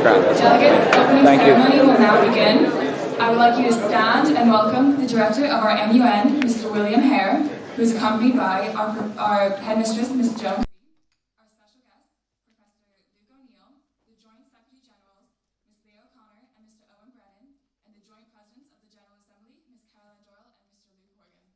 grand. Delegates, the opening Thank you. ceremony will now begin. I would like you to stand and welcome the director of our MUN, Mr. William Hare, who is accompanied by our headmistress, Ms. Joan, our special guest, Professor Luke O'Neill, the Joint Secretary Generals, Ms. Leah O'Connor and Mr. Owen Brennan, and the Joint Presidents of the General Assembly, Ms. Caroline Doyle and Mr. Luke Horgan.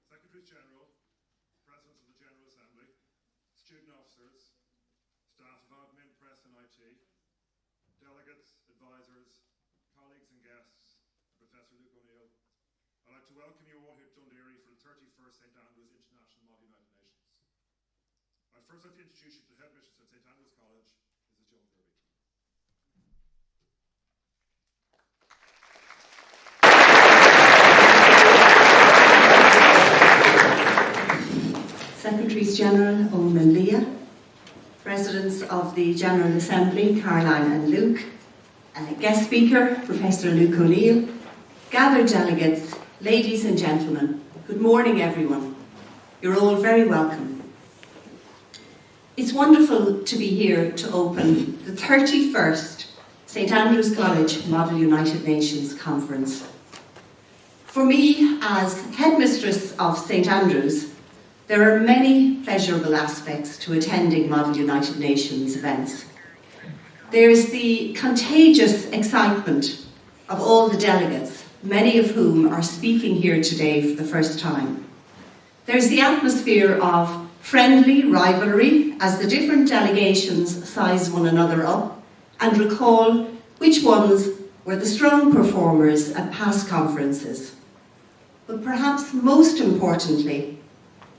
Secretaries General, Presidents of the General Assembly, student officers, staff of admin, press and IT, delegates, advisors, colleagues and guests, Professor Luke O'Neill, I'd like to welcome you all here to Dundee for the 31st St Andrews International Mod United Nations. I'd first like to introduce you to the headmistress at St Andrews College, Mrs. Joan Kirby. Secretaries General Owen and Leah, Presidents of the General Assembly Caroline and Luke, guest speaker Professor Luke O'Neill, gathered delegates, ladies and gentlemen, good morning everyone. You're all very welcome. It's wonderful to be here to open the 31st St Andrews College Model United Nations Conference. For me, as headmistress of St Andrews, there are many pleasurable aspects to attending Model United Nations events. There's the contagious excitement of all the delegates, many of whom are speaking here today for the first time. There's the atmosphere of friendly rivalry as the different delegations size one another up and recall which ones were the strong performers at past conferences. But perhaps most importantly,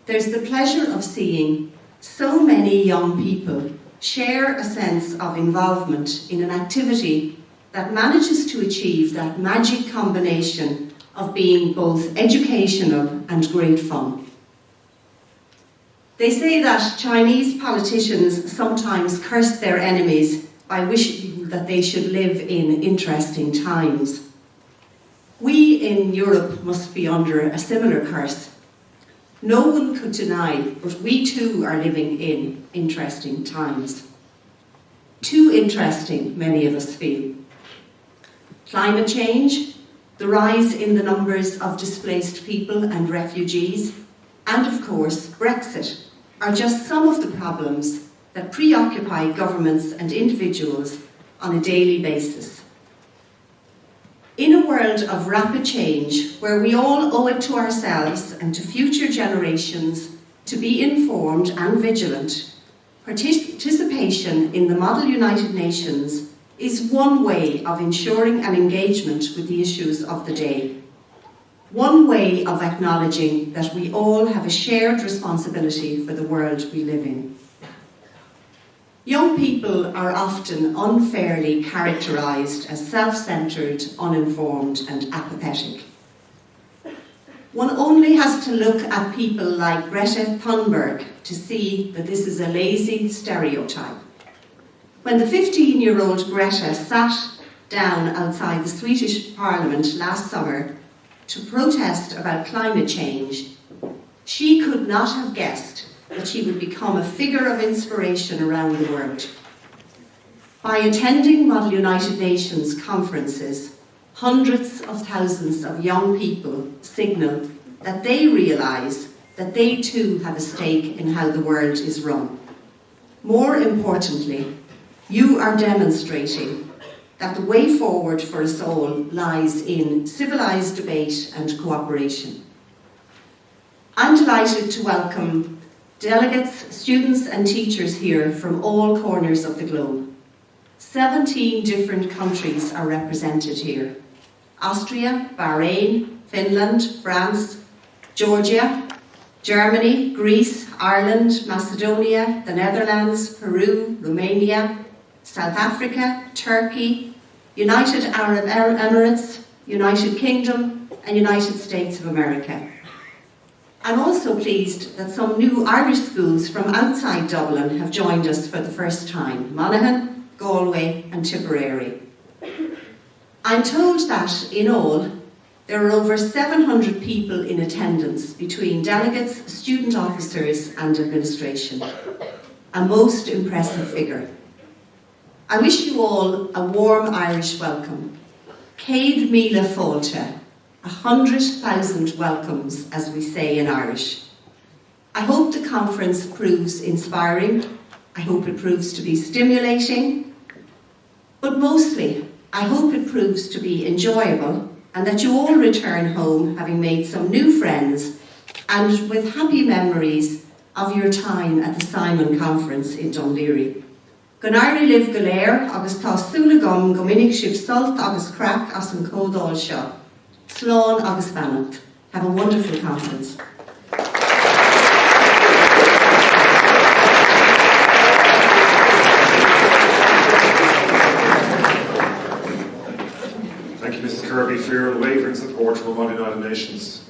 there's the pleasure of seeing so many young people share a sense of involvement in an activity that manages to achieve that magic combination of being both educational and great fun. They say that Chinese politicians sometimes curse their enemies by wishing that they should live in interesting times. We in Europe must be under a similar curse. No one could deny, but we too are living in interesting times. Too interesting, many of us feel. Climate change, the rise in the numbers of displaced people and refugees, and of course, Brexit, are just some of the problems that preoccupy governments and individuals on a daily basis. In a world of rapid change, where we all owe it to ourselves and to future generations to be informed and vigilant, participation in the Model United Nations is one way of ensuring an engagement with the issues of the day. One way of acknowledging that we all have a shared responsibility for the world we live in. Young people are often unfairly characterised as self-centred, uninformed and apathetic. One only has to look at people like Greta Thunberg to see that this is a lazy stereotype. When the 15-year-old Greta sat down outside the Swedish Parliament last summer to protest about climate change, she could not have guessed that she would become a figure of inspiration around the world. By attending Model United Nations conferences, hundreds of thousands of young people signal that they realise that they too have a stake in how the world is run. More importantly, you are demonstrating that the way forward for us all lies in civilised debate and cooperation. I'm delighted to welcome delegates, students and teachers here from all corners of the globe. 17 different countries are represented here. Austria, Bahrain, Finland, France, Georgia, Germany, Greece, Ireland, Macedonia, the Netherlands, Peru, Romania, South Africa, Turkey, United Arab Emirates, United Kingdom and United States of America. I'm also pleased that some new Irish schools from outside Dublin have joined us for the first time: Monaghan, Galway and Tipperary. I'm told that, in all, there are over 700 people in attendance between delegates, student officers and administration. A most impressive figure. I wish you all a warm Irish welcome. Céad Míle Fáilte, 100,000 welcomes, as we say in Irish. I hope the conference proves inspiring. I hope it proves to be stimulating. But mostly, I hope it proves to be enjoyable and that you all return home having made some new friends and with happy memories of your time at the SAIMUN conference in Dún Laoghaire. Gonairi live go léir agus tá súla gom go minic sibh sult agus crack as an códáil seo. Slán agus Bannacht. Have a wonderful conference. Thank you, Mrs. Kirby, for your unwavering support for Mod United Nations.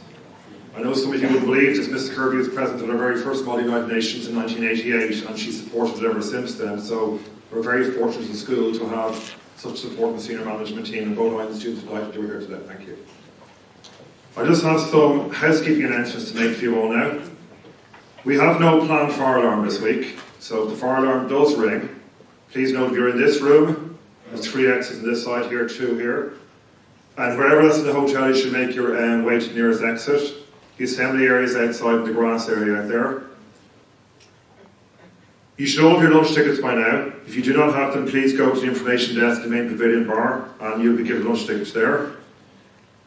I know some of you wouldn't believe that Mrs. Kirby was present at our very first Mod United Nations in 1988, and she's supported it ever since then. So we're very fortunate in school to have such support in the senior management team, and both I and the students would like to do here today. Thank you. I just have some housekeeping announcements to make for you all now. We have no planned fire alarm this week, so if the fire alarm does ring, please note if you're in this room, there's 3 exits on this side here, 2 here. And wherever else in the hotel, you should make your way to the nearest exit. The assembly area is outside in the grass area out there. You should all have your lunch tickets by now. If you do not have them, please go to the information desk, the main pavilion bar, and you'll be given lunch tickets there.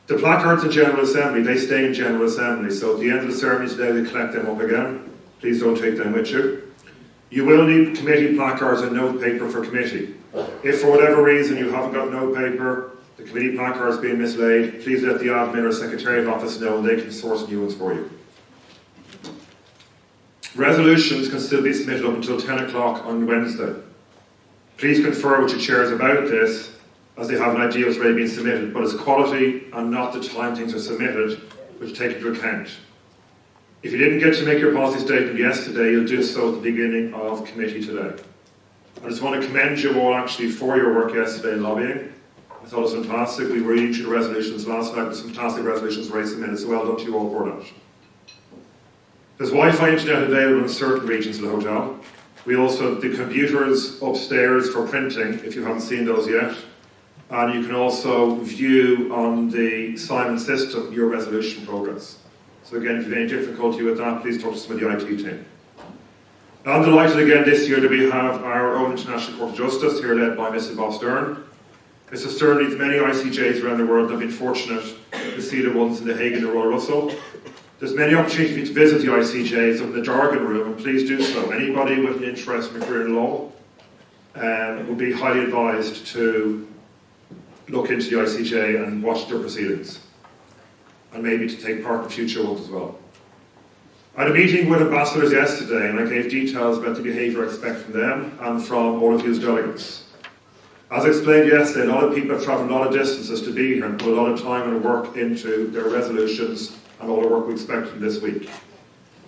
The placards in General Assembly, they stay in General Assembly, so at the end of the ceremony today, they collect them up again. Please don't take them with you. You will need committee placards and note paper for committee. If for whatever reason you haven't got note paper, the committee placard is being mislaid, please let the admin or secretariat office know and they can source new ones for you. Resolutions can still be submitted up until 10 o'clock on Wednesday. Please confer with your chairs about this, as they have an idea what's already been submitted, but it's quality and not the time things are submitted which take into account. If you didn't get to make your policy statement yesterday, you'll do so at the beginning of committee today. I just want to commend you all actually for your work yesterday in lobbying. I thought it was fantastic. We were reading through the resolutions last night with some fantastic resolutions right submitted, so well done to you all for that. There's Wi-Fi internet available in certain regions of the hotel. We also have the computers upstairs for printing, if you haven't seen those yet. And you can also view on the SAIMUN system your resolution progress. So again, if you have any difficulty with that, please talk to some of the IT team. I'm delighted again this year that we have our own International Court of Justice, here led by Mrs. Bob Stern. Mrs. Stern leads many ICJs around the world, and I've been fortunate to see the ones in The Hague and the Royal Russell. There's many opportunities to visit the ICJs up in the jargon room, and please do so. Anybody with an interest in a career in law would be highly advised to look into the ICJ and watch their proceedings, and maybe to take part in future ones as well. I had a meeting with ambassadors yesterday, and I gave details about the behaviour I expect from them and from all of you as delegates. As I explained yesterday, a lot of people have travelled a lot of distances to be here and put a lot of time and work into their resolutions and all the work we expect from this week.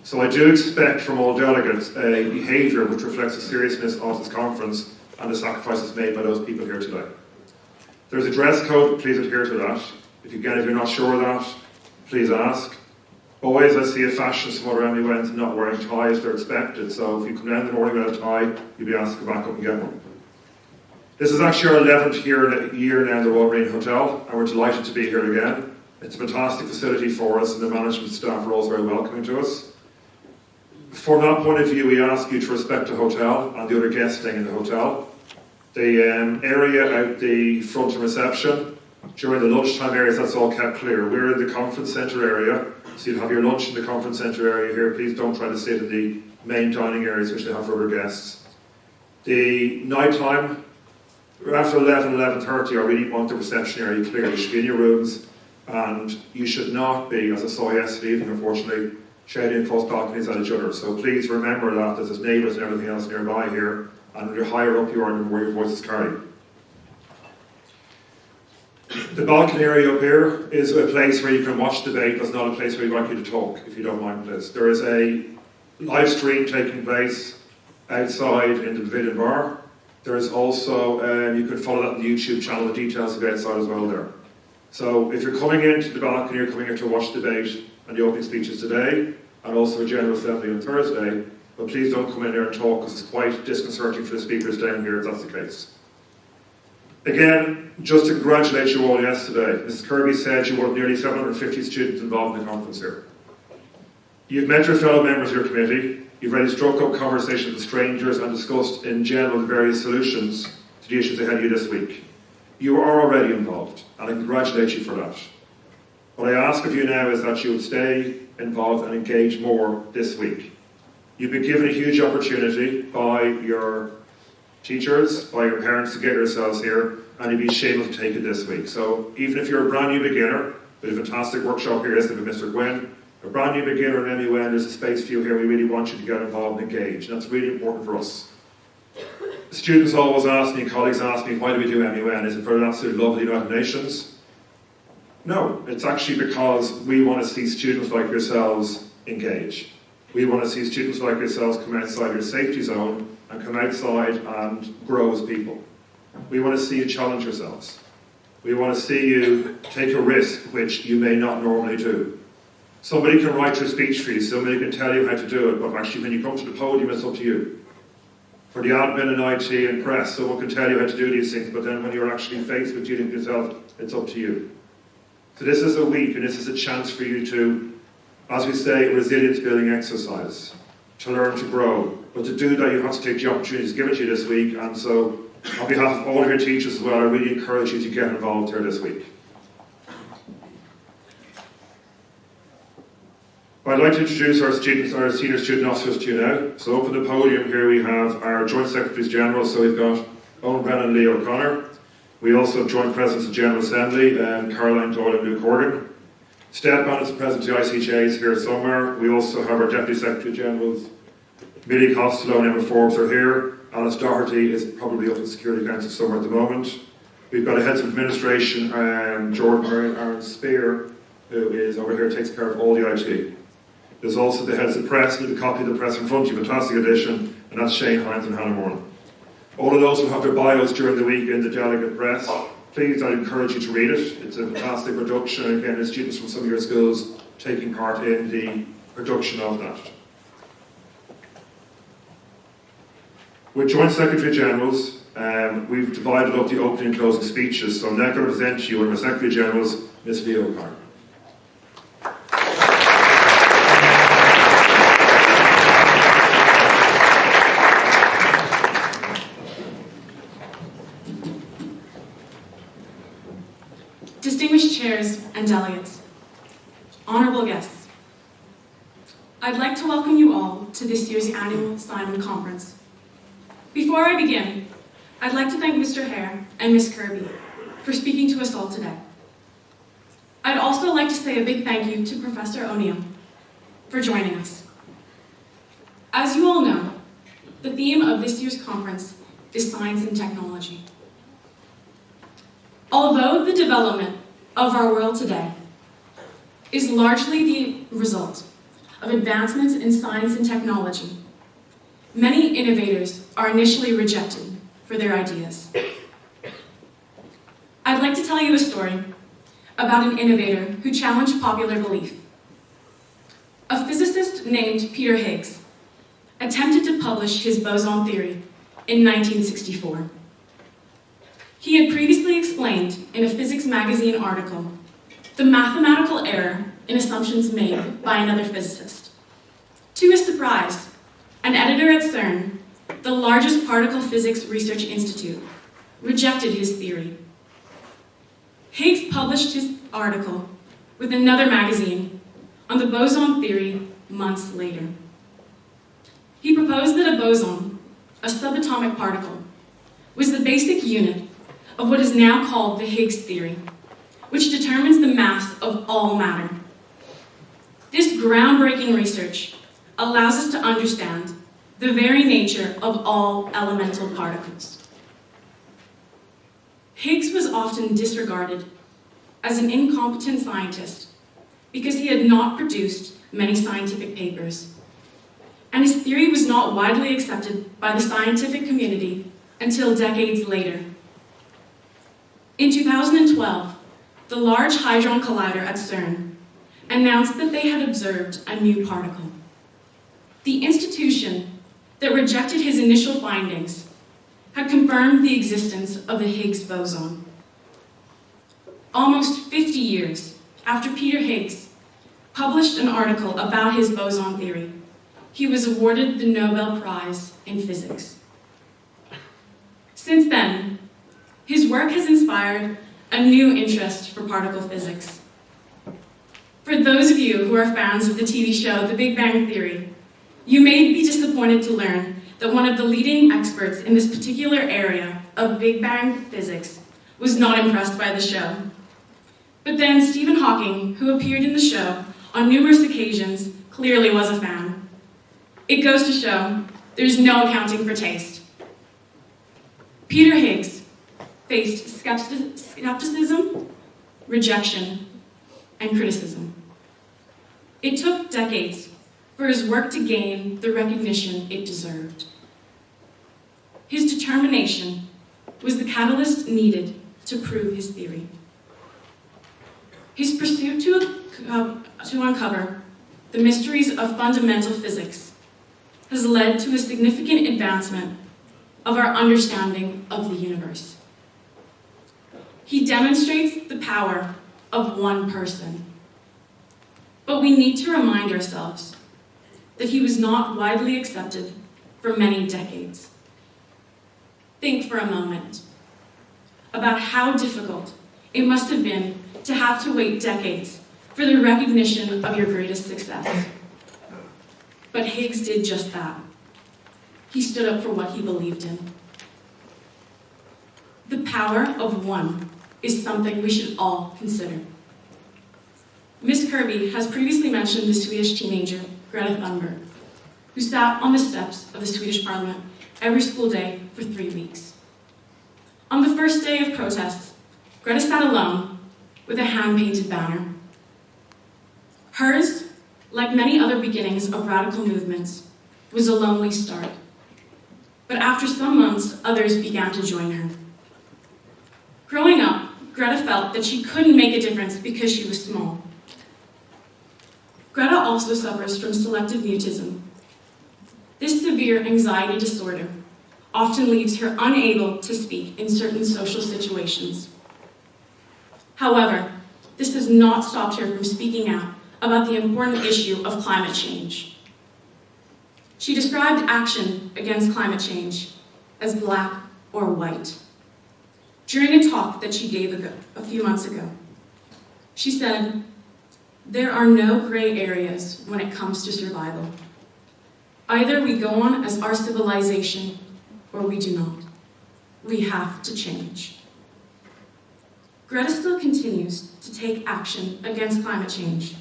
So I do expect from all delegates a behaviour which reflects the seriousness of this conference and the sacrifices made by those people here today. There's a dress code, please adhere to that. If you're not sure of that, please ask. Always I see a fashion some other MUNs not wearing ties, they're expected, so if you come down in the morning without a tie, you'll be asked to go back up and get one. This is actually our 11th year now in the Royal Marine Hotel, and we're delighted to be here again. It's a fantastic facility for us, and the management staff are also very welcoming to us. From that point of view, we ask you to respect the hotel and the other guests staying in the hotel. The area out the front of reception, during the lunchtime areas, that's all kept clear. We're in the conference centre area, so you'll have your lunch in the conference centre area here. Please don't try to sit in the main dining areas, which they have for other guests. The night time, after 11:30, I really want the reception area clear. You should be in your rooms, and you should not be, as I saw yesterday evening, unfortunately, shouting across balconies at each other. So please remember that there's neighbours and everything else nearby here, and the higher up you are, the more your voice is carried. The balcony area up here is a place where you can watch debate. That's not a place where we'd like you to talk, if you don't mind, please. There is a live stream taking place outside in the pavilion bar. There is also, you can follow that on the YouTube channel, the details will be outside as well there. So if you're coming into the balcony, you're coming in to watch debate and the opening speeches today, and also a General Assembly on Thursday, but please don't come in there and talk, because it's quite disconcerting for the speakers down here if that's the case. Again, just to congratulate you all yesterday, Mrs. Kirby said you were nearly 750 students involved in the conference here. You've met your fellow members of your committee, you've already struck up conversations with strangers and discussed in general the various solutions to the issues ahead of you this week. You are already involved, and I congratulate you for that. What I ask of you now is that you would stay involved and engage more this week. You've been given a huge opportunity by your teachers, by your parents to get yourselves here, and you'd be ashamed to take it this week. So even if you're a brand new beginner, we had a fantastic workshop here yesterday with Mr. Gwynn, a brand new beginner in MUN, there's a space for you here. We really want you to get involved and engage, and that's really important for us. Students always ask me, colleagues ask me, why do we do MUN? Is it for the absolute love of the United Nations? No, it's actually because we want to see students like yourselves engage. We want to see students like yourselves come outside your safety zone and come outside and grow as people. We want to see you challenge yourselves. We want to see you take a risk which you may not normally do. Somebody can write your speech for you, somebody can tell you how to do it, but actually when you come to the podium, it's up to you. For the admin and IT and press, someone can tell you how to do these things, but then when you're actually faced with dealing with yourself, it's up to you. So this is a week, and this is a chance for you to, as we say, a resilience building exercise, to learn to grow. But to do that, you have to take the opportunities given to you this week, and so on behalf of all of your teachers as well, I really encourage you to get involved here this week. I'd like to introduce our senior student officers to you now. So up on the podium here we have our Joint Secretaries General, so we've got Owen Brennan and Leo O'Connor. We also have Joint Presidents of the General Assembly, Caroline Doyle and Luke Horgan. Step Bannon's President of the ICJ is here somewhere. We also have our Deputy Secretary Generals, Millie Costello and Emma Forbes are here. Alice Doherty is probably up in Security Council somewhere at the moment. We've got a Heads of Administration, Jordan Aaron Spear, who is over here, takes care of all the IT. There's also the Heads of Press, with a copy of the press in front of you, fantastic edition, and that's Shane Hines and Hannah Moran. All of those will have their bios during the week in the delegate press. Please, I encourage you to read it. It's a fantastic production, and again, there's students from some of your schools taking part in the production of that. With Joint Secretary Generals, we've divided up the opening and closing speeches, so I'm now going to present to you with my Secretary Generals, Ms. Leo O'Connor. Distinguished chairs and delegates, honourable guests, I'd like to welcome you all to this year's annual SAIMUN conference. Before I begin, I'd like to thank Mr. Hare and Ms. Kirby for speaking to us all today. I'd also like to say a big thank you to Professor O'Neill for joining us. As you all know, the theme of this year's conference is science and technology. Although the development of our world today is largely the result of advancements in science and technology, many innovators are initially rejected for their ideas. I'd like to tell you a story about an innovator who challenged popular belief. A physicist named Peter Higgs attempted to publish his boson theory in 1964. He had previously explained in a physics magazine article the mathematical error in assumptions made by another physicist. To his surprise, an editor at CERN, the largest particle physics research institute, rejected his theory. Higgs published his article with another magazine on the boson theory months later. He proposed that a boson, a subatomic particle, was the basic unit of what is now called the Higgs theory, which determines the mass of all matter. This groundbreaking research allows us to understand the very nature of all elemental particles. Higgs was often disregarded as an incompetent scientist because he had not produced many scientific papers, and his theory was not widely accepted by the scientific community until decades later. In 2012, the Large Hadron Collider at CERN announced that they had observed a new particle. The institution that rejected his initial findings had confirmed the existence of the Higgs boson. Almost 50 years after Peter Higgs published an article about his boson theory, he was awarded the Nobel Prize in Physics. Since then, his work has inspired a new interest for particle physics. For those of you who are fans of the TV show The Big Bang Theory, you may be disappointed to learn that one of the leading experts in this particular area of Big Bang physics was not impressed by the show. But then Stephen Hawking, who appeared in the show on numerous occasions, clearly was a fan. It goes to show there's no accounting for taste. Peter Higgs faced skepticism, rejection, and criticism. It took decades for his work to gain the recognition it deserved. His determination was the catalyst needed to prove his theory. His pursuit to uncover the mysteries of fundamental physics has led to a significant advancement of our understanding of the universe. He demonstrates the power of one person. But we need to remind ourselves that he was not widely accepted for many decades. Think for a moment about how difficult it must have been to have to wait decades for the recognition of your greatest success. But Higgs did just that. He stood up for what he believed in. The power of one is something we should all consider. Ms. Kirby has previously mentioned the Swedish teenager, Greta Thunberg, who sat on the steps of the Swedish parliament every school day for 3 weeks. On the first day of protests, Greta sat alone with a hand-painted banner. Hers, like many other beginnings of radical movements, was a lonely start. But after some months, others began to join her. Growing up, Greta felt that she couldn't make a difference because she was small. Greta also suffers from selective mutism. This severe anxiety disorder often leaves her unable to speak in certain social situations. However, this has not stopped her from speaking out about the important issue of climate change. She described action against climate change as black or white. During a talk that she gave a few months ago, she said, "There are no gray areas when it comes to survival. Either we go on as our civilization or we do not. We have to change." Greta still continues to take action against climate change,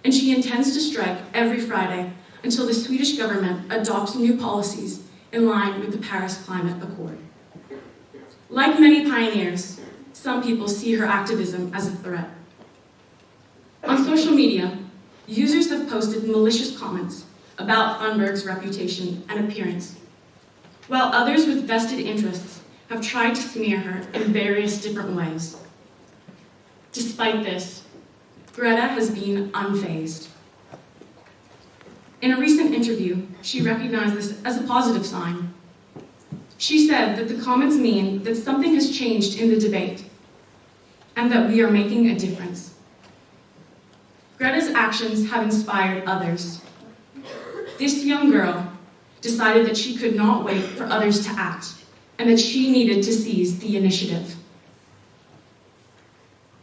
and she intends to strike every Friday until the Swedish government adopts new policies in line with the Paris Climate Accord. Like many pioneers, some people see her activism as a threat. On social media, users have posted malicious comments about Thunberg's reputation and appearance, while others with vested interests have tried to smear her in various different ways. Despite this, Greta has been unfazed. In a recent interview, she recognized this as a positive sign. She said that the comments mean that something has changed in the debate and that we are making a difference. Greta's actions have inspired others. This young girl decided that she could not wait for others to act, and that she needed to seize the initiative.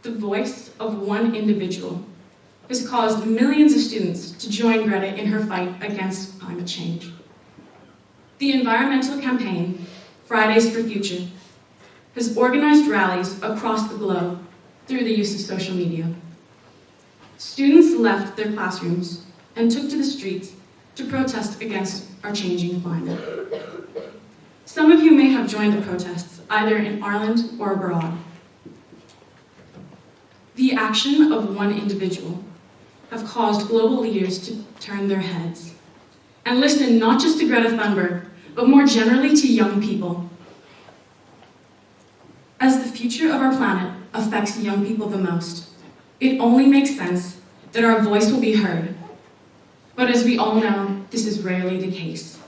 The voice of one individual has caused millions of students to join Greta in her fight against climate change. The environmental campaign, Fridays for Future, has organized rallies across the globe through the use of social media. Students left their classrooms and took to the streets to protest against our changing climate. Some of you may have joined the protests, either in Ireland or abroad. The action of one individual have caused global leaders to turn their heads and listen not just to Greta Thunberg, but more generally to young people. As the future of our planet affects young people the most, it only makes sense that our voice will be heard. But as we all know, this is rarely the case.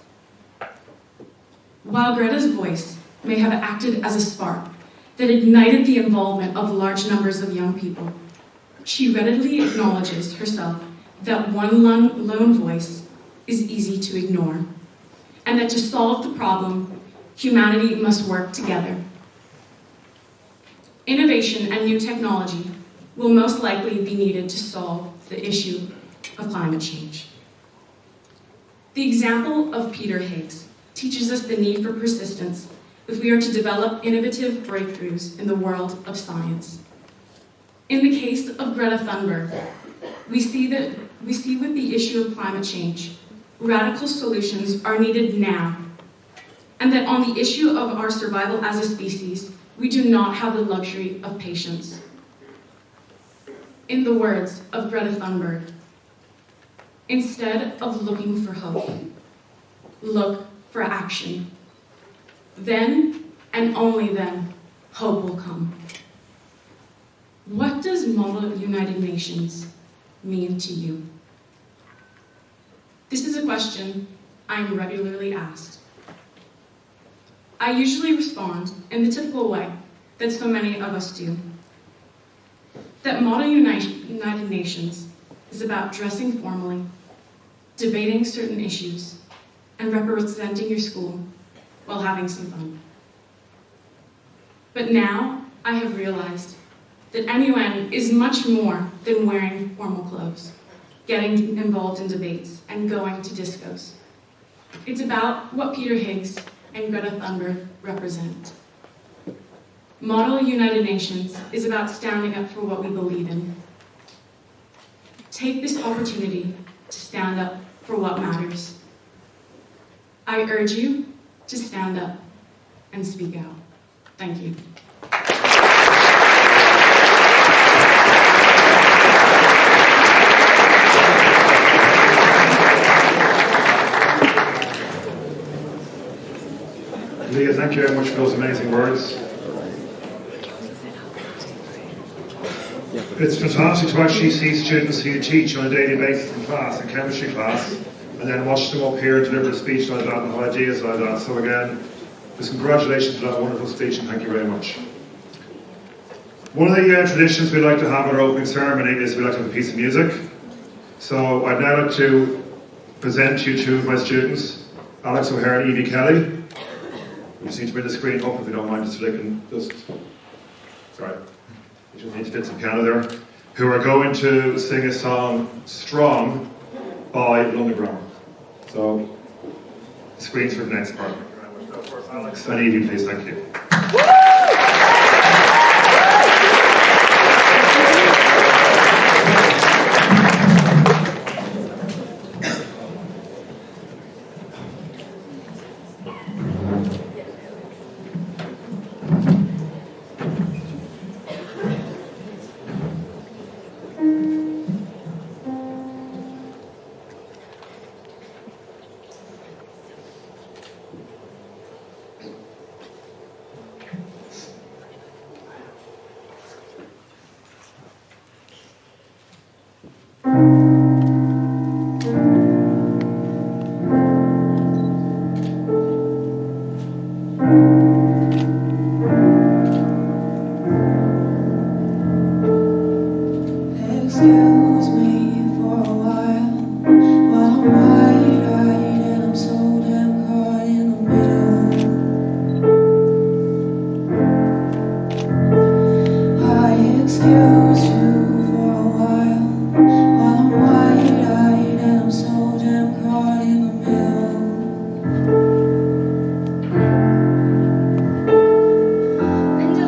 While Greta's voice may have acted as a spark that ignited the involvement of large numbers of young people, she readily acknowledges herself that one lone voice is easy to ignore, and that to solve the problem, humanity must work together. Innovation and new technology will most likely be needed to solve the issue of climate change. The example of Peter Higgs teaches us the need for persistence if we are to develop innovative breakthroughs in the world of science. In the case of Greta Thunberg, we see with the issue of climate change, radical solutions are needed now, and that on the issue of our survival as a species, we do not have the luxury of patience. In the words of Greta Thunberg, instead of looking for hope, look for action. Then, and only then, hope will come. What does Model United Nations mean to you? This is a question I am regularly asked. I usually respond in the typical way that so many of us do. That Model United Nations is about dressing formally, debating certain issues, and representing your school while having some fun. But now I have realized that MUN is much more than wearing formal clothes, getting involved in debates, and going to discos. It's about what Peter Higgs and Greta Thunberg represent. Model United Nations is about standing up for what we believe in. Take this opportunity to stand up for what matters. I urge you to stand up and speak out. Thank you. Leah, thank you very much for those amazing words. It's fantastic to actually see students who you teach on a daily basis in class, in chemistry class, and then watch them up here deliver a speech like that and have ideas like that. So again, just congratulations for that wonderful speech and thank you very much. One of the traditions we like to have at our opening ceremony is we like to have a piece of music. So I'd now like to present to you two of my students, Alex O'Hare and Evie Kelly. You just need to bring the screen up if you don't mind, just so they can sorry. You just need to fit some piano there. Who are going to sing a song, Strong, by London Grammar. So, the screen's for the next part. Alex and Evie, please, thank you.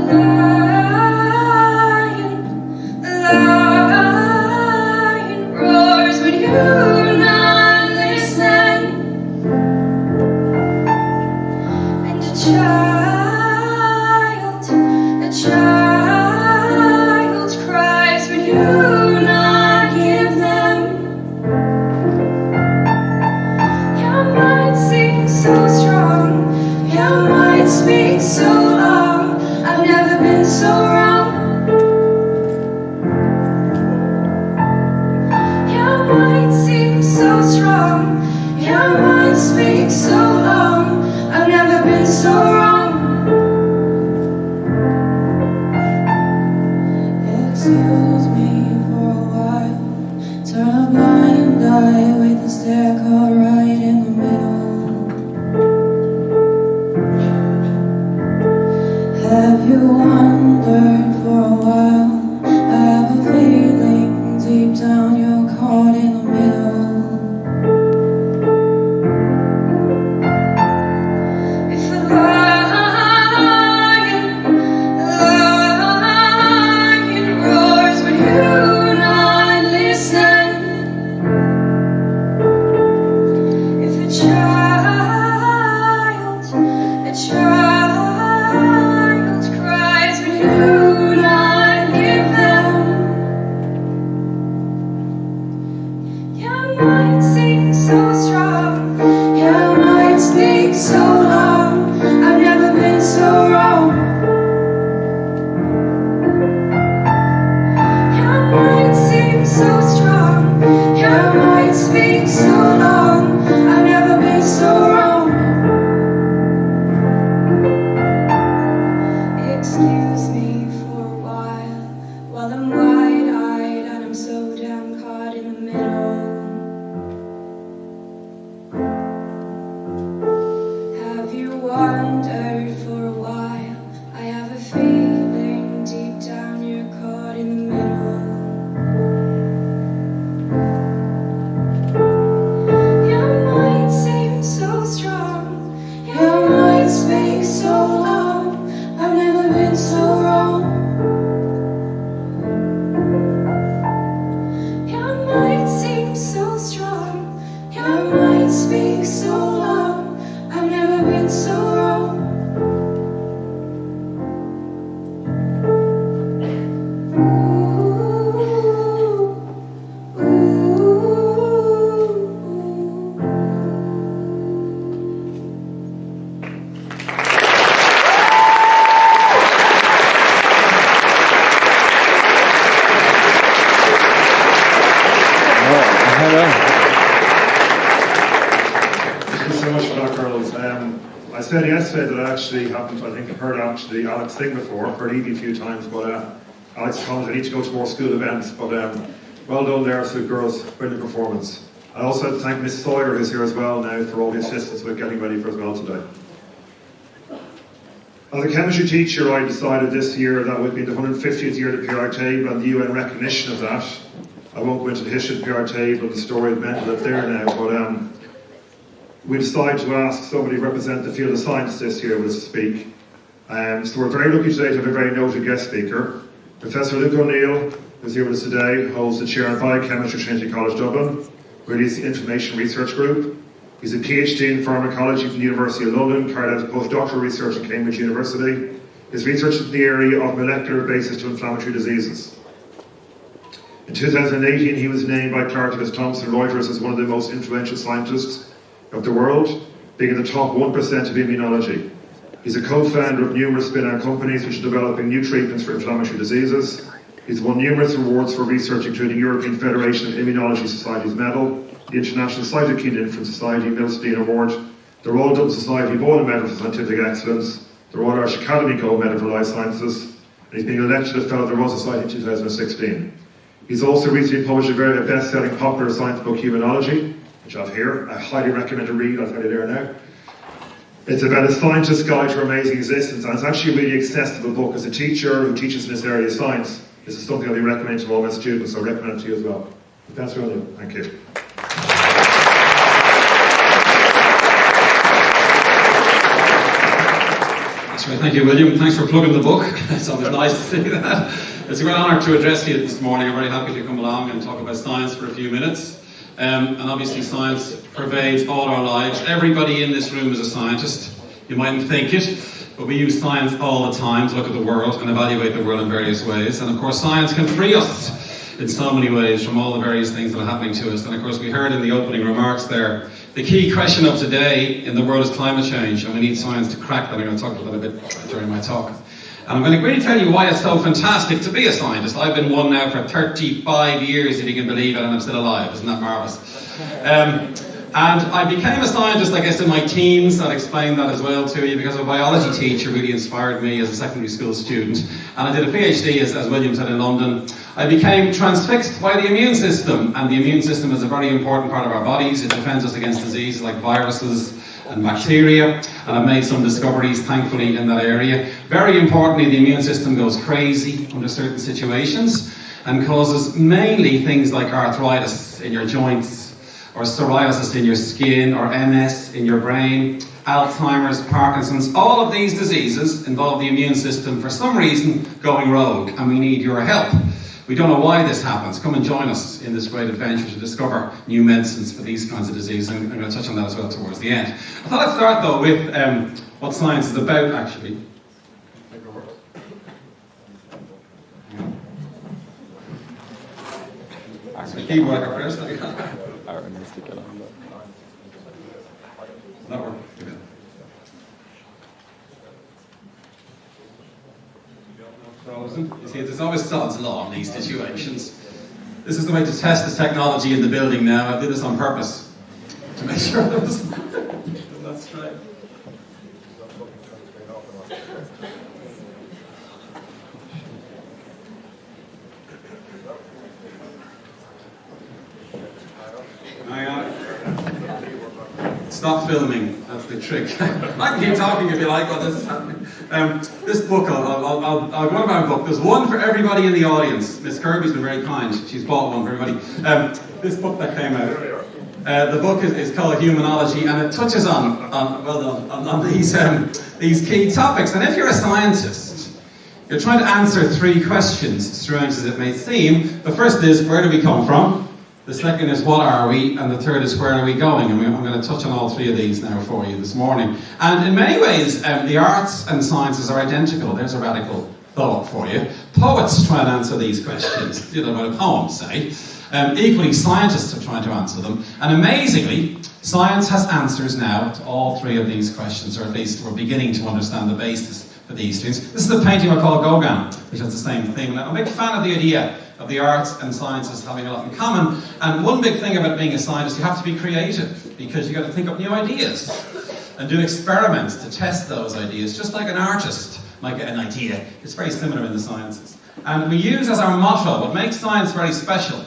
lion roars when you not listen, and a child cries when you not give them. Your mind seems so strong, your mind speaks so long. I've never been so wrong. Your mind seems so strong, your mind speaks so long. I've never been so wrong. Excuse me for a while, turn a blind eye with the stair caught right in the middle. Have you wondered for a while? I have a feeling deep down you're caught in the middle. If a lion roars when you not listen, if a child cries when you not give them. Your mind seems so strong, your mind speaks so long. I've never been so wrong. Your mind seems so strong, your mind speaks so long. I've never been so wrong. Excuse me for a while I'm wide-eyed and I'm so damn caught in the middle. Have you wondered for a while? I have a feeling deep down you're caught in the middle. Your mind seems so strong, your mind speaks so long. I've never been so wrong. Your mind seems so strong, your mind speaks so long. I've never been so wrong. Ooh, Thank you so much for that, girls. I said yesterday that I actually haven't, I think, heard Alex sing before. I've heard Evie a few times, but Alex commented I need to go to more school events. But well done there, so girls, brilliant performance. I also have to thank Miss Sawyer, who's here as well now, for all the assistance with getting ready for as well today. As a chemistry teacher, I decided this year that would be the 150th year of the periodic table and the UN recognition of that. I won't go into the history of the periodic table and the story of mental that's there now, but we decided to ask somebody to represent the field of science this year with us to speak. So we're very lucky today to have a very noted guest speaker. Professor Luke O'Neill, who's here with us today, holds the chair in biochemistry at Trinity College Dublin, where he leads the Information Research Group. He's a PhD in pharmacology from the University of London, carried out postdoctoral research at Cambridge University. His research is in the area of molecular basis to inflammatory diseases. In 2018, he was named by Clark Thomson Reuters as one of the most influential scientists of the world, being in the top 1% of immunology. He's a co-founder of numerous spin-out companies which are developing new treatments for inflammatory diseases. He's won numerous awards for research, including European Federation of Immunology Society's Medal, the International Cytokine Infant Society Milstein Award, the Royal Dublin Society Bowen Medal for Scientific Excellence, the Royal Irish Academy Gold Medal for Life Sciences, and he's been elected a Fellow of the Royal Society in 2016. He's also recently published a very best-selling popular science book, Humanology, which I have here. I highly recommend a read. I've got it there now. It's about a scientist's guide to amazing existence, and it's actually a really accessible book. As a teacher who teaches in this area of science, this is something I'll be recommending to all my students, so I recommend it to you as well. Professor O'Neill, thank you. Right, thank you, William. Thanks for plugging the book. It's always nice to see that. It's a great honour to address you this morning. I'm very happy to come along and talk about science for a few minutes. And obviously science pervades all our lives. Everybody in this room is a scientist. You mightn't think it, but we use science all the time to look at the world and evaluate the world in various ways. And of course science can free us in so many ways from all the various things that are happening to us. And of course we heard in the opening remarks there, the key question of today in the world is climate change, and we need science to crack that. I'm going to talk a little bit during my talk. And I'm going to really tell you why it's so fantastic to be a scientist. I've been one now for 35 years, if you can believe it, and I'm still alive. Isn't that marvellous? And I became a scientist, I guess, in my teens. I'll explain that as well to you, because a biology teacher really inspired me as a secondary school student. And I did a PhD, as William said, in London. I became transfixed by the immune system, and the immune system is a very important part of our bodies. It defends us against diseases like viruses and bacteria, and I've made some discoveries, thankfully, in that area. Very importantly, the immune system goes crazy under certain situations and causes mainly things like arthritis in your joints, or psoriasis in your skin, or MS in your brain, Alzheimer's, Parkinson's. All of these diseases involve the immune system for some reason going rogue, and we need your help. We don't know why this happens. Come and join us in this great adventure to discover new medicines for these kinds of diseases. I'm going to touch on that as well towards the end. I thought I'd start though with what science is about, actually. Ask my keyboard first. Does that work? You see, there's always Sod's law in these situations. This is the way to test this technology in the building now. I did this on purpose to make sure that was that's right. Hang on. Stop filming. That's the trick. I can keep talking if you like while this is happening. This book, I'll go on my book. There's one for everybody in the audience. Miss Kirby's been very kind. She's bought one for everybody. This book that came out. The book is called Humanology, and it touches on these key topics. And if you're a scientist, you're trying to answer three questions, strange as it may seem. The first is, where do we come from? The second is, what are we? And the third is, where are we going? And I'm going to touch on all three of these now for you this morning. And in many ways, the arts and sciences are identical. There's a radical thought for you. Poets try and answer these questions, about a poem, say. Equally, scientists are trying to answer them. And amazingly, science has answers now to all three of these questions, or at least we're beginning to understand the basis for these things. This is a painting I call Gauguin, which has the same theme. And I'm a big fan of the idea of the arts and sciences having a lot in common. And one big thing about being a scientist, you have to be creative, because you've got to think up new ideas and do experiments to test those ideas, just like an artist might get an idea. It's very similar in the sciences. And we use as our motto, what makes science very special,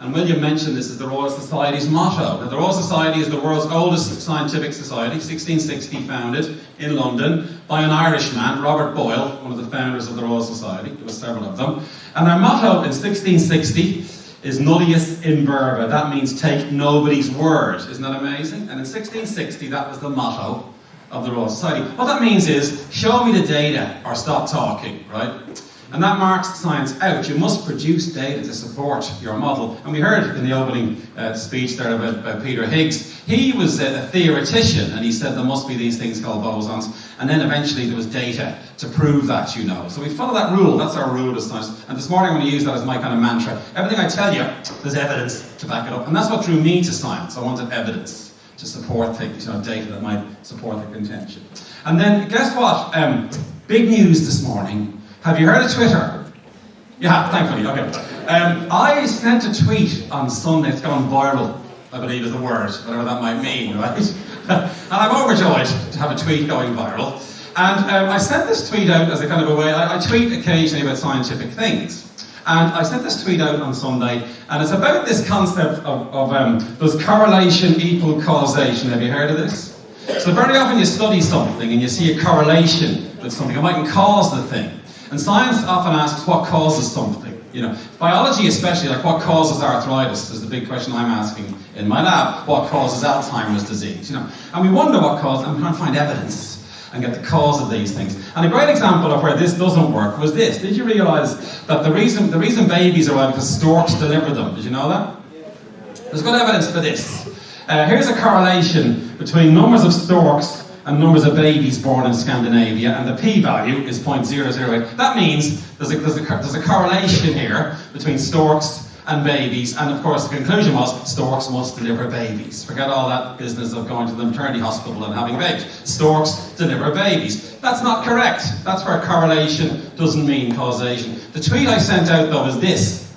and William mentioned this, is the Royal Society's motto. Now, the Royal Society is the world's oldest scientific society, 1660, founded in London by an Irishman, Robert Boyle, one of the founders of the Royal Society. There were several of them. And their motto in 1660 is nullius in verba. That means take nobody's word. Isn't that amazing? And in 1660, that was the motto of the Royal Society. What that means is, show me the data or stop talking, right? And that marks science out. You must produce data to support your model. And we heard in the opening speech there about Peter Higgs. He was a theoretician, and he said there must be these things called bosons. And then eventually there was data to prove that, So we follow that rule. That's our rule as science. And this morning I'm going to use that as my kind of mantra. Everything I tell you, there's evidence to back it up. And that's what drew me to science. I wanted evidence to support things, data that might support the contention. And then, guess what? Big news this morning. Have you heard of Twitter? Yeah, thankfully, okay. I sent a tweet on Sunday. It's gone viral, I believe is the word, whatever that might mean, right? And I'm overjoyed to have a tweet going viral. And I sent this tweet out as a kind of a way, I tweet occasionally about scientific things. And I sent this tweet out on Sunday, and it's about this concept of does correlation equal causation? Have you heard of this? So very often you study something and you see a correlation with something. It mightn't cause the thing. And science often asks what causes something. Biology especially, like what causes arthritis is the big question I'm asking in my lab. What causes Alzheimer's disease? And we wonder what causes, and we're trying to find evidence. and get the cause of these things. And a great example of where this doesn't work was this. Did you realise that the reason babies are alive is because storks deliver them? Did you know that? There's good evidence for this. Here's a correlation between numbers of storks and numbers of babies born in Scandinavia, and the p-value is 0.008. That means there's a correlation here between storks and babies, and of course the conclusion was storks must deliver babies. Forget all that business of going to the maternity hospital and having babies. Storks deliver babies. That's not correct. That's where correlation doesn't mean causation. The tweet I sent out though is this.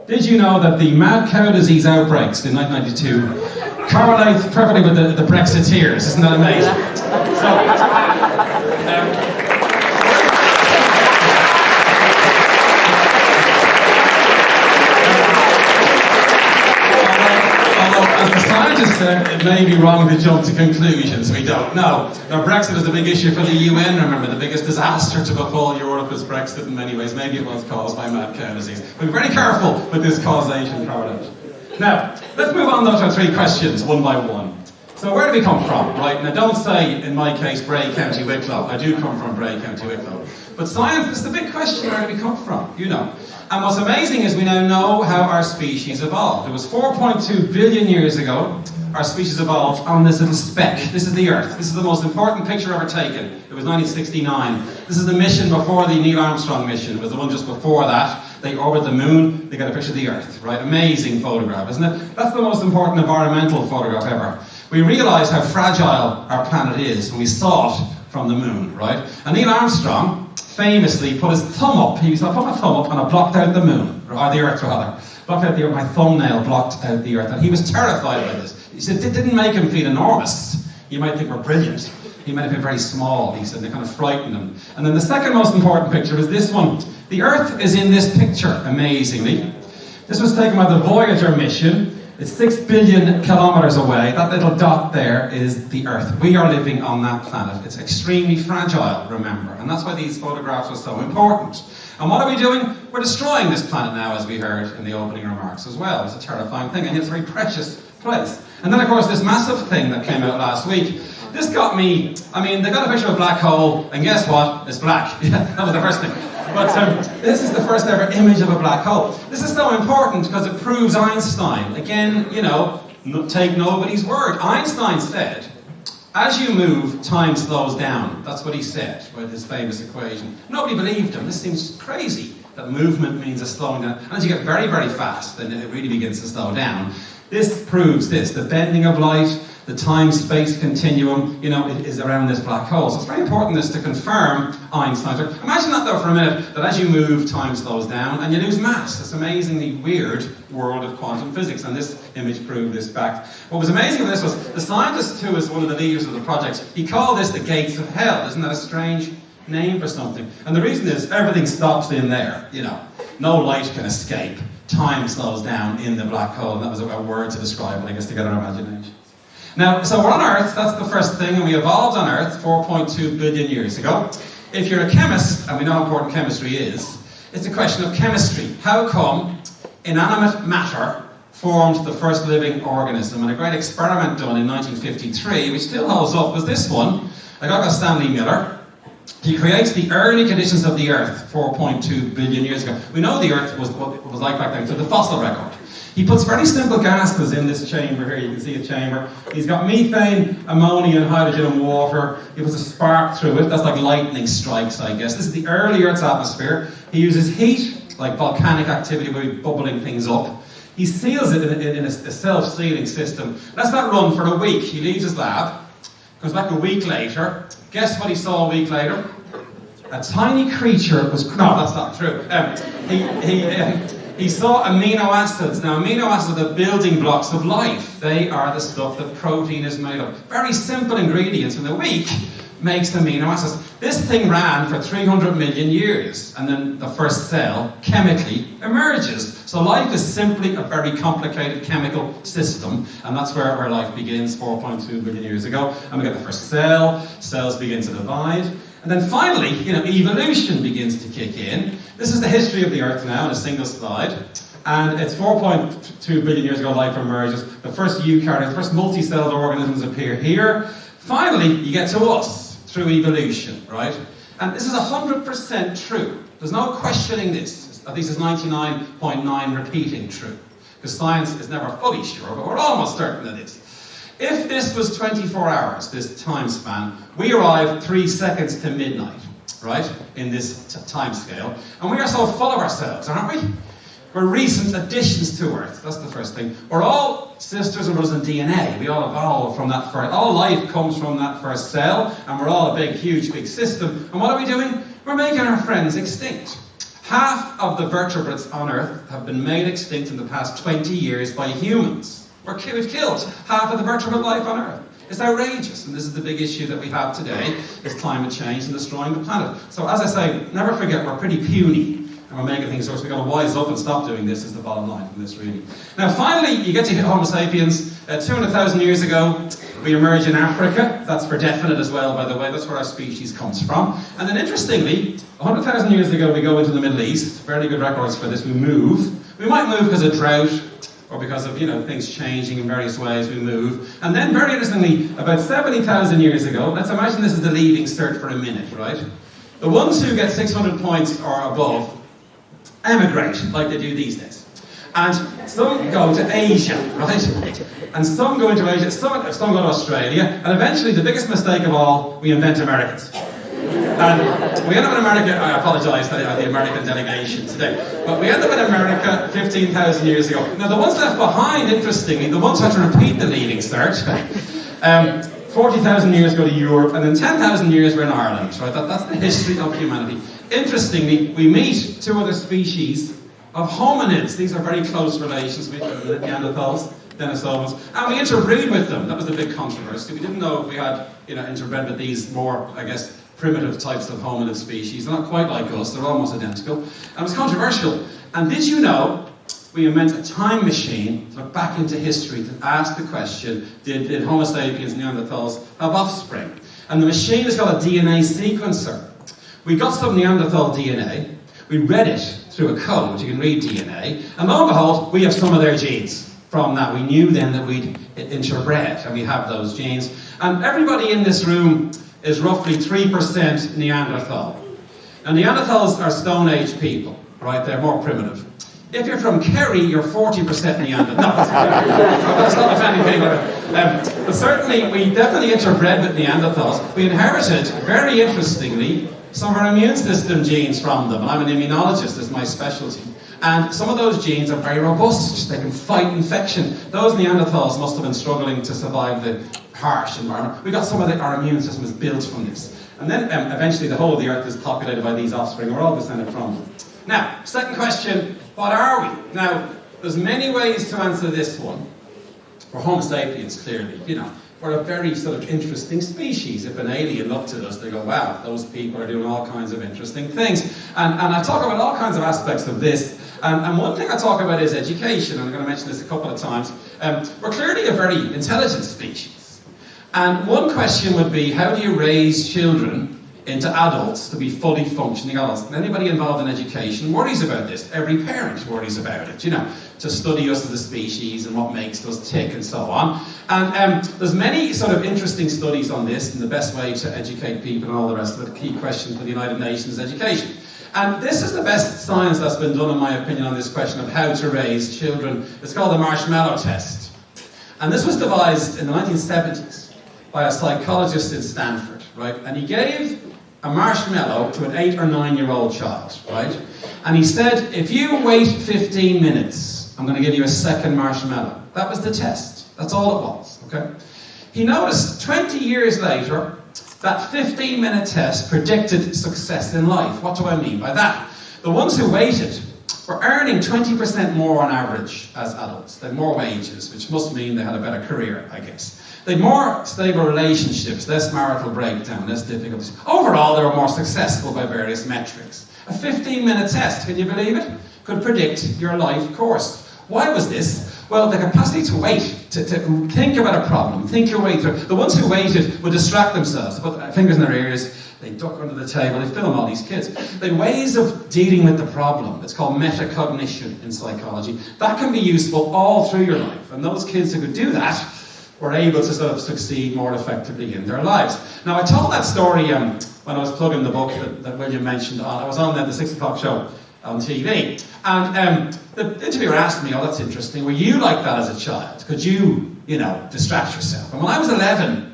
Did you know that the mad cow disease outbreaks in 1992 correlate perfectly with the Brexiteers? Isn't that amazing? As the scientists said, it may be wrong to jump to conclusions. We don't know. Now, Brexit is a big issue for the UN. Remember, the biggest disaster to befall Europe was Brexit in many ways. Maybe it was caused by mad cow disease. But be very careful with this causation correlation. Now, let's move on though to our three questions, one by one. So where do we come from, right? Now don't say, in my case, Bray, County Wicklow. I do come from Bray, County Wicklow. But science, this is the big question, where do we come from? You know. And what's amazing is we now know how our species evolved. It was 4.2 billion years ago, our species evolved on this little speck. This is the Earth. This is the most important picture ever taken. It was 1969. This is the mission before the Neil Armstrong mission. It was the one just before that. They orbit the moon, they get a picture of the Earth, right? Amazing photograph, isn't it? That's the most important environmental photograph ever. We realised how fragile our planet is when we saw it from the moon, right? And Neil Armstrong famously put his thumb up. He said, I put my thumb up and I blocked out the moon, or the Earth rather. Blocked out the Earth, my thumbnail blocked out the Earth. And he was terrified by this. He said, it didn't make him feel enormous. You might think we're brilliant. He might have been very small, he said, they kind of frightened him. And then the second most important picture is this one. The Earth is in this picture, amazingly. This was taken by the Voyager mission. It's 6 billion kilometers away. That little dot there is the Earth. We are living on that planet. It's extremely fragile, remember. And that's why these photographs are so important. And what are we doing? We're destroying this planet now, as we heard in the opening remarks as well. It's a terrifying thing, and it's a very precious place. And then, of course, this massive thing that came out last week. This got me, I mean, they got a picture of a black hole, and guess what? It's black. Yeah, that was the first thing. But this is the first ever image of a black hole. This is so important because it proves Einstein. Again, you know, take nobody's word. Einstein said, as you move, time slows down. That's what he said with his famous equation. Nobody believed him. This seems crazy, that movement means a slowing down. And as you get very, very fast, then it really begins to slow down. This proves this, the bending of light, the time-space continuum, you know, it is around this black hole. So it's very important this to confirm Einstein's work. Imagine that though for a minute, that as you move, time slows down and you lose mass. It's amazingly weird world of quantum physics, and this image proved this fact. What was amazing about this was, the scientist who was one of the leaders of the project, he called this the gates of hell. Isn't that a strange name for something? And the reason is, everything stops in there, you know. No light can escape. Time slows down in the black hole, and that was a word to describe it, I guess, to get our imagination. Now, so we're on Earth, that's the first thing, and we evolved on Earth 4.2 billion years ago. If you're a chemist, and we know how important chemistry is, it's a question of chemistry. How come inanimate matter formed the first living organism? And a great experiment done in 1953, which still holds up, was this one. A guy called Stanley Miller. He creates the early conditions of the Earth 4.2 billion years ago. We know the Earth was what it was like back then, so the fossil record. He puts very simple gases in this chamber here. You can see a chamber. He's got methane, ammonia, and hydrogen and water. He puts a spark through it. That's like lightning strikes, I guess. This is the early Earth's atmosphere. He uses heat, like volcanic activity, where he's bubbling things up. He seals it in a self-sealing system. Lets that run for a week. He leaves his lab, comes back a week later. Guess what he saw a week later? A tiny creature was... No, that's not true. He saw amino acids. Now, amino acids are the building blocks of life. They are the stuff that protein is made of. Very simple ingredients, and a week makes amino acids. This thing ran for 300 million years, and then the first cell chemically emerges. So life is simply a very complicated chemical system, and that's where life begins 4.2 billion years ago. And we get the first cell, cells begin to divide, and then finally, you know, evolution begins to kick in. This is the history of the Earth now in a single slide. And it's 4.2 billion years ago life emerges. The first eukaryotes, the first multicelled organisms appear here. Finally, you get to us. through evolution, right? And this is 100% true. There's no questioning this. At least it's 99.9 repeating true. Because science is never fully sure, but we're almost certain it is. If this was 24 hours, this time span, we arrive 3 seconds to midnight, right, in this time scale. And we are so full of ourselves, aren't we? We're recent additions to Earth, that's the first thing. We're all sisters and brothers in DNA. We all evolved from that first, all life comes from that first cell, and we're all a big, huge, big system. And what are we doing? We're making our friends extinct. Half of the vertebrates on Earth have been made extinct in the past 20 years by humans. We've killed half of the vertebrate life on Earth. It's outrageous, and this is the big issue that we have today, is climate change and destroying the planet. So as I say, never forget we're pretty puny, and we're making things worse. We've got to wise up and stop doing this, is the bottom line from this, really. Now finally, you get to Homo sapiens. 200,000 years ago, we emerge in Africa. That's for definite as well, by the way. That's where our species comes from. And then interestingly, 100,000 years ago, we go into the Middle East. Fairly good records for this. We move. We might move because of drought, or because of, things changing in various ways, we move. And then, very interestingly, about 70,000 years ago, let's imagine this is the leaving cert for a minute, right? The ones who get 600 points or above emigrate, like they do these days. And some go to Asia, right? And some go into Asia, some go to Australia, and eventually, the biggest mistake of all, we invent Americans. And we end up in America, I apologise for the American delegation today, but we end up in America 15,000 years ago. Now the ones left behind, interestingly, the ones who had to repeat the leaving cert, 40,000 years go to Europe, and then 10,000 years we're in Ireland, right? That's the history of humanity. Interestingly, we meet 2 other species of hominids. These are very close relations with Neanderthals, Denisovans, and we interbreed with them. That was the big controversy. We didn't know if we had, interbred with these more, I guess, primitive types of hominid species. They're not quite like us, they're almost identical. And it was controversial. And did you know we invent a time machine to look back into history to ask the question, did Homo sapiens, Neanderthals, have offspring? And the machine is called a DNA sequencer. We got some Neanderthal DNA, we read it through a code, you can read DNA, and lo and behold, we have some of their genes. From that, we knew then that we'd interbred, and we have those genes. And everybody in this room is roughly 3% Neanderthal. And Neanderthals are Stone Age people, right? They're more primitive. If you're from Kerry, you're 40% Neanderthal. No, that's not offending people. But certainly, we definitely interbred with Neanderthals. We inherited, very interestingly, some of our immune system genes from them. I'm an immunologist, it's my specialty. And some of those genes are very robust. They can fight infection. Those Neanderthals must have been struggling to survive the harsh environment. We got some of our immune system is built from this. And then eventually the whole of the earth is populated by these offspring. We're all descended from them. Now, second question, what are we? Now, there's many ways to answer this one. We're Homo sapiens, clearly, We're a very sort of interesting species. If an alien looked at us, they go, wow, those people are doing all kinds of interesting things. And I talk about all kinds of aspects of this. And one thing I talk about is education, and I'm going to mention this a couple of times. We're clearly a very intelligent species. And one question would be, how do you raise children into adults to be fully functioning adults? And anybody involved in education worries about this. Every parent worries about it, to study us as a species and what makes us tick and so on. And there's many sort of interesting studies on this and the best way to educate people and all the rest of it. The key question for the United Nations is education. And this is the best science that's been done, in my opinion, on this question of how to raise children. It's called the marshmallow test. And this was devised in the 1970s by a psychologist in Stanford, right? And he gave a marshmallow to an 8 or 9-year-old child, right? And he said, if you wait 15 minutes, I'm going to give you a second marshmallow. That was the test. That's all it was, okay? He noticed 20 years later, that 15-minute test predicted success in life. What do I mean by that? The ones who waited were earning 20% more on average as adults. They had more wages, which must mean they had a better career, I guess. They had more stable relationships, less marital breakdown, less difficulties. Overall, they were more successful by various metrics. A 15-minute test, can you believe it? Could predict your life course. Why was this? Well, the capacity to wait, to think about a problem, think your way through. The ones who waited would distract themselves, put their fingers in their ears, they duck under the table, they film all these kids. They had ways of dealing with the problem. It's called metacognition in psychology. That can be useful all through your life. And those kids who could do that were able to sort of succeed more effectively in their lives. Now, I told that story when I was plugging the book that William mentioned. I was on the 6 o'clock show on TV, and the interviewer asked me, "Oh, that's interesting. Were you like that as a child? Could you, distract yourself?" And when I was 11,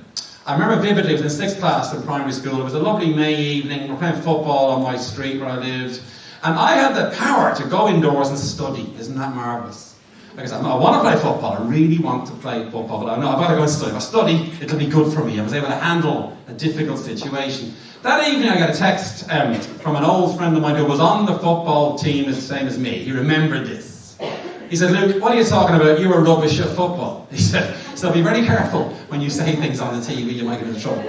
I remember vividly, it was in 6th class in primary school. It was a lovely May evening. We're playing football on my street where I lived, and I had the power to go indoors and study. Isn't that marvellous? Like I said, I want to play football. I really want to play football, but I know I've got to go and study. If I study, it'll be good for me. I was able to handle a difficult situation. That evening, I got a text from an old friend of mine who was on the football team, the same as me. He remembered this. He said, "Luke, what are you talking about? You were rubbish at football." He said, "So be very careful when you say things on the TV, you might get into trouble."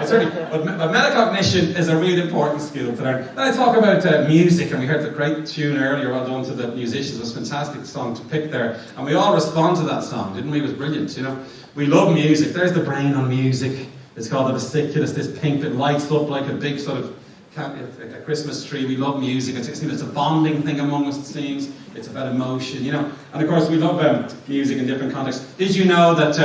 But metacognition is a really important skill to learn. Then I talk about music, and we heard the great tune earlier. Well done to the musicians. It was a fantastic song to pick there. And we all respond to that song, didn't we? It was brilliant, We love music. There's the brain on music. It's called the vesiculus, this pink that lights up like a big sort of a Christmas tree. We love music. It's a bonding thing among us, it seems. It's about emotion, And of course, we love music in different contexts. Did you know that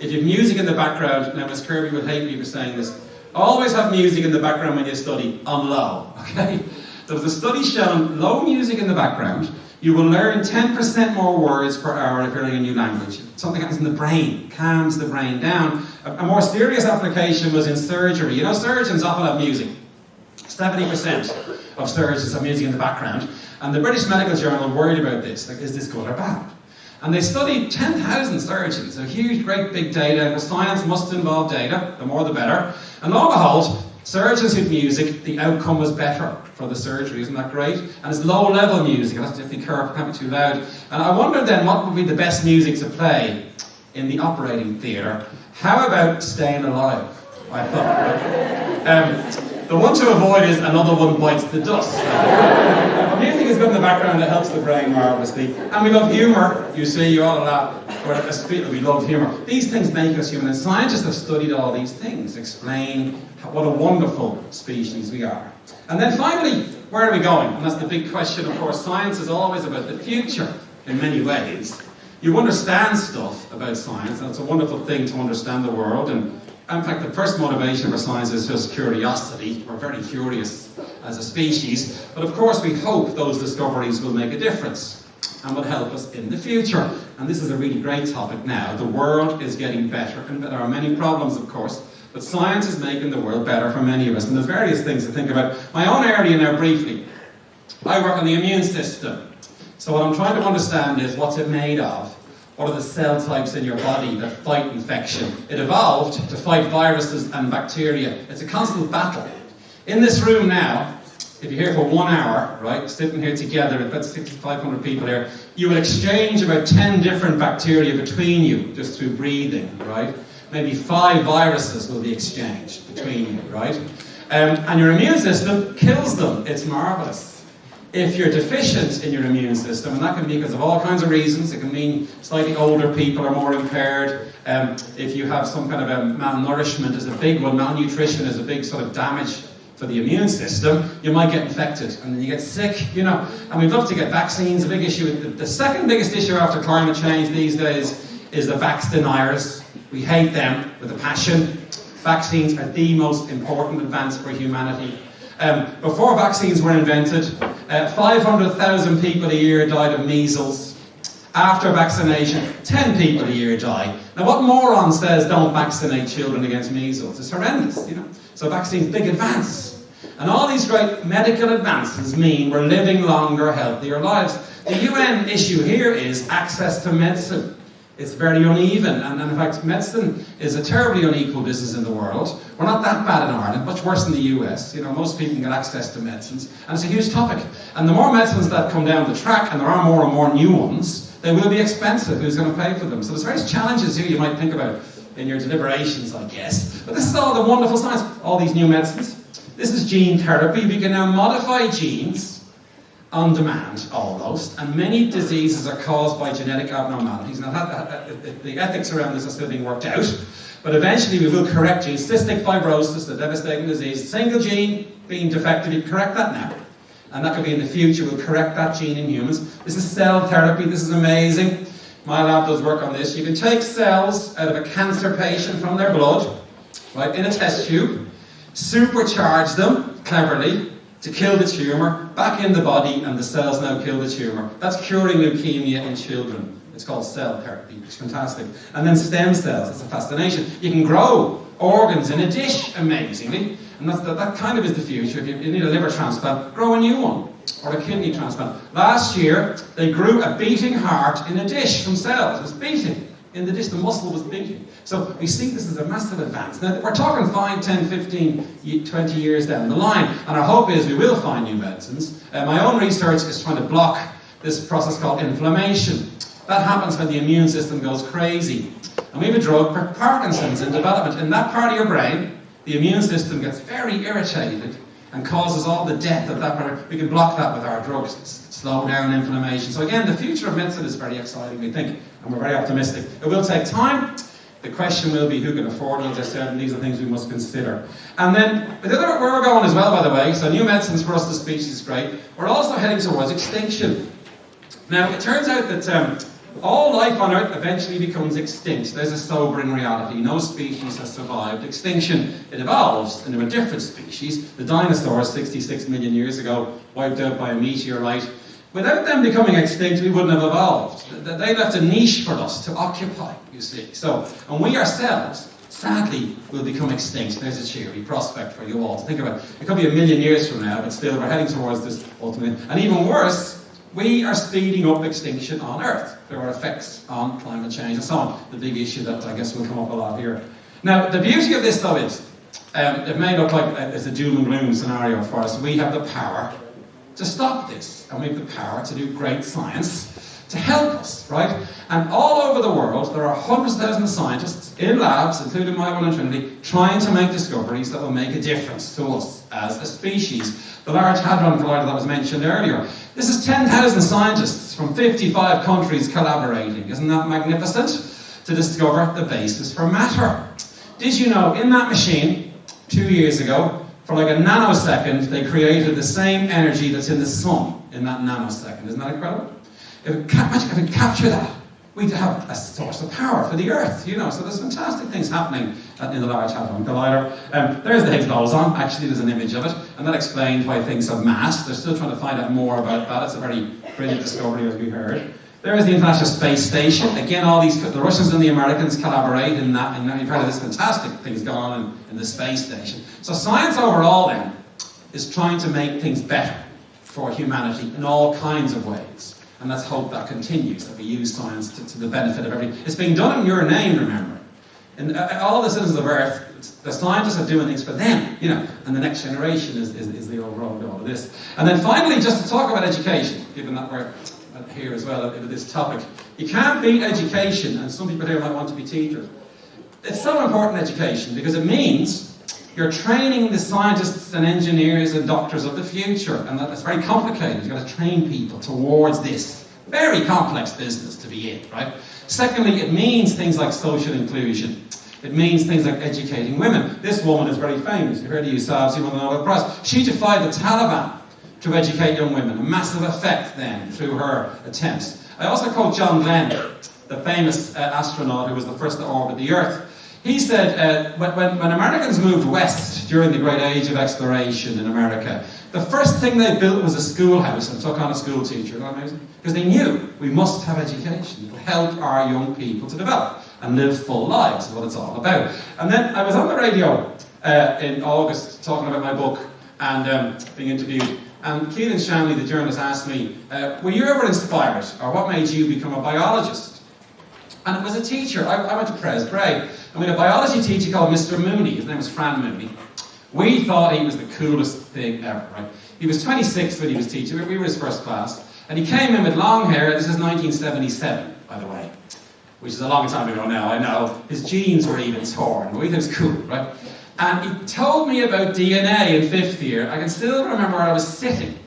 if you have music in the background, now Miss Kirby would hate me for saying this, always have music in the background when you study on low, okay? There was a study showing low music in the background, you will learn 10% more words per hour if you're learning a new language. Something happens in the brain, calms the brain down. A more serious application was in surgery. Surgeons often have music. 70% of surgeons have music in the background. And the British Medical Journal worried about this. Like, is this good or bad? And they studied 10,000 surgeons. A huge, great big data. The science must involve data. The more, the better. And lo and behold, surgeons with music, the outcome was better for the surgery. Isn't that great? And it's low-level music. I have to be careful, can't be too loud. And I wondered then, what would be the best music to play in the operating theatre? How about Staying Alive? I thought. The one to avoid is Another One Bites the Dust. Music is good in the background, it helps the brain marvellously. And we love humour. You see, you ought to laugh. We love humour. These things make us human, and scientists have studied all these things, explain what a wonderful species we are. And then finally, where are we going? And that's the big question, of course. Science is always about the future in many ways. You understand stuff about science, and it's a wonderful thing to understand the world. And in fact, the first motivation for science is just curiosity. We're very curious as a species. But of course, we hope those discoveries will make a difference and will help us in the future. And this is a really great topic now. The world is getting better. And there are many problems, of course. But science is making the world better for many of us. And there's various things to think about. My own area now, briefly. I work on the immune system. So what I'm trying to understand is what's it made of? What are the cell types in your body that fight infection? It evolved to fight viruses and bacteria. It's a constant battle. In this room now, if you're here for 1 hour, right, sitting here together, about 6,500 people here, you will exchange about 10 different bacteria between you, just through breathing, right? Maybe 5 viruses will be exchanged between you, right? And your immune system kills them. It's marvellous. If you're deficient in your immune system, and that can be because of all kinds of reasons, it can mean slightly older people are more impaired. If you have some kind of a malnourishment is a big one, malnutrition is a big sort of damage for the immune system, you might get infected and then you get sick, And we'd love to get vaccines. A big issue, the second biggest issue after climate change these days is the vax deniers. We hate them with a passion. Vaccines are the most important advance for humanity. Before vaccines were invented, 500,000 people a year died of measles. After vaccination, 10 people a year die. Now what moron says don't vaccinate children against measles? It's horrendous, So vaccines, big advance. And all these great medical advances mean we're living longer, healthier lives. The UN issue here is access to medicine. It's very uneven, and in fact, medicine is a terribly unequal business in the world. We're not that bad in Ireland, much worse in the US. Most people can get access to medicines, and it's a huge topic. And the more medicines that come down the track, and there are more and more new ones, they will be expensive. Who's going to pay for them? So there's various challenges here you might think about in your deliberations, I guess. But this is all the wonderful science, all these new medicines. This is gene therapy. We can now modify genes on demand, almost, and many diseases are caused by genetic abnormalities. Now, the ethics around this are still being worked out, but eventually we will correct genes. Cystic fibrosis, a devastating disease, single gene being defective, you correct that now, and that could be in the future, we'll correct that gene in humans. This is cell therapy, this is amazing. My lab does work on this. You can take cells out of a cancer patient from their blood, right, in a test tube, supercharge them cleverly to kill the tumour, back in the body, and the cells now kill the tumour. That's curing leukemia in children. It's called cell therapy. It's fantastic. And then stem cells. It's a fascination. You can grow organs in a dish, amazingly. And that kind of is the future. If you need a liver transplant, grow a new one. Or a kidney transplant. Last year, they grew a beating heart in a dish from cells. It was beating. In the dish, the muscle was beating. So we see this as a massive advance. Now, we're talking 5, 10, 15, 20 years down the line. And our hope is we will find new medicines. My own research is trying to block this process called inflammation. That happens when the immune system goes crazy. And we have a drug for Parkinson's in development. In that part of your brain, the immune system gets very irritated and causes all the death of that part. We can block that with our drugs, slow down inflammation. So again, the future of medicine is very exciting, we think, and we're very optimistic. It will take time. The question will be who can afford it, as I said, and these are things we must consider. And then, the other where we're going as well, by the way, so new medicines for us, the species is great. We're also heading towards extinction. Now, it turns out that all life on Earth eventually becomes extinct. There's a sobering reality. No species has survived extinction. It evolves into a different species. The dinosaurs, 66 million years ago, wiped out by a meteorite. Without them becoming extinct, we wouldn't have evolved. They left a niche for us to occupy, you see. So, and we ourselves, sadly, will become extinct. There's a cheery prospect for you all to think about. It could be a million years from now, but still we're heading towards this ultimate. And even worse, we are speeding up extinction on Earth. There are effects on climate change and so on. The big issue that I guess will come up a lot here. Now, the beauty of this though is, it may look like it's a doom and gloom scenario for us. We have the power to stop this. And we have the power to do great science to help us, right? And all over the world, there are hundreds of thousands of scientists in labs, including my one in Trinity, trying to make discoveries that will make a difference to us as a species. The Large Hadron Collider that was mentioned earlier. This is 10,000 scientists from 55 countries collaborating. Isn't that magnificent? To discover the basis for matter. Did you know, in that machine, 2 years ago, for like a nanosecond, they created the same energy that's in the sun in that nanosecond. Isn't that incredible? If we could capture that, we'd have a source of power for the Earth, you know. So there's fantastic things happening in the Large Hadron Collider. There's the Higgs boson. Actually, there's an image of it, and that explains why things have mass. They're still trying to find out more about that. It's a very brilliant discovery, as we heard. There's the International Space Station. Again, the Russians and the Americans collaborate in that, and you've heard of this fantastic things going on in the space station. So science overall, then, is trying to make things better for humanity in all kinds of ways. And let's hope that continues, that we use science to the benefit of everything. It's being done in your name, remember. And all the citizens of Earth, the scientists are doing things for them, you know, and the next generation is the overall goal of this. And then finally, just to talk about education, given that we're here as well with this topic. You can't beat education, and some people here might want to be teachers. It's so important, education, because it means you're training the scientists and engineers and doctors of the future, and that's very complicated. You've got to train people towards this very complex business to be in, right? Secondly, it means things like social inclusion. It means things like educating women. This woman is very famous. You've heard of Yousaf, you want to know about Price. She defied the Taliban to educate young women. A massive effect then through her attempts. I also quote John Glenn, the famous astronaut who was the first to orbit the Earth. He said, when Americans moved west during the great age of exploration in America, the first thing they built was a schoolhouse and took on a school teacher. Isn't that amazing? Because they knew we must have education to help our young people to develop and live full lives, is what it's all about. And then I was on the radio in August talking about my book and being interviewed. And Keelan Shanley, the journalist, asked me, were you ever inspired, or what made you become a biologist? And it was a teacher. I went to Pres Bray, and we had a biology teacher called Mr. Mooney. His name was Fran Mooney. We thought he was the coolest thing ever, right? He was 26 when he was teaching. We were his first class. And he came in with long hair. This is 1977, by the way, which is a long time ago now, I know. His jeans were even torn, but we thought it was cool, right? And he told me about DNA in 5th year. I can still remember where I was sitting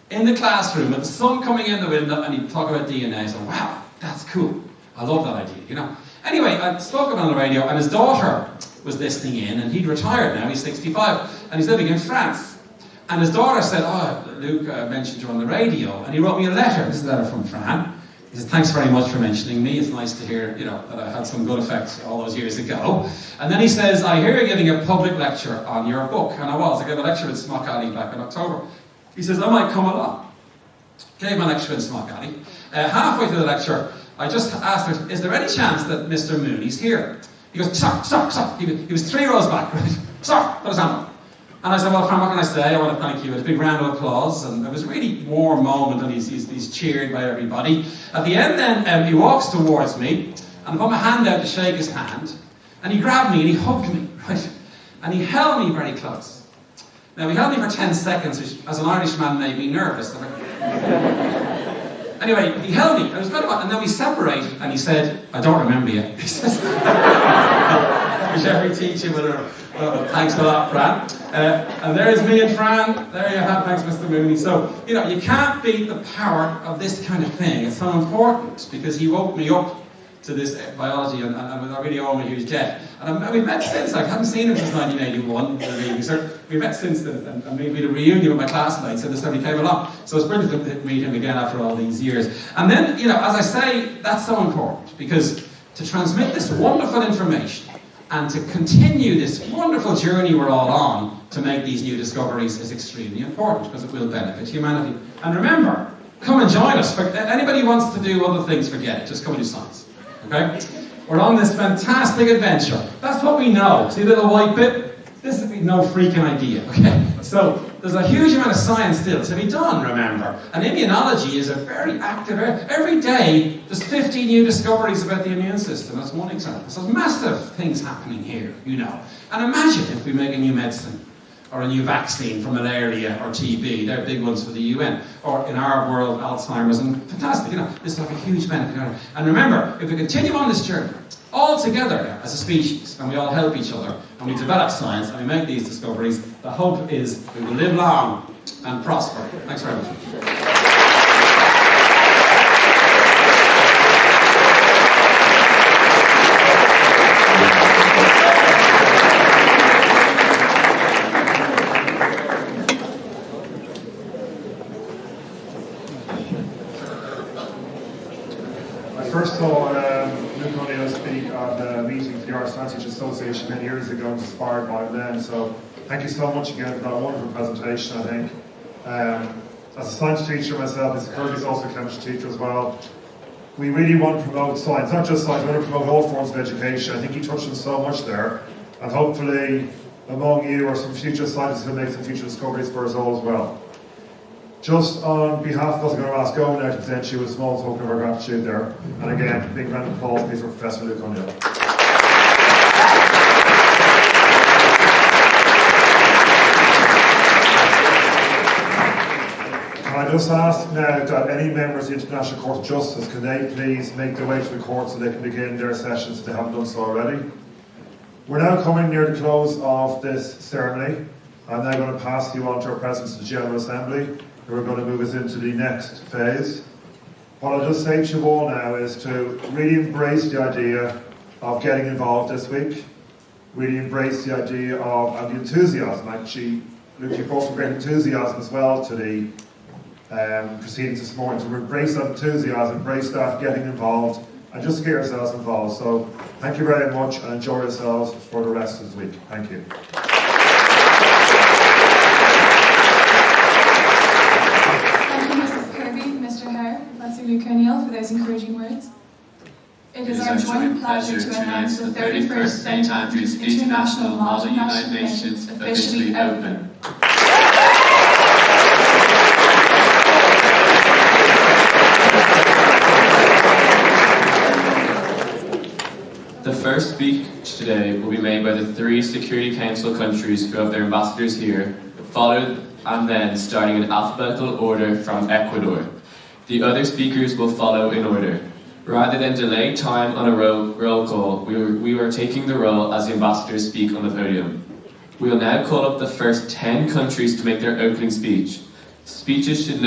in the classroom with the sun coming in the window, and he'd talk about DNA. So, wow, that's cool. I love that idea, you know. Anyway, I spoke about it on the radio, and his daughter was listening in, and he'd retired now, he's 65, and he's living in France. And his daughter said, oh, Luke mentioned you on the radio, and he wrote me a letter. This is a letter from Fran. He says, thanks very much for mentioning me. It's nice to hear, that I had some good effect all those years ago. And then he says, I hear you're giving a public lecture on your book. And I gave a lecture in Smock Alley back in October. He says, I might come along. Gave my lecture in Smock Alley. Halfway through the lecture, I just asked her, is there any chance that Mr. Mooney's here? He goes, stop. He was 3 rows back, right? Stop, put his hand up. And I said, well, Fran, what can I say? I want to thank you. It was a big round of applause, and it was a really warm moment, and he's cheered by everybody. At the end then, he walks towards me, and I put my hand out to shake his hand, and he grabbed me and he hugged me, right? And he held me very close. Now, he held me for 10 seconds, which, as an Irishman, made me nervous. Anyway, he held me, and it was good, and then we separated, and he said, I don't remember you. He says, which every teacher would have. Well, thanks for that, Fran. And there's me and Fran. There you have, thanks, Mr. Mooney. So, you can't beat the power of this kind of thing. It's so important, because he woke me up to this biology, and I really owe him a huge debt. And we've met since. I haven't seen him since 1981. We've met since then, and we had a reunion with my classmates, and this time he came along. So it's brilliant to meet him again after all these years. And then, as I say, that's so important, because to transmit this wonderful information and to continue this wonderful journey we're all on to make these new discoveries is extremely important, because it will benefit humanity. And remember, come and join us. Anybody who wants to do other things, forget it. Just come and do science. Okay? We're on this fantastic adventure. That's what we know. See the little white bit? This is no freaking idea. Okay? So there's a huge amount of science still to be done, remember. And immunology is a very active area. Every day, there's 50 new discoveries about the immune system. That's one example. So there's massive things happening here, And imagine if we make a new medicine, or a new vaccine for malaria or TB. They're big ones for the UN. Or in our world, Alzheimer's. And fantastic, this is like a huge benefit. And remember, if we continue on this journey, all together as a species, and we all help each other, and we develop science, and we make these discoveries, the hope is we will live long and prosper. Thanks very much. First saw Luke O'Neill speak at a meeting for the Irish Science Teachers Association many years ago, inspired by them. So thank you so much again for that wonderful presentation, I think. As a science teacher myself, Mr. Kirby's also a chemistry teacher as well. We really want to promote science, not just science, we want to promote all forms of education. I think he touched on so much there. And hopefully among you are some future scientists who make some future discoveries for us all as well. Just on behalf of us, I'm going to ask Owen now to present you a small token of our gratitude there. And again, big round of applause please for Professor Luke O'Neill. Can I just ask now that any members of the International Court of Justice, can they please make their way to the court so they can begin their sessions if they haven't done so already? We're now coming near the close of this ceremony. I'm now going to pass you on to our President of the General Assembly, who are going to move us into the next phase. What I'll just say to you all now is to really embrace the idea of getting involved this week. Really embrace the idea of, and the enthusiasm actually. Luke, you brought some great enthusiasm as well to the proceedings this morning. So embrace that enthusiasm, embrace that getting involved, and just get yourselves involved. So thank you very much, and enjoy yourselves for the rest of the week. Thank you. Luke O'Neill for those encouraging words. It is our joint pleasure to announce the 31st St. Andrews International Model United Nations officially open. The first speech today will be made by the 3 Security Council countries who have their ambassadors here, followed and then starting in alphabetical order from Ecuador. The other speakers will follow in order. Rather than delay time on a roll call, we are taking the role as the ambassadors speak on the podium. We will now call up the first 10 countries to make their opening speech. Speeches should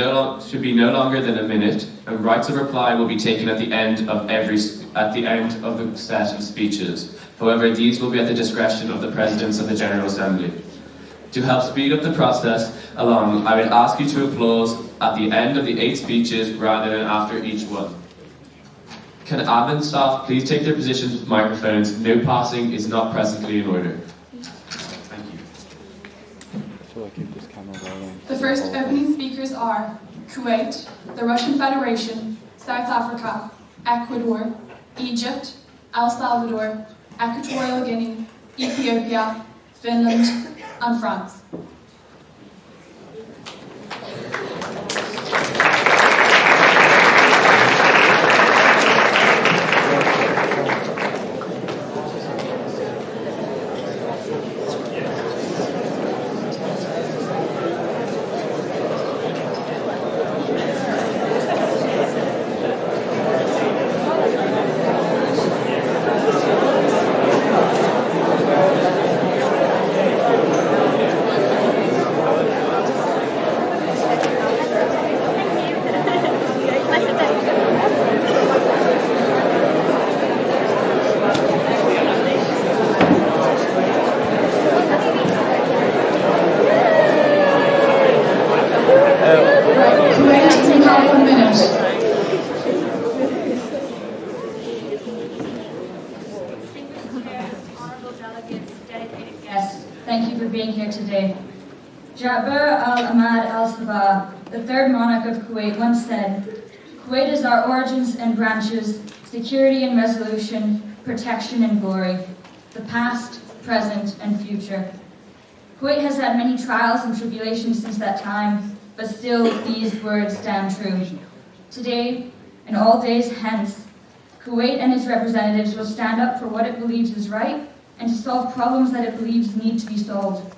be no longer than a minute, and rights of reply will be taken at the end of the set of speeches. However, these will be at the discretion of the Presidents of the General Assembly. To help speed up the process along, I would ask you to applause at the end of the 8 speeches rather than after each one. Can admin staff please take their positions with microphones? No passing is not presently in order. Thank you. The first opening speakers are Kuwait, the Russian Federation, South Africa, Ecuador, Egypt, El Salvador, Equatorial Guinea, Ethiopia, Finland, and France. Thank you for being here today. Jabir al-Ahmad al-Sabah, the third monarch of Kuwait, once said, "Kuwait is our origins and branches, security and resolution, protection and glory, the past, present, and future." Kuwait has had many trials and tribulations since that time, but still these words stand true. Today, and all days hence, Kuwait and its representatives will stand up for what it believes is right and to solve problems that it believes need to be solved.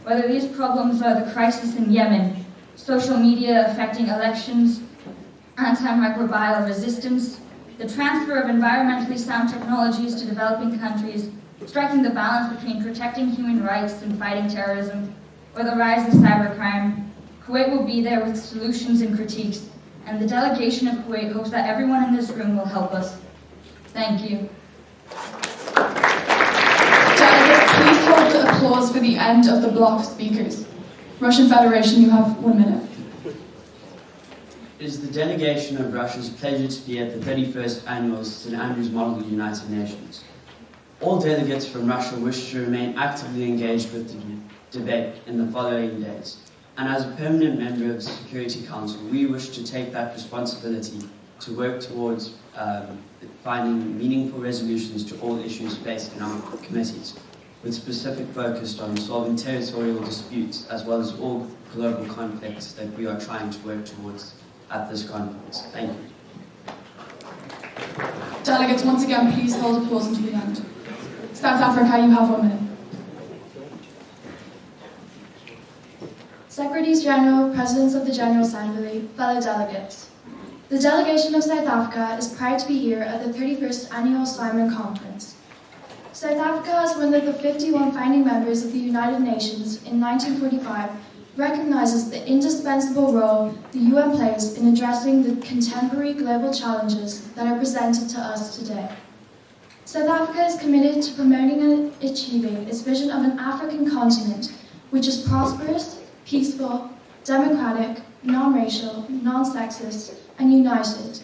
Whether these problems are the crisis in Yemen, social media affecting elections, antimicrobial resistance, the transfer of environmentally sound technologies to developing countries, striking the balance between protecting human rights and fighting terrorism, or the rise of cybercrime, Kuwait will be there with solutions and critiques, and the delegation of Kuwait hopes that everyone in this room will help us. Thank you. Delegates, please hold the applause for the end of the block of speakers. Russian Federation, you have 1 minute. It is the delegation of Russia's pleasure to be at the 31st Annual St. Andrews Model United Nations. All delegates from Russia wish to remain actively engaged with the debate in the following days. And as a permanent member of the Security Council, we wish to take that responsibility to work towards finding meaningful resolutions to all issues faced in our committees, with specific focus on solving territorial disputes as well as all global conflicts that we are trying to work towards at this conference. Thank you. Delegates, once again, please hold applause until the end. South Africa, you have 1 minute. Secretaries General, Presidents of the General Assembly, fellow delegates. The delegation of South Africa is proud to be here at the 31st Annual SAIMUN Conference. South Africa, as one of the 51 founding members of the United Nations in 1945, recognises the indispensable role the UN plays in addressing the contemporary global challenges that are presented to us today. South Africa is committed to promoting and achieving its vision of an African continent which is prosperous, peaceful, democratic, non-racial, non-sexist, and united,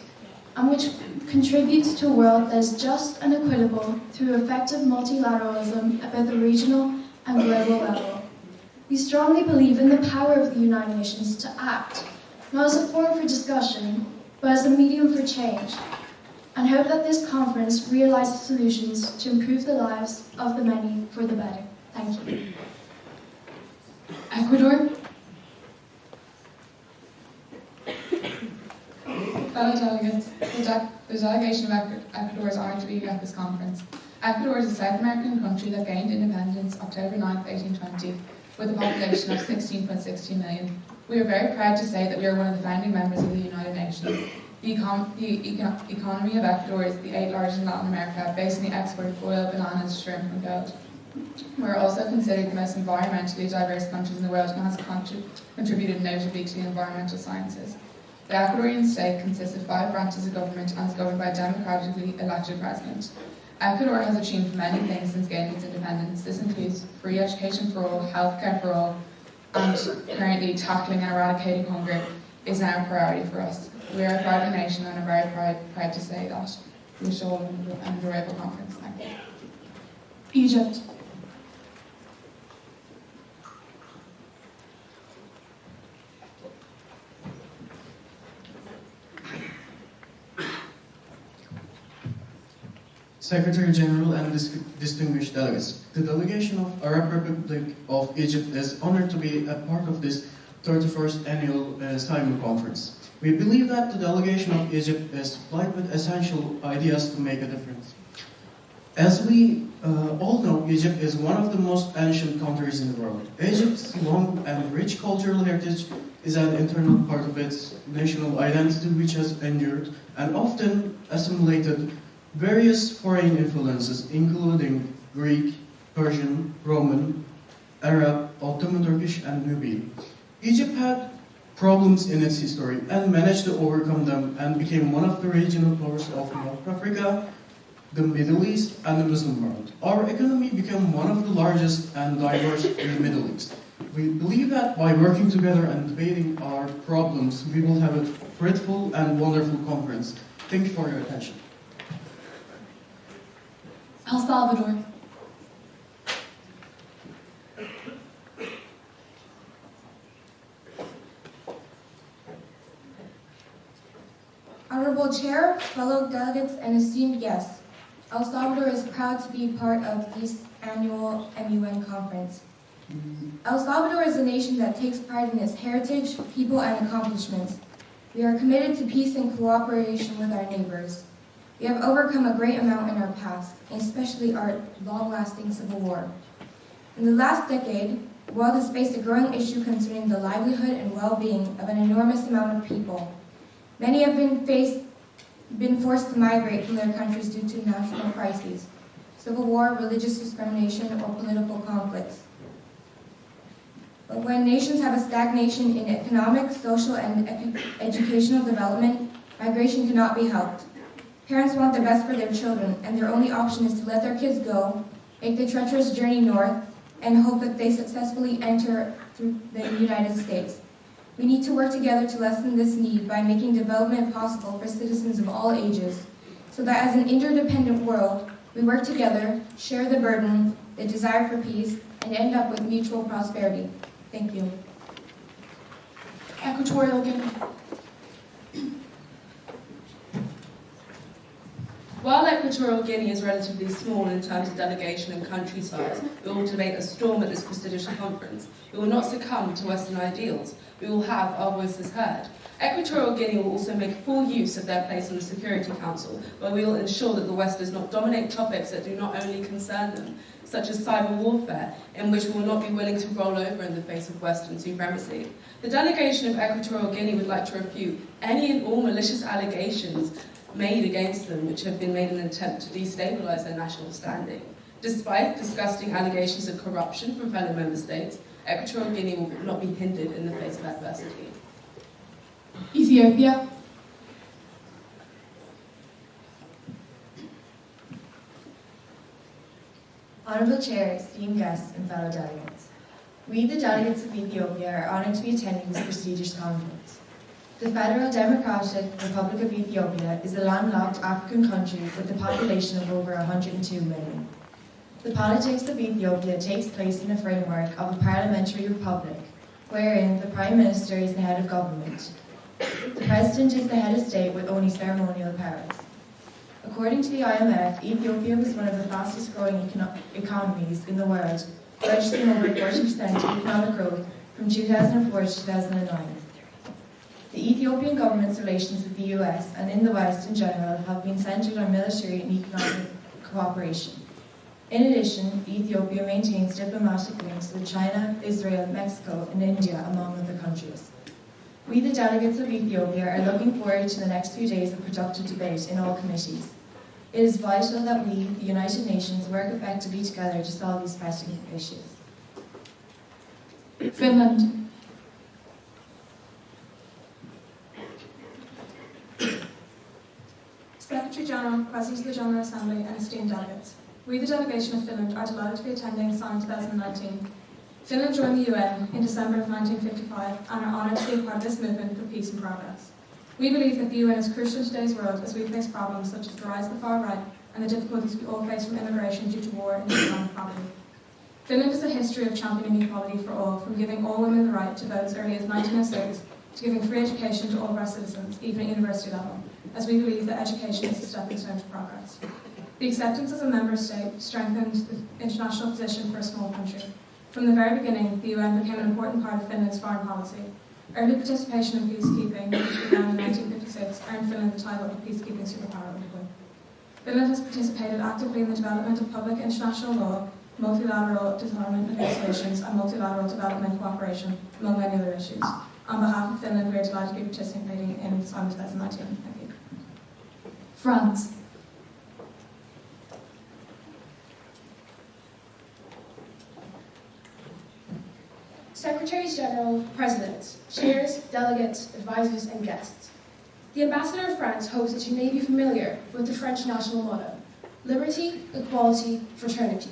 and which contributes to a world that is just and equitable through effective multilateralism at both the regional and global level. We strongly believe in the power of the United Nations to act, not as a forum for discussion, but as a medium for change, and hope that this conference realizes solutions to improve the lives of the many for the better. Thank you. Ecuador. Fellow delegates, the delegation of Ecuador is honoured to be at this conference. Ecuador is a South American country that gained independence October 9, 1820, with a population of 16.62 million. We are very proud to say that we are one of the founding members of the United Nations. The economy of Ecuador is the 8th largest in Latin America, based on the export of oil, bananas, shrimp, and gold. We are also considered the most environmentally diverse countries in the world and has contributed notably to the environmental sciences. The Ecuadorian state consists of 5 branches of government and is governed by a democratically elected president. Ecuador has achieved many things since gaining its independence. This includes free education for all, healthcare for all, and currently tackling and eradicating hunger is now a priority for us. We are a thriving nation and are very proud to say that. the show and the Rival Conference. Thank you. Egypt. Secretary General and distinguished delegates, the delegation of Arab Republic of Egypt is honored to be a part of this 31st annual SAIMUN conference. We believe that the delegation of Egypt is supplied with essential ideas to make a difference. As we all know, Egypt is one of the most ancient countries in the world. Egypt's long and rich cultural heritage is an internal part of its national identity which has endured and often assimilated various foreign influences, including Greek, Persian, Roman, Arab, Ottoman Turkish, and Nubian. Egypt had problems in its history and managed to overcome them and became one of the regional powers of North Africa, the Middle East, and the Muslim world. Our economy became one of the largest and diverse in the Middle East. We believe that by working together and debating our problems, we will have a fruitful and wonderful conference. Thank you for your attention. El Salvador. Honorable Chair, fellow delegates, and esteemed guests, El Salvador is proud to be part of this annual MUN conference. El Salvador is a nation that takes pride in its heritage, people, and accomplishments. We are committed to peace and cooperation with our neighbors. We have overcome a great amount in our past, and especially our long-lasting civil war. In the last decade, the world has faced a growing issue concerning the livelihood and well-being of an enormous amount of people. Many have been forced to migrate from their countries due to national crises, civil war, religious discrimination, or political conflicts. But when nations have a stagnation in economic, social, and educational development, migration cannot be helped. Parents want the best for their children, and their only option is to let their kids go, make the treacherous journey north, and hope that they successfully enter through the United States. We need to work together to lessen this need by making development possible for citizens of all ages, so that as an interdependent world, we work together, share the burden, the desire for peace, and end up with mutual prosperity. Thank you. Equatorial Guinea. While Equatorial Guinea is relatively small in terms of delegation and country size, we will debate a storm at this prestigious conference. We will not succumb to Western ideals. We will have our voices heard. Equatorial Guinea will also make full use of their place on the Security Council, where we will ensure that the West does not dominate topics that do not only concern them, such as cyber warfare, in which we will not be willing to roll over in the face of Western supremacy. The delegation of Equatorial Guinea would like to refute any and all malicious allegations made against them, which have been made in an attempt to destabilise their national standing. Despite disgusting allegations of corruption from fellow member states, Equatorial Guinea will not be hindered in the face of adversity. Ethiopia. Honourable Chair, esteemed guests and fellow delegates, we the delegates of Ethiopia are honoured to be attending this prestigious conference. The Federal Democratic Republic of Ethiopia is a landlocked African country with a population of over 102 million. The politics of Ethiopia takes place in a framework of a parliamentary republic, wherein the Prime Minister is the head of government. The President is the head of state with only ceremonial powers. According to the IMF, Ethiopia was one of the fastest growing economies in the world, registering over 40% economic growth from 2004 to 2009. The Ethiopian government's relations with the US and in the West in general have been centred on military and economic cooperation. In addition, Ethiopia maintains diplomatic links with China, Israel, Mexico, and India, among other countries. We, the delegates of Ethiopia, are looking forward to the next few days of productive debate in all committees. It is vital that we, the United Nations, work effectively together to solve these pressing issues. Finland. Secretary General, President of the General Assembly, and esteemed delegates, we, the delegation of Finland, are delighted to be attending SAIMUN 2019. Finland joined the UN in December of 1955 and are honoured to be a part of this movement for peace and progress. We believe that the UN is crucial in today's world as we face problems such as the rise of the far right and the difficulties we all face from immigration due to war and economic poverty. Finland has a history of championing equality for all, from giving all women the right to vote as early as 1906 to giving free education to all of our citizens, even at university level, as we believe that education is a stepping stone to progress. The acceptance as a member state strengthened the international position for a small country. From the very beginning, the UN became an important part of Finland's foreign policy. Early participation in peacekeeping, which began in 1956, earned Finland the title of peacekeeping superpower. Finland has participated actively in the development of public international law, multilateral disarmament negotiations, and multilateral development cooperation, among many other issues. On behalf of Finland, we are delighted to be participating in SAIMUN 2019. Thank you. France. Secretaries General, Presidents, Chairs, Delegates, Advisors, and guests. The Ambassador of France hopes that you may be familiar with the French national motto, liberty, equality, fraternity.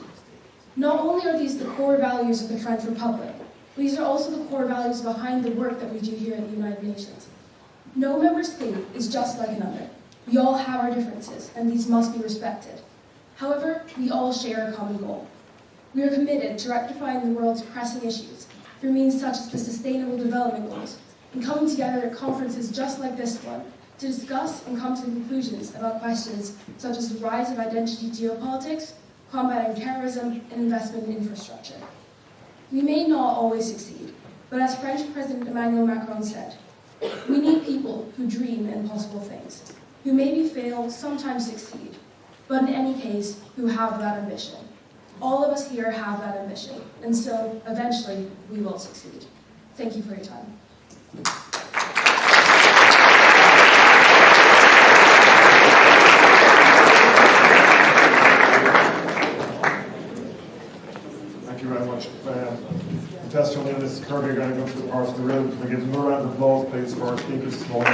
Not only are these the core values of the French Republic, but these are also the core values behind the work that we do here at the United Nations. No member state is just like another. We all have our differences, and these must be respected. However, we all share a common goal. We are committed to rectifying the world's pressing issues through means such as the Sustainable Development Goals, and coming together at conferences just like this one to discuss and come to conclusions about questions such as the rise of identity geopolitics, combating terrorism, and investment in infrastructure. We may not always succeed, but as French President Emmanuel Macron said, we need people who dream impossible things, who maybe fail, sometimes succeed, but in any case, who have that ambition. All of us here have that ambition, and so, eventually, we will succeed. Thank you for your time. Thank you very much. Professor O'Neill, Mrs. Kirby are going to go to the part of the room. Can we give them a round of applause, please, for our speakers this morning?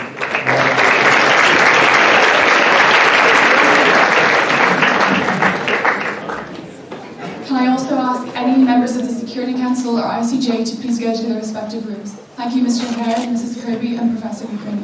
Can I also ask any members of the Security Council or ICJ to please go to their respective rooms? Thank you, Mr. Hare, Mrs. Kirby, and Professor McCready.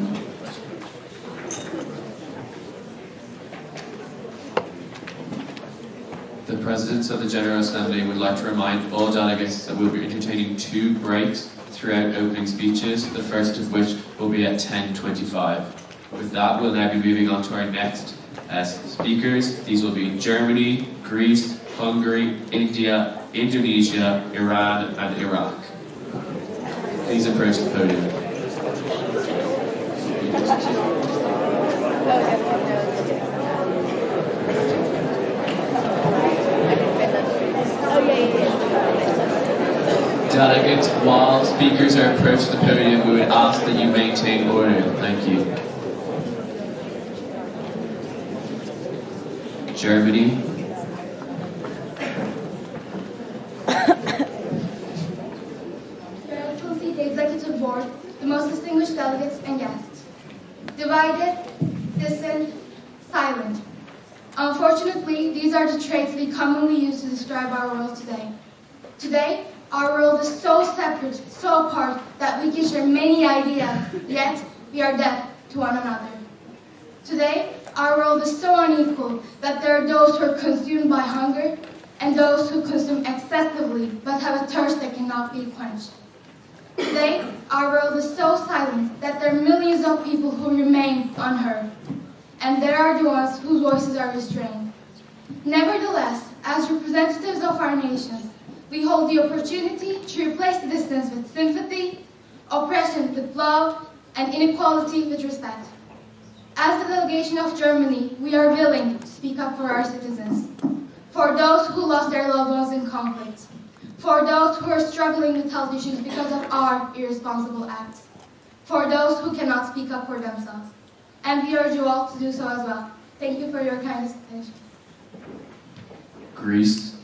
The Presidents of the General Assembly would like to remind all delegates that we'll be entertaining 2 breaks throughout opening speeches, the first of which will be at 10:25. With that, we'll now be moving on to our next speakers. These will be Germany, Greece, Hungary, India, Indonesia, Iran, and Iraq. Please approach the podium. Delegates, while speakers are approaching the podium, we would ask that you maintain order. Thank you. Germany. Your Excellency, the Executive Board, the most distinguished delegates and guests. Divided, distant, silent. Unfortunately, these are the traits we commonly use to describe our world today. Today, our world is so separate, so apart, that we can share many ideas, yet we are deaf to one another. Today, our world is so unequal that there are those who are consumed by hunger and those who consume excessively but have a thirst that cannot be quenched. Today, our world is so silent that there are millions of people who remain unheard, and there are the ones whose voices are restrained. Nevertheless, as representatives of our nations, we hold the opportunity to replace the distance with sympathy, oppression with love, and inequality with respect. As the delegation of Germany, we are willing to speak up for our citizens, for those who lost their loved ones in conflict, for those who are struggling with health issues because of our irresponsible acts, for those who cannot speak up for themselves. And we urge you all to do so as well. Thank you for your kind attention. Greece.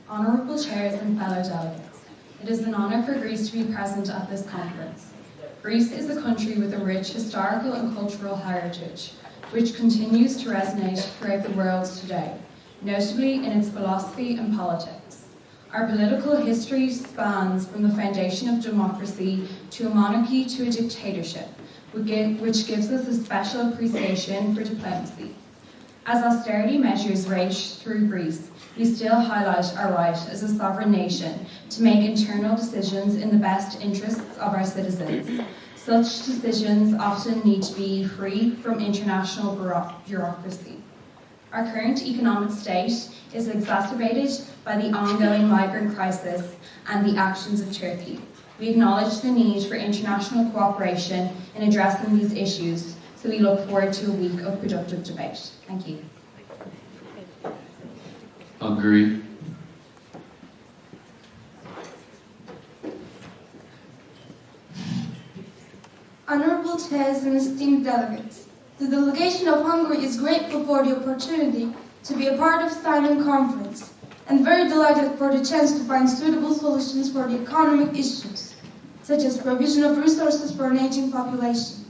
Honourable Chairs and fellow delegates, it is an honour for Greece to be present at this conference. Greece is a country with a rich historical and cultural heritage, which continues to resonate throughout the world today, notably in its philosophy and politics. Our political history spans from the foundation of democracy to a monarchy to a dictatorship, which gives us a special appreciation for diplomacy. As austerity measures rage through Greece, we still highlight our right as a sovereign nation to make internal decisions in the best interests of our citizens. Such decisions often need to be free from international bureaucracy. Our current economic state is exacerbated by the ongoing migrant crisis and the actions of Turkey. We acknowledge the need for international cooperation in addressing these issues, so we look forward to a week of productive debate. Thank you. Hungary. Honorable chairs and esteemed delegates, the delegation of Hungary is grateful for the opportunity to be a part of SAIMUN conference and very delighted for the chance to find suitable solutions for the economic issues, such as provision of resources for an aging population.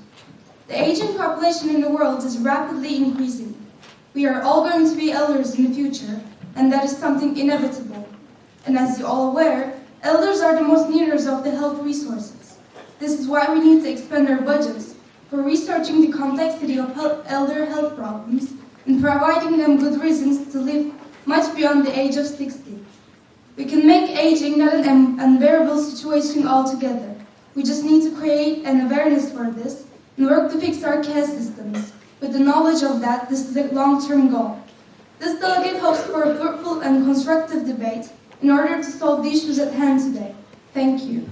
The aging population in the world is rapidly increasing. We are all going to be elders in the future, and that is something inevitable. And as you're all aware, elders are the most needers of the health resources. This is why we need to expand our budgets for researching the complexity of elder health problems and providing them good reasons to live much beyond the age of 60. We can make aging not an unbearable situation altogether. We just need to create an awareness for this and work to fix our care systems. With the knowledge of that, this is a long-term goal. This delegate hopes for a fruitful and constructive debate in order to solve the issues at hand today. Thank you.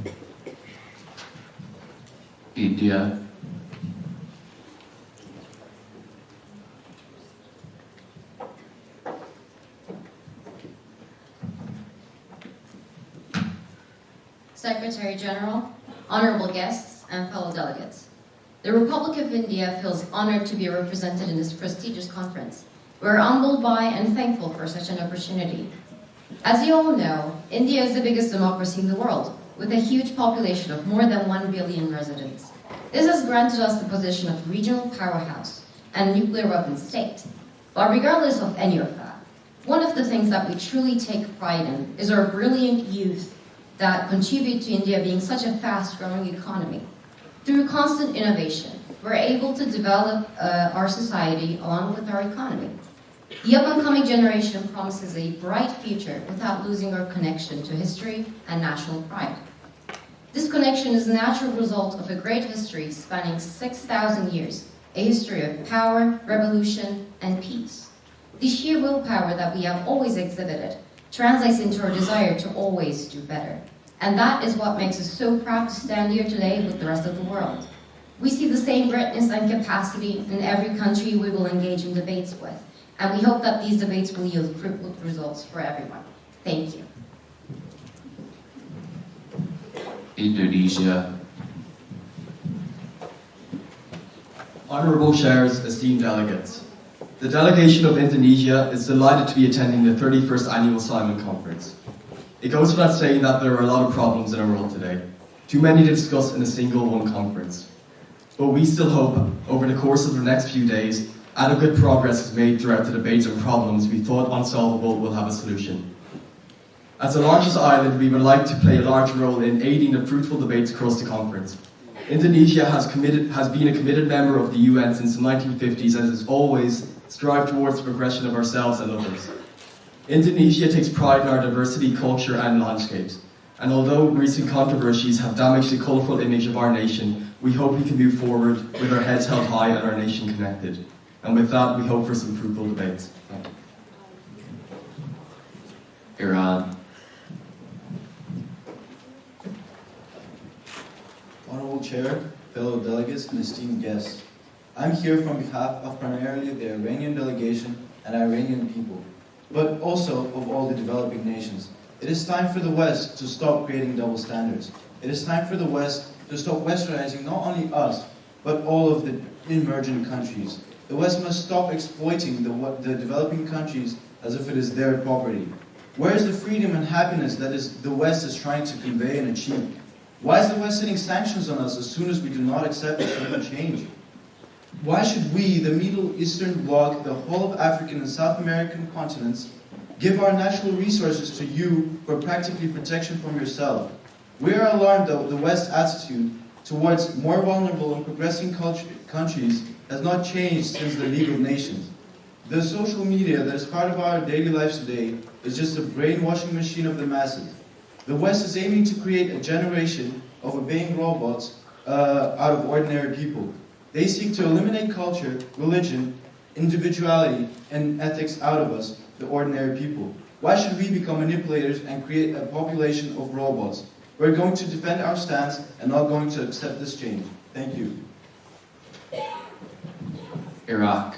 India. Secretary General, honorable guests, and fellow delegates. The Republic of India feels honored to be represented in this prestigious conference. We're humbled by and thankful for such an opportunity. As you all know, India is the biggest democracy in the world, with a huge population of more than 1 billion residents. This has granted us the position of regional powerhouse and nuclear weapons state. But regardless of any of that, one of the things that we truly take pride in is our brilliant youth that contribute to India being such a fast-growing economy. Through constant innovation, we're able to develop our society along with our economy. The up-and-coming generation promises a bright future without losing our connection to history and national pride. This connection is a natural result of a great history spanning 6,000 years, a history of power, revolution, and peace. The sheer willpower that we have always exhibited translates into our desire to always do better. And that is what makes us so proud to stand here today with the rest of the world. We see the same greatness and capacity in every country we will engage in debates with, and we hope that these debates will yield fruitful results for everyone. Thank you. Indonesia. Honorable chairs, esteemed delegates. The delegation of Indonesia is delighted to be attending the 31st Annual SAIMUN Conference. It goes without saying that there are a lot of problems in our world today, too many to discuss in a single one conference. But we still hope, over the course of the next few days, adequate progress is made throughout the debates on problems we thought unsolvable will have a solution. As the largest island, we would like to play a large role in aiding the fruitful debates across the conference. Indonesia has been a committed member of the UN since the 1950s and has always strived towards the progression of ourselves and others. Indonesia takes pride in our diversity, culture and landscapes. And although recent controversies have damaged the colourful image of our nation, we hope we can move forward with our heads held high and our nation connected. And with that, we hope for some fruitful debates. Thank you. Iran. Honorable Chair, fellow delegates, and esteemed guests. I'm here from behalf of primarily the Iranian delegation and Iranian people, but also of all the developing nations. It is time for the West to stop creating double standards. It is time for the West to stop westernizing not only us, but all of the emerging countries. The West must stop exploiting the developing countries as if it is their property. Where is the freedom and happiness that the West is trying to convey and achieve? Why is the West setting sanctions on us as soon as we do not accept a certain change? Why should we, the Middle Eastern bloc, the whole of African and South American continents, give our natural resources to you for practically protection from yourself. We are alarmed that the West's attitude towards more vulnerable and progressing countries has not changed since the League of Nations. The social media that is part of our daily lives today is just a brainwashing machine of the masses. The West is aiming to create a generation of obeying robots out of ordinary people. They seek to eliminate culture, religion, individuality, and ethics out of us, the ordinary people. Why should we become manipulators and create a population of robots? We're going to defend our stance and not going to accept this change. Thank you. Iraq.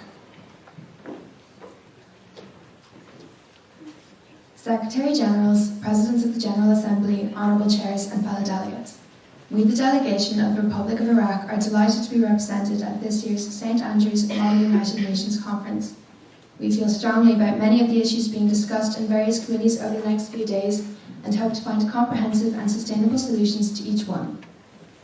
Secretary Generals, Presidents of the General Assembly, Honourable Chairs and fellow delegates. We, the delegation of the Republic of Iraq, are delighted to be represented at this year's St. Andrews Model United Nations Conference. We feel strongly about many of the issues being discussed in various committees over the next few days and hope to find comprehensive and sustainable solutions to each one.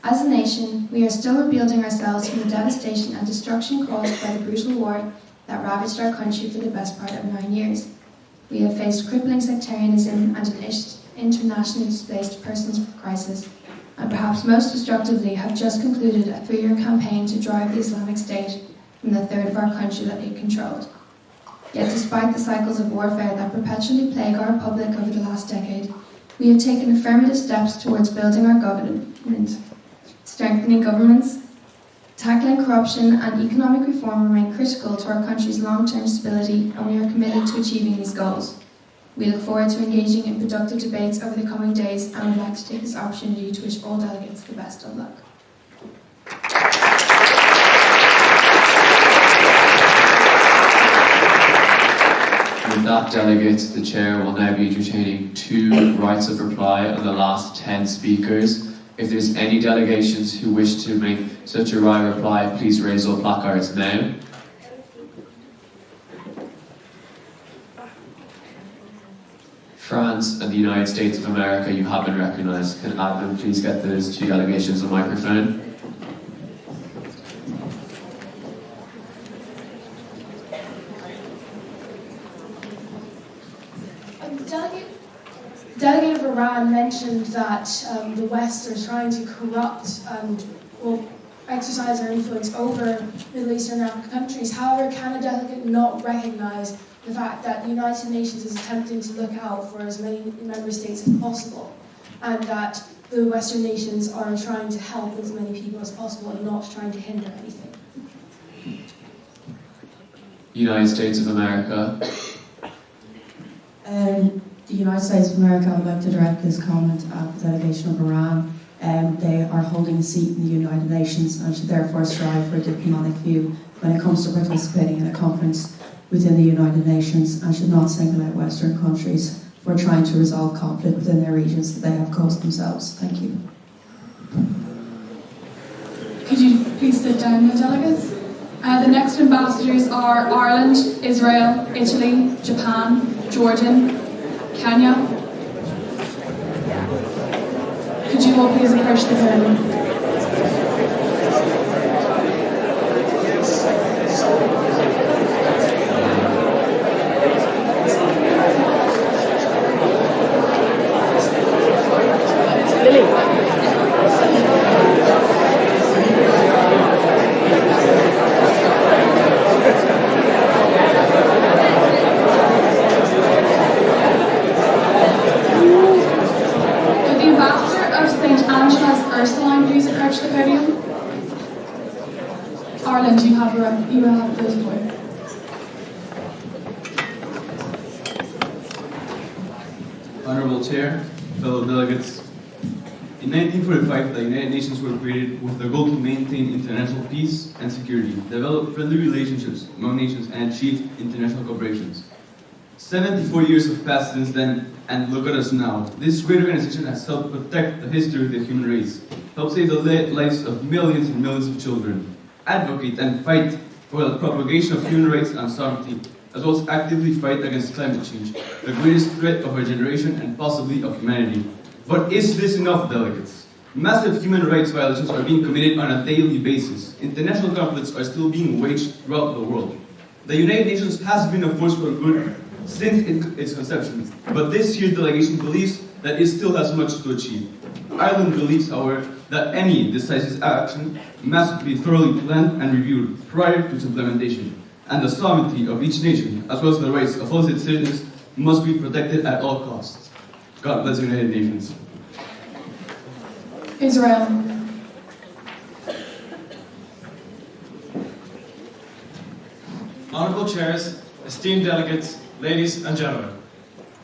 As a nation, we are still rebuilding ourselves from the devastation and destruction caused by the brutal war that ravaged our country for the best part of 9 years. We have faced crippling sectarianism and an internationally displaced persons crisis, and perhaps most destructively have just concluded a 3-year campaign to drive the Islamic State from the third of our country that it controlled. Yet despite the cycles of warfare that perpetually plague our republic over the last decade, we have taken affirmative steps towards building our government, strengthening governments, tackling corruption and economic reform remain critical to our country's long-term stability, and we are committed to achieving these goals. We look forward to engaging in productive debates over the coming days and would like to take this opportunity to wish all delegates the best of luck. With that, delegates, the Chair will now be entertaining 2 rights of reply on the last 10 speakers. If there's any delegations who wish to make such a right reply, please raise your placards now. France and the United States of America, you have been recognised. Can admin please get those 2 delegations a microphone? Delegate of Iran mentioned that the West are trying to corrupt and will exercise their influence over Middle Eastern and African countries. However, can a delegate not recognise the fact that the United Nations is attempting to look out for as many member states as possible, and that the Western nations are trying to help as many people as possible and not trying to hinder anything? United States of America. The United States of America, I would like to direct this comment at the delegation of Iran. They are holding a seat in the United Nations and should therefore strive for a diplomatic view when it comes to participating in a conference within the United Nations, and should not single out Western countries for trying to resolve conflict within their regions that they have caused themselves. Thank you. Could you please sit down, the delegates? The next ambassadors are Ireland, Israel, Italy, Japan, Jordan, Kenya. Could you all please approach the podium? Ireland, you have the floor. Honourable Chair, fellow delegates, in 1945 the United Nations were created with the goal to maintain international peace and security, develop friendly relationships among nations, and achieve international cooperations. 74 years have passed since then, and look at us now. This great organization has helped protect the history of the human race, helped save the lives of millions and millions of children, advocate and fight for the propagation of human rights and sovereignty, as well as actively fight against climate change, the greatest threat of our generation and possibly of humanity. But is this enough, delegates? Massive human rights violations are being committed on a daily basis. International conflicts are still being waged throughout the world. The United Nations has been a force for good, since its conception, but this year's delegation believes that it still has much to achieve. Ireland believes, however, that any decisive action must be thoroughly planned and reviewed prior to its implementation, and the sovereignty of each nation, as well as the rights of all its citizens, must be protected at all costs. God bless the United Nations. Israel. Honourable Chairs, esteemed delegates, ladies and gentlemen,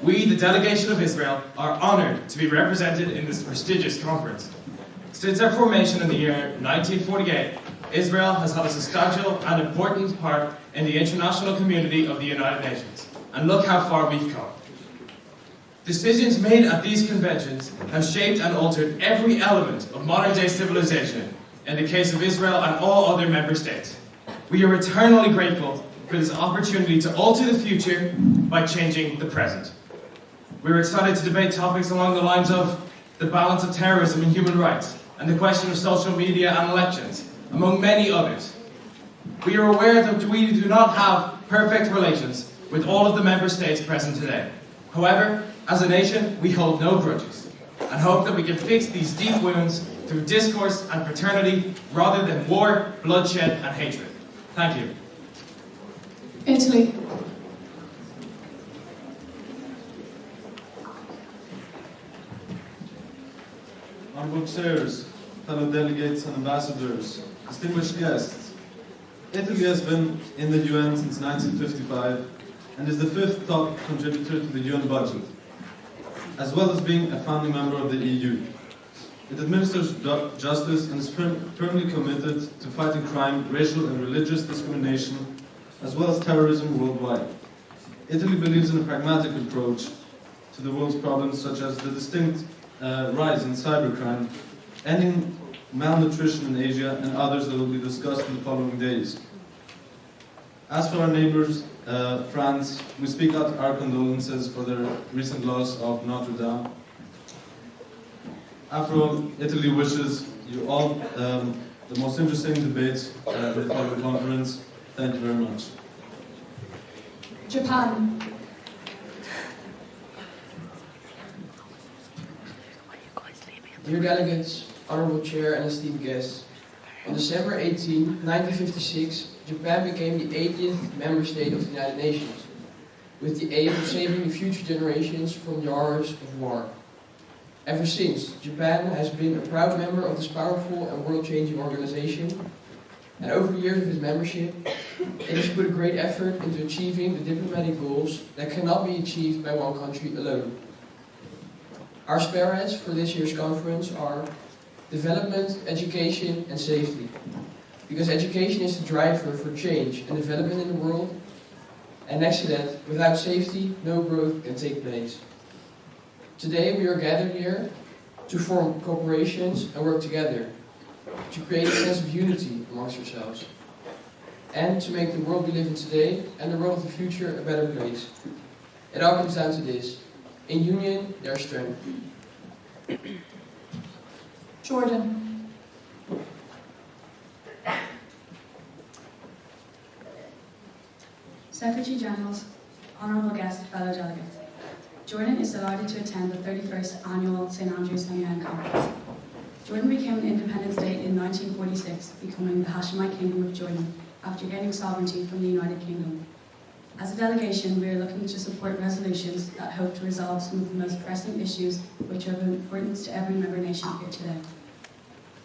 we, the delegation of Israel, are honoured to be represented in this prestigious conference. Since our formation in the year 1948, Israel has had a substantial and important part in the international community of the United Nations. And look how far we've come. Decisions made at these conventions have shaped and altered every element of modern-day civilization, in the case of Israel and all other member states. We are eternally grateful for this opportunity to alter the future by changing the present. We're excited to debate topics along the lines of the balance of terrorism and human rights, and the question of social media and elections, among many others. We are aware that we do not have perfect relations with all of the member states present today. However, as a nation, we hold no grudges, and hope that we can fix these deep wounds through discourse and fraternity, rather than war, bloodshed, and hatred. Thank you. Italy. Honourable Chairs, fellow delegates and ambassadors, distinguished guests, Italy has been in the UN since 1955 and is the 5th top contributor to the UN budget, as well as being a founding member of the EU. It administers justice and is firmly committed to fighting crime, racial and religious discrimination, as well as terrorism worldwide. Italy believes in a pragmatic approach to the world's problems, such as the distinct rise in cybercrime, ending malnutrition in Asia, and others that will be discussed in the following days. As for our neighbours, France, we speak out our condolences for their recent loss of Notre Dame. After all, Italy wishes you all the most interesting debates in the following conference. Thank you very much. Japan. Dear delegates, honourable chair and esteemed guests, on December 18, 1956, Japan became the 80th member state of the United Nations, with the aim of saving the future generations from the horrors of war. Ever since, Japan has been a proud member of this powerful and world-changing organization, and over the years of its membership, it has put a great effort into achieving the diplomatic goals that cannot be achieved by one country alone. Our spearheads for this year's conference are development, education, and safety. Because education is the driver for change and development in the world, and next to that, without safety, no growth can take place. Today we are gathered here to form corporations and work together, to create a sense of unity amongst ourselves, and to make the world we live in today and the world of the future a better place. It all comes down to this: in union, there's strength. Jordan. Secretary Generals, honourable guests, fellow delegates. Jordan is delighted to attend the 31st Annual St. Andrew's MUN Conference. Jordan became an independent state in 1946, becoming the Hashemite Kingdom of Jordan, after gaining sovereignty from the United Kingdom. As a delegation, we are looking to support resolutions that hope to resolve some of the most pressing issues which are of importance to every member nation here today.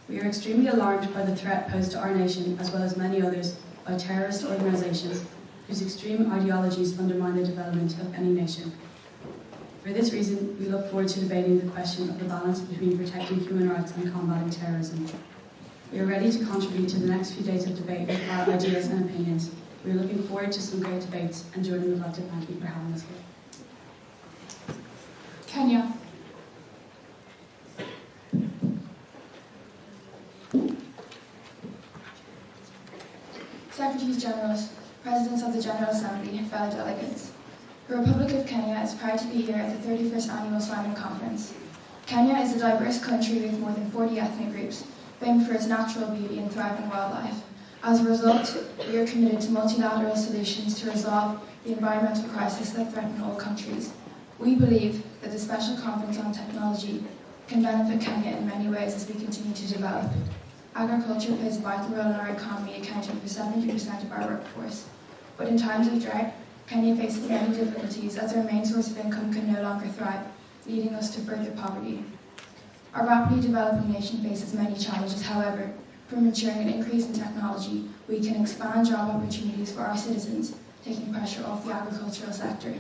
We are extremely alarmed by the threat posed to our nation, as well as many others, by terrorist organisations whose extreme ideologies undermine the development of any nation. For this reason, we look forward to debating the question of the balance between protecting human rights and combating terrorism. We are ready to contribute to the next few days of debate with our ideas and opinions. We are looking forward to some great debates, and Jordan would like to thank you for having us here. Kenya. Secretaries Generals, Presidents of the General Assembly, fellow delegates. The Republic of Kenya is proud to be here at the 31st Annual SAIMUN Conference. Kenya is a diverse country with more than 40 ethnic groups, famed for its natural beauty and thriving wildlife. As a result, we are committed to multilateral solutions to resolve the environmental crisis that threaten all countries. We believe that the Special Conference on Technology can benefit Kenya in many ways as we continue to develop. Agriculture plays a vital role in our economy, accounting for 70% of our workforce. But in times of drought, Kenya faces many difficulties as our main source of income can no longer thrive, leading us to further poverty. Our rapidly developing nation faces many challenges, however. From ensuring an increase in technology, we can expand job opportunities for our citizens, taking pressure off the agricultural sector.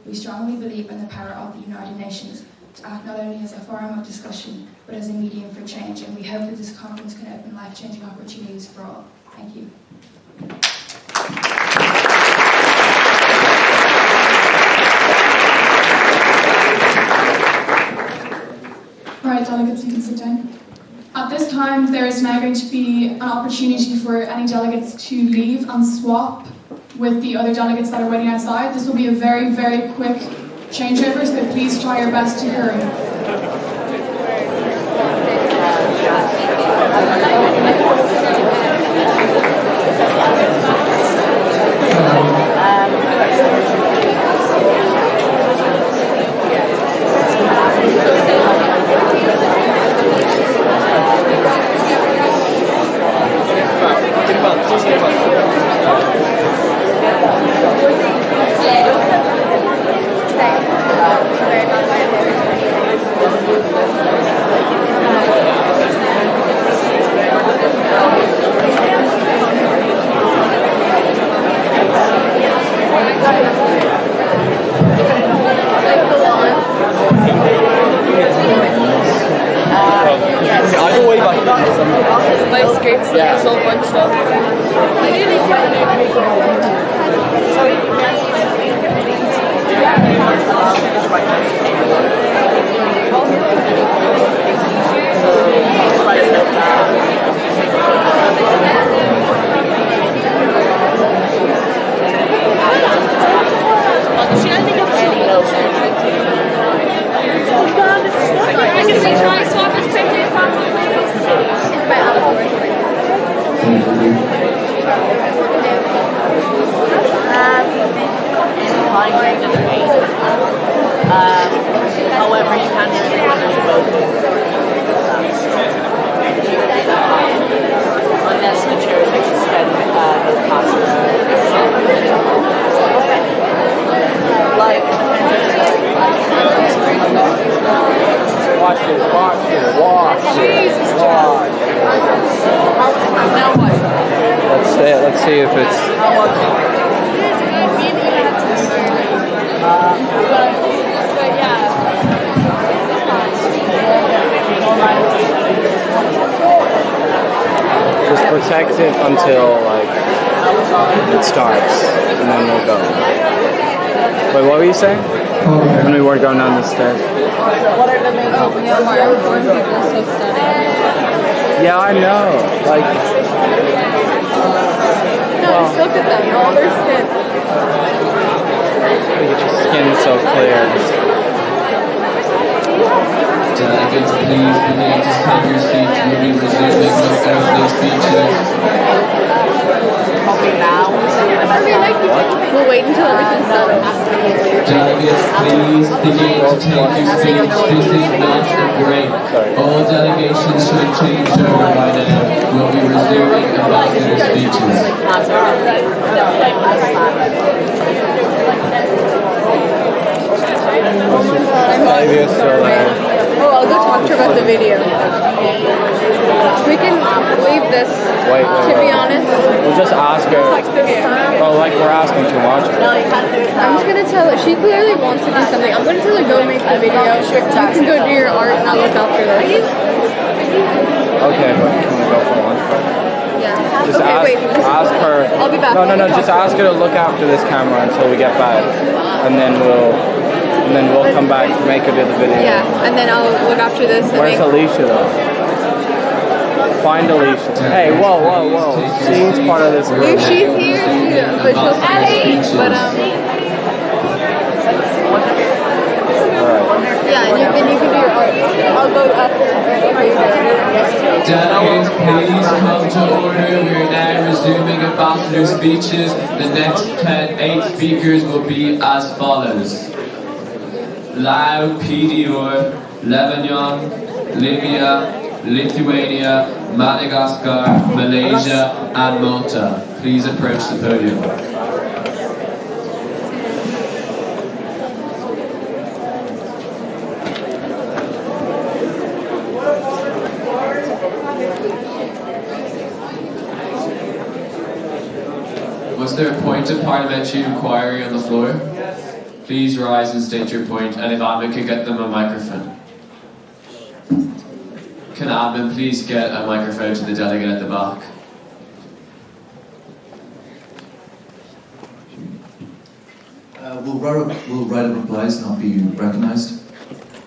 We strongly believe in the power of the United Nations to act not only as a forum of discussion, but as a medium for change, and we hope that this conference can open life-changing opportunities for all. Thank you. Right, delegates, you can sit down. At this time, there is now going to be an opportunity for any delegates to leave and swap with the other delegates that are waiting outside. This will be a very, very quick changeover, so please try your best to hurry. However, you can use both. Unless the chair takes a spend passes. Like, watch it, watch it, watch it. Now what? Let's see if it's. Just protect it until like it starts, and then we'll go. Wait, what were you saying? When we were going down the stairs. What are the main why are born people so stunning? Yeah, I know. Like. No, just look at them. All their skin. Look at your skin so clear. Delegates, please begin to take your seats. We'll be resuming with opening speeches. Okay, now. We'll wait until everything's done. Delegates, please begin to take your seats. This is not a break. All delegations should change over by now. We'll be resuming ambassador speeches. I'll go talk to her about the video. We can leave this, to be honest. We'll just ask her. Oh, like we're asking too much. I'm just going to tell her, she clearly wants to do something. I'm going to tell her go make the video. You can go do your art and I'll look after this. Okay, but can we go for lunch first? Yeah. Just Okay, ask her. I'll be back. No, just ask her to look after this camera until we get back, and then we'll come back to make her do the video. Yeah, and then I'll look after this. Where's Alicia though? Find Alicia. Hey, whoa. She's part of this group. She's here, but she'll but yeah, and you can do your art. I'll go after. Delegates, please come to order. We're now resuming their speeches. The next 8 speakers will be as follows. Laos, PDR, Lebanon, Libya, Lithuania, Madagascar, Malaysia, and Malta. Please approach the podium. Was there a point of parliamentary inquiry on the floor? Please rise and state your point, and if admin could get them a microphone. Can admin please get a microphone to the delegate at the back? Will right of replies not be recognised?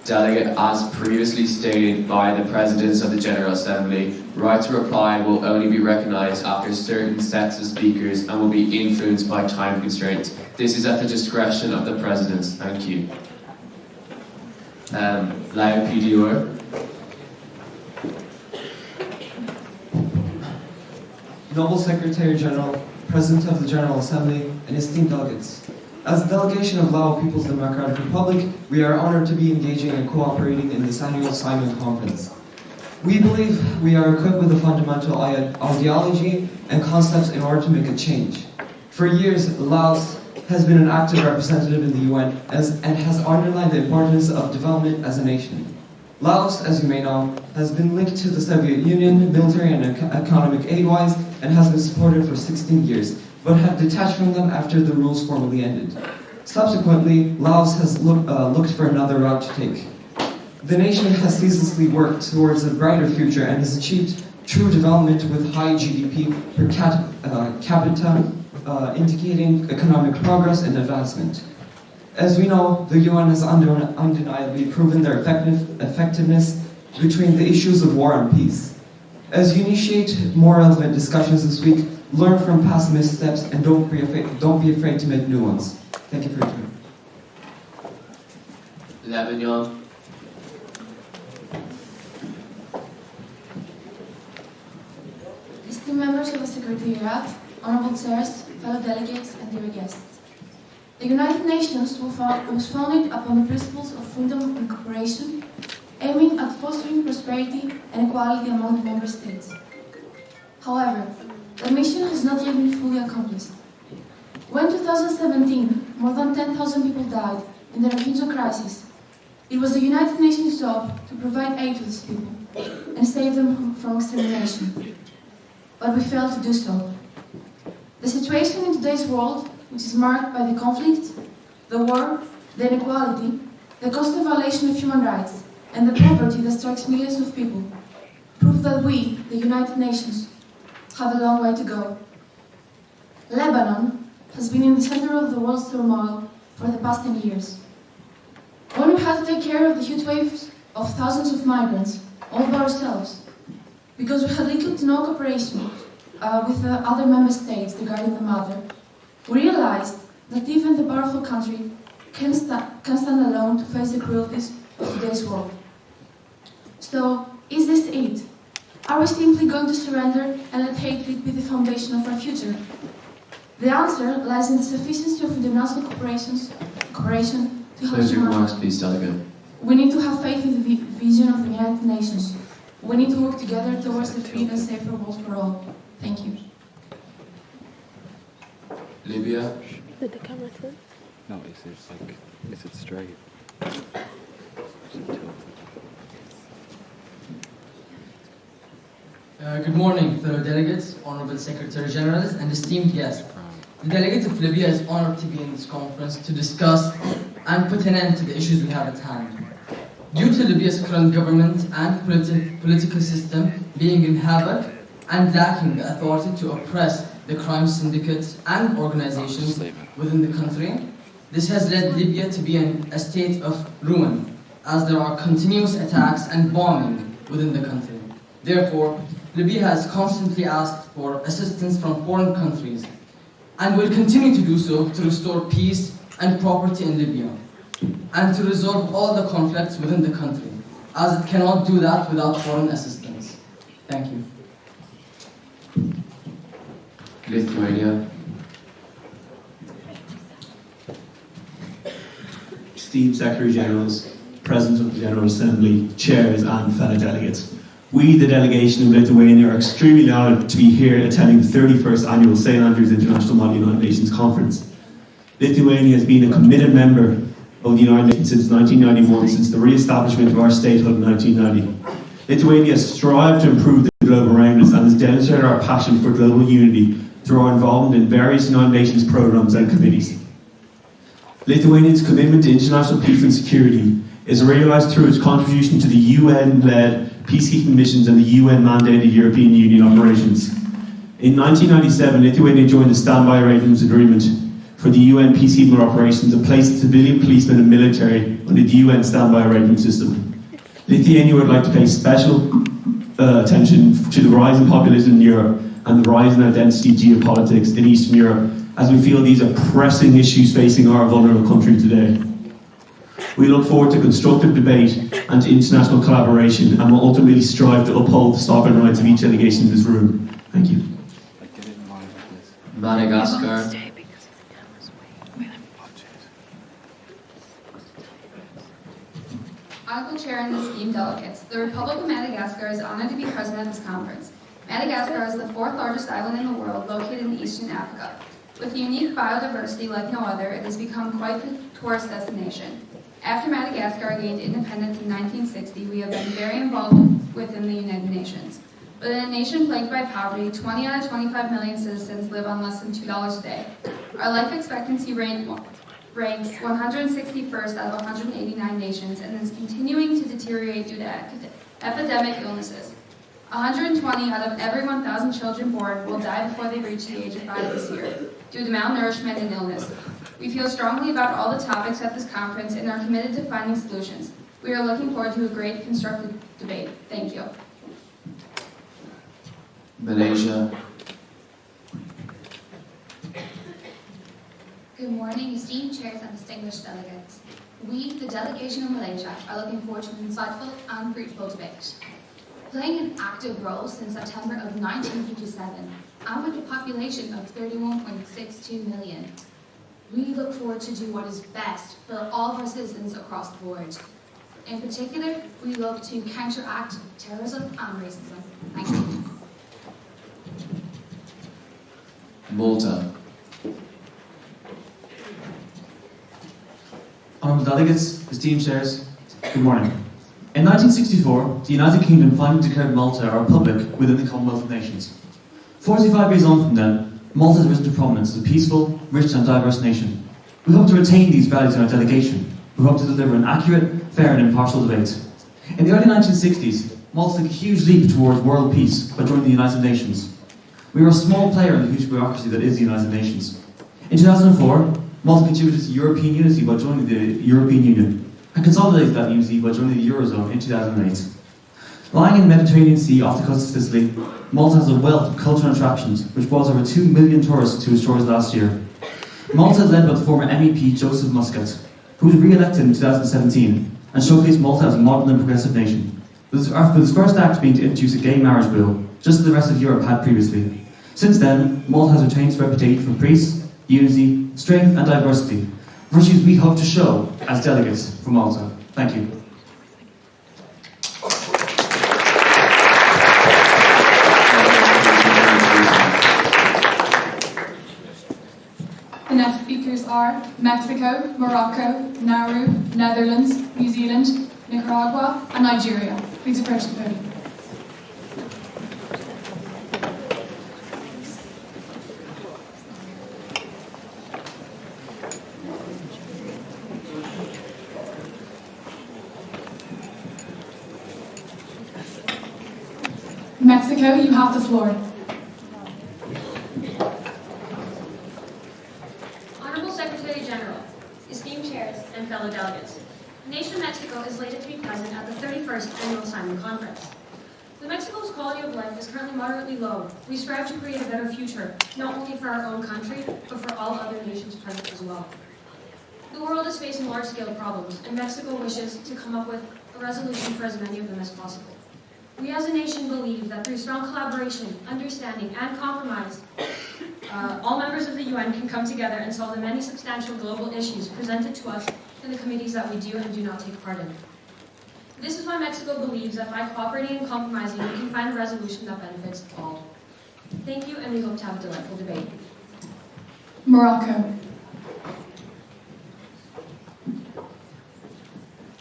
Delegate, as previously stated by the Presidents of the General Assembly, right to reply will only be recognised after certain sets of speakers and will be influenced by time constraints. This is at the discretion of the Presidents. Thank you. Lao PDR. Noble Secretary General, President of the General Assembly, and esteemed delegates. As a delegation of Lao People's Democratic Republic, we are honored to be engaging and cooperating in this annual SAIMUN conference. We believe we are equipped with a fundamental ideology and concepts in order to make a change. For years, Laos has been an active representative in the UN and has underlined the importance of development as a nation. Laos, as you may know, has been linked to the Soviet Union, military and economic aid-wise, and has been supported for 16 years, but have detached from them after the rules formally ended. Subsequently, Laos has looked for another route to take. The nation has ceaselessly worked towards a brighter future and has achieved true development with high GDP per capita, indicating economic progress and advancement. As we know, the UN has undeniably proven their effectiveness between the issues of war and peace. As you initiate more relevant discussions this week, learn from past missteps and don't be afraid to make new ones. Thank you for your time. Lebanon. Esteemed members of the Secretariat, honorable chairs, fellow delegates, and dear guests. The United Nations was founded upon the principles of freedom and cooperation, aiming at fostering prosperity and equality among the member states. However, the mission has not yet been fully accomplished. When in 2017, more than 10,000 people died in the refugee crisis, it was the United Nations' job to provide aid to these people and save them from extermination. But we failed to do so. The situation in today's world, which is marked by the conflict, the war, the inequality, the constant violation of human rights, and the poverty that strikes millions of people, prove that we, the United Nations, have a long way to go. Lebanon has been in the center of the world's turmoil for the past 10 years. When we had to take care of the huge waves of thousands of migrants all by ourselves, because we had little to no cooperation with the other member states regarding the matter, we realized that even the powerful country can stand alone to face the cruelties of today's world. So, is this it? Are we simply going to surrender and let hatred be the foundation of our future? The answer lies in the sufficiency of international cooperation to help Close your humanity. remarks, please, delegate. We need to have faith in the vision of the United Nations. We need to work together towards the free and safer world for all. Thank you. Libya. Did the camera turn? No, is it straight? Good morning, fellow delegates, honorable Secretary Generals, and esteemed guests. The delegate of Libya is honored to be in this conference to discuss and put an end to the issues we have at hand. Due to Libya's current government and political system being in havoc and lacking the authority to oppress the crime syndicates and organizations within the country, this has led Libya to be in a state of ruin, as there are continuous attacks and bombing within the country. Therefore, Libya has constantly asked for assistance from foreign countries and will continue to do so to restore peace and property in Libya and to resolve all the conflicts within the country, as it cannot do that without foreign assistance. Thank you. Lithuania. Esteemed Secretary Generals, President of the General Assembly, Chairs and fellow delegates. We, the delegation of Lithuania, are extremely honoured to be here attending the 31st Annual St. Andrews International Model United Nations Conference. Lithuania has been a committed member of the United Nations since 1991, since the re-establishment of our statehood in 1990. Lithuania has strived to improve the global around us and has demonstrated our passion for global unity through our involvement in various United Nations programmes and committees. Lithuania's commitment to international peace and security is realised through its contribution to the UN-led peacekeeping missions and the UN-mandated European Union operations. In 1997, Lithuania joined the Standby Arrangements Agreement for the UN peacekeeping operations and placed civilian policemen and military under the UN Standby Arrangement System. Lithuania would like to pay special attention to the rising populism in Europe and the rising identity geopolitics in Eastern Europe, as we feel these are pressing issues facing our vulnerable country today. We look forward to constructive debate and to international collaboration, and will ultimately strive to uphold the sovereign rights of each delegation in this room. Thank you. Madagascar. Honorable Chair and esteemed delegates, the Republic of Madagascar is honoured to be present at this conference. Madagascar is the fourth largest island in the world, located in Eastern Africa. With unique biodiversity like no other, it has become quite the tourist destination. After Madagascar gained independence in 1960, we have been very involved within the United Nations. But in a nation plagued by poverty, 20 out of 25 million citizens live on less than $2 a day. Our life expectancy ranks 161st out of 189 nations and is continuing to deteriorate due to epidemic illnesses. 120 out of every 1,000 children born will die before they reach the age of 5 this year, due to malnourishment and illness. We feel strongly about all the topics at this conference and are committed to finding solutions. We are looking forward to a great constructive debate. Thank you. Malaysia. Good morning, esteemed chairs and distinguished delegates. We, the delegation of Malaysia, are looking forward to an insightful and fruitful debate. Playing an active role since September of 1957, and with a population of 31.62 million, we look forward to do what is best for all of our citizens across the board. In particular, we look to counteract terrorism and racism. Thank you. Malta. Honourable delegates, esteemed chairs, good morning. In 1964, the United Kingdom finally declared Malta a republic within the Commonwealth of Nations. 45 years on from then, Malta has risen to prominence as a peaceful, rich and diverse nation. We hope to retain these values in our delegation. We hope to deliver an accurate, fair and impartial debate. In the early 1960s, Malta took a huge leap towards world peace by joining the United Nations. We were a small player in the huge bureaucracy that is the United Nations. In 2004, Malta contributed to European unity by joining the European Union, and consolidated that unity by joining the Eurozone in 2008. Lying in the Mediterranean Sea off the coast of Sicily, Malta has a wealth of cultural attractions, which brought over 2 million tourists to its shores last year. Malta is led by the former MEP Joseph Muscat, who was re-elected in 2017, and showcased Malta as a modern and progressive nation, with its first act being to introduce a gay marriage bill, just as the rest of Europe had previously. Since then, Malta has retained its reputation for peace, unity, strength and diversity, virtues we hope to show as delegates from Malta. Thank you. The next speakers are Mexico, Morocco, Nauru, Netherlands, New Zealand, Nicaragua and Nigeria. Please approach the podium. Mexico, you have the floor. Honorable Secretary General, esteemed chairs, and fellow delegates, the nation of Mexico is slated to be present at the 31st Annual SAIMUN Conference. Though Mexico's quality of life is currently moderately low, we strive to create a better future, not only for our own country, but for all other nations present as well. The world is facing large-scale problems, and Mexico wishes to come up with a resolution for as many of them as possible. We as a nation believe that through strong collaboration, understanding, and compromise, all members of the UN can come together and solve the many substantial global issues presented to us in the committees that we do and do not take part in. This is why Mexico believes that by cooperating and compromising, we can find a resolution that benefits all. Thank you, and we hope to have a delightful debate. Morocco.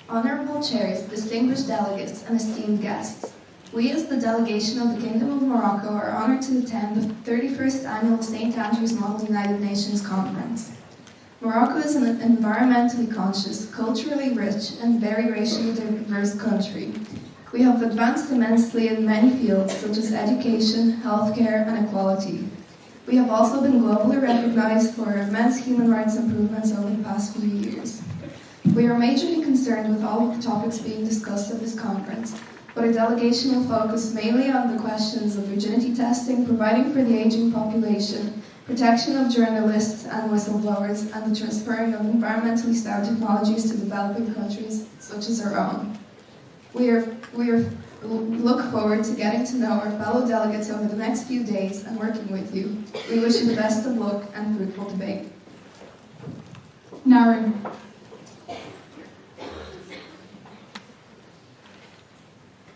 Honorable chairs, distinguished delegates, and esteemed guests, we as the delegation of the Kingdom of Morocco are honored to attend the 31st Annual St. Andrew's Model United Nations Conference. Morocco is an environmentally conscious, culturally rich, and very racially diverse country. We have advanced immensely in many fields such as education, healthcare, and equality. We have also been globally recognized for immense human rights improvements over the past few years. We are majorly concerned with all of the topics being discussed at this conference, but our delegation will focus mainly on the questions of virginity testing, providing for the aging population, protection of journalists and whistleblowers, and the transferring of environmentally sound technologies to developing countries such as our own. We look forward to getting to know our fellow delegates over the next few days and working with you. We wish you the best of luck and fruitful debate. Nauru.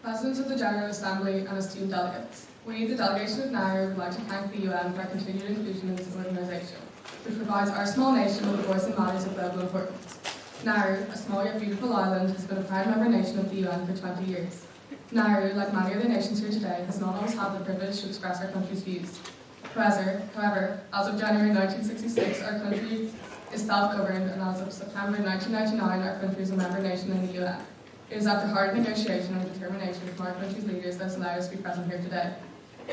Presidents of the General Assembly and esteemed delegates, we, the delegation of Nauru, would like to thank the UN for our continued inclusion in this organisation, which provides our small nation with a voice in matters of global importance. Nauru, a small yet beautiful island, has been a proud member nation of the UN for 20 years. Nauru, like many other nations here today, has not always had the privilege to express our country's views. However, as of January 1966, our country is self-governed, and as of September 1999, our country is a member nation in the UN. It is after hard negotiation and determination from our country's leaders that has allowed us to be present here today.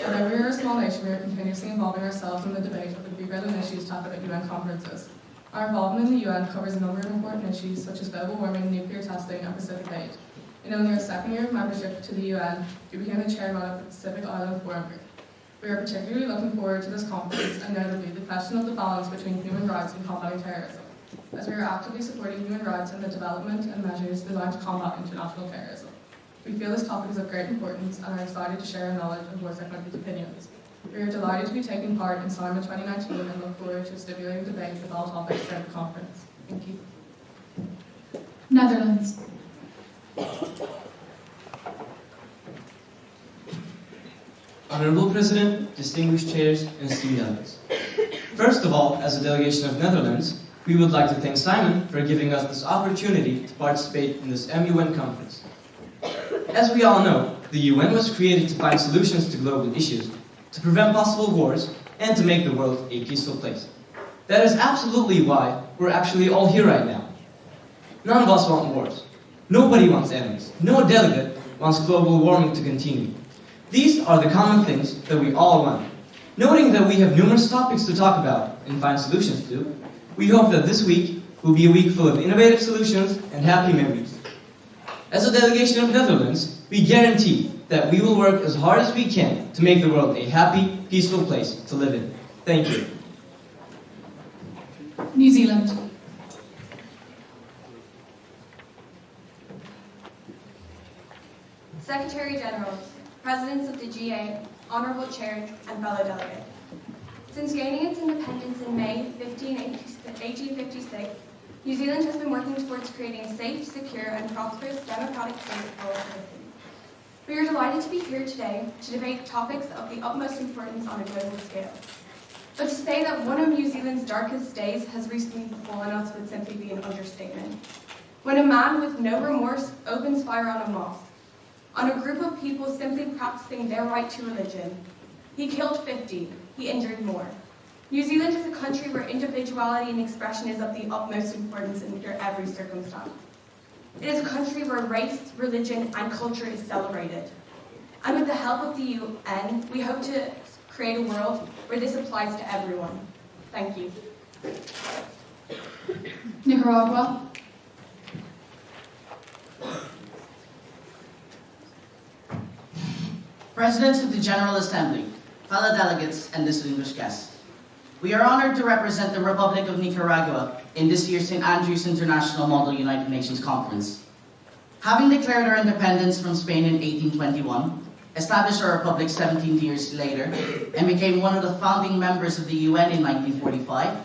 Although we are a small nation, we are continuously involving ourselves in the debate of the prevalent issues tackled at UN conferences. Our involvement in the UN covers a number of important issues such as global warming, nuclear testing, and Pacific aid. In only our second year of membership to the UN, we became the chairman of the Pacific Island Forum Group. We are particularly looking forward to this conference, and notably the question of the balance between human rights and combating terrorism, as we are actively supporting human rights and the development and measures designed to combat international terrorism. We feel this topic is of great importance and are excited to share our knowledge and voice our country's opinions. We are delighted to be taking part in SAIMUN 2019 and look forward to a stimulating debate with all topics throughout the conference. Thank you. Netherlands. Honourable President, distinguished chairs, and esteemed delegates. First of all, as a delegation of Netherlands, we would like to thank SAIMUN for giving us this opportunity to participate in this MUN conference. As we all know, the UN was created to find solutions to global issues, to prevent possible wars, and to make the world a peaceful place. That is absolutely why we're actually all here right now. None of us want wars. Nobody wants enemies. No delegate wants global warming to continue. These are the common things that we all want. Noting that we have numerous topics to talk about and find solutions to, we hope that this week will be a week full of innovative solutions and happy memories. As a delegation of Netherlands, we guarantee that we will work as hard as we can to make the world a happy, peaceful place to live in. Thank you. New Zealand. Secretary Generals, Presidents of the GA, Honourable Chairs, and fellow delegates. Since gaining its independence in May 1856, New Zealand has been working towards creating a safe, secure, and prosperous democratic state for all citizens. We are delighted to be here today to debate topics of the utmost importance on a global scale. But to say that one of New Zealand's darkest days has recently befallen us would simply be an understatement. When a man with no remorse opens fire on a mosque, on a group of people simply practicing their right to religion, he killed 50, he injured more. New Zealand is a country where individuality and expression is of the utmost importance under every circumstance. It is a country where race, religion, and culture is celebrated. And with the help of the UN, we hope to create a world where this applies to everyone. Thank you. Nicaragua. Presidents of the General Assembly, fellow delegates, and distinguished guests. We are honored to represent the Republic of Nicaragua in this year's St. Andrew's International Model United Nations Conference. Having declared our independence from Spain in 1821, established our republic 17 years later, and became one of the founding members of the UN in 1945,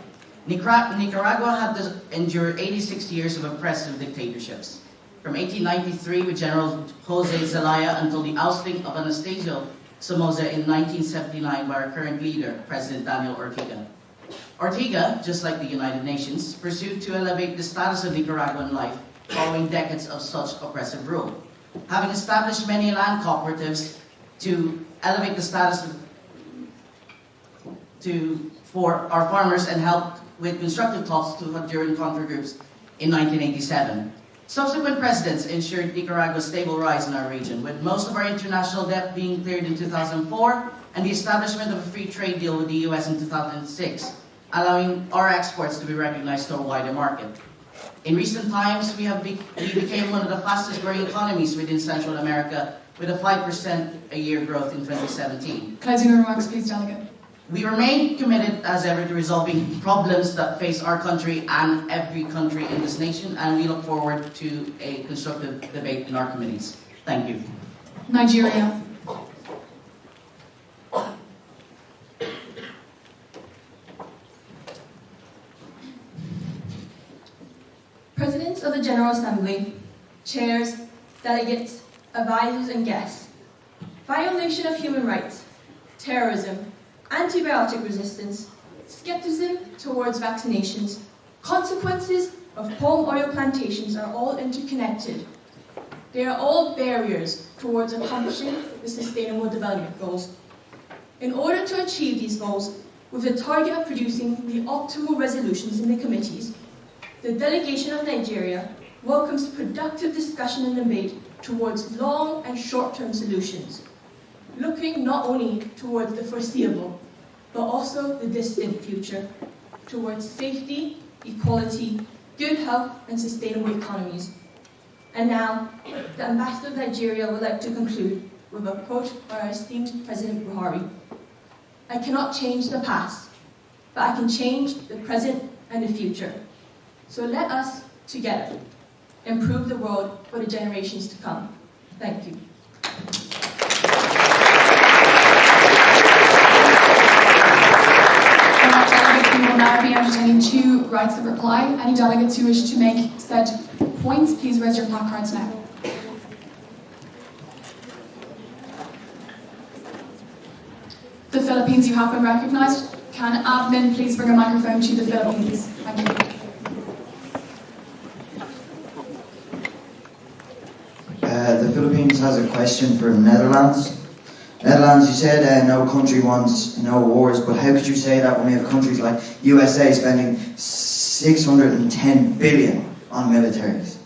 Nicaragua had to endure 86 years of oppressive dictatorships, from 1893 with General Jose Zelaya until the ousting of Anastasio Somoza in 1979 by our current leader, President Daniel Ortega. Ortega, just like the United Nations, pursued to elevate the status of Nicaraguan life following decades of such oppressive rule. Having established many land cooperatives to elevate the status for our farmers and help with constructive talks during contra groups in 1987. Subsequent presidents ensured Nicaragua's stable rise in our region, with most of our international debt being cleared in 2004 and the establishment of a free trade deal with the US in 2006, allowing our exports to be recognized to a wider market. In recent times, we became one of the fastest growing economies within Central America, with a 5% a year growth in 2017. Closing remarks, please, Delegate. We remain committed as ever to resolving problems that face our country and every country in this nation, and we look forward to a constructive debate in our committees. Thank you. Nigeria. Presidents of the General Assembly, chairs, delegates, advisors and guests, violation of human rights, terrorism, antibiotic resistance, skepticism towards vaccinations, consequences of palm oil plantations are all interconnected. They are all barriers towards accomplishing the Sustainable Development Goals. In order to achieve these goals, with the target of producing the optimal resolutions in the committees, the delegation of Nigeria welcomes productive discussion and debate towards long and short-term solutions, looking not only towards the foreseeable, but also the distant future, towards safety, equality, good health, and sustainable economies. And now, the Ambassador of Nigeria would like to conclude with a quote by our esteemed President Buhari. "I cannot change the past, but I can change the present and the future. So let us, together, improve the world for the generations to come." Thank you. We will now be entertaining 2 rights of reply. Any delegates who wish to make said points, please raise your placards now. The Philippines, you have been recognised. Can admin please bring a microphone to the Philippines? Thank you. The Philippines has a question for Netherlands. Netherlands, you said no country wants no wars, but how could you say that when we have countries like USA spending 610 billion on militaries?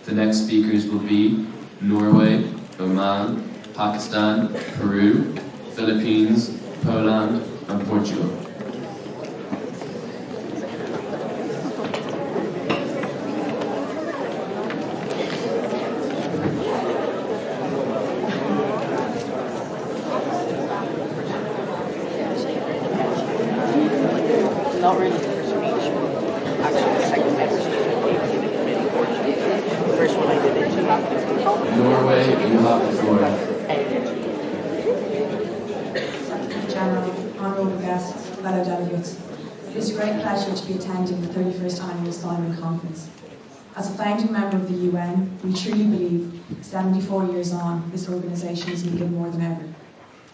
The next speakers will be Norway, Oman, Pakistan, Peru, Philippines, Poland, and Portugal. Not really the first speech. Actually, the second message. The first one I did it. Norway, you have the floor. General, honourable guests, fellow delegates, it is a great pleasure to be attending the 31st Annual SAIMUN Conference. As a founding member of the UN, we truly believe, 74 years on, this organisation is needed more than ever.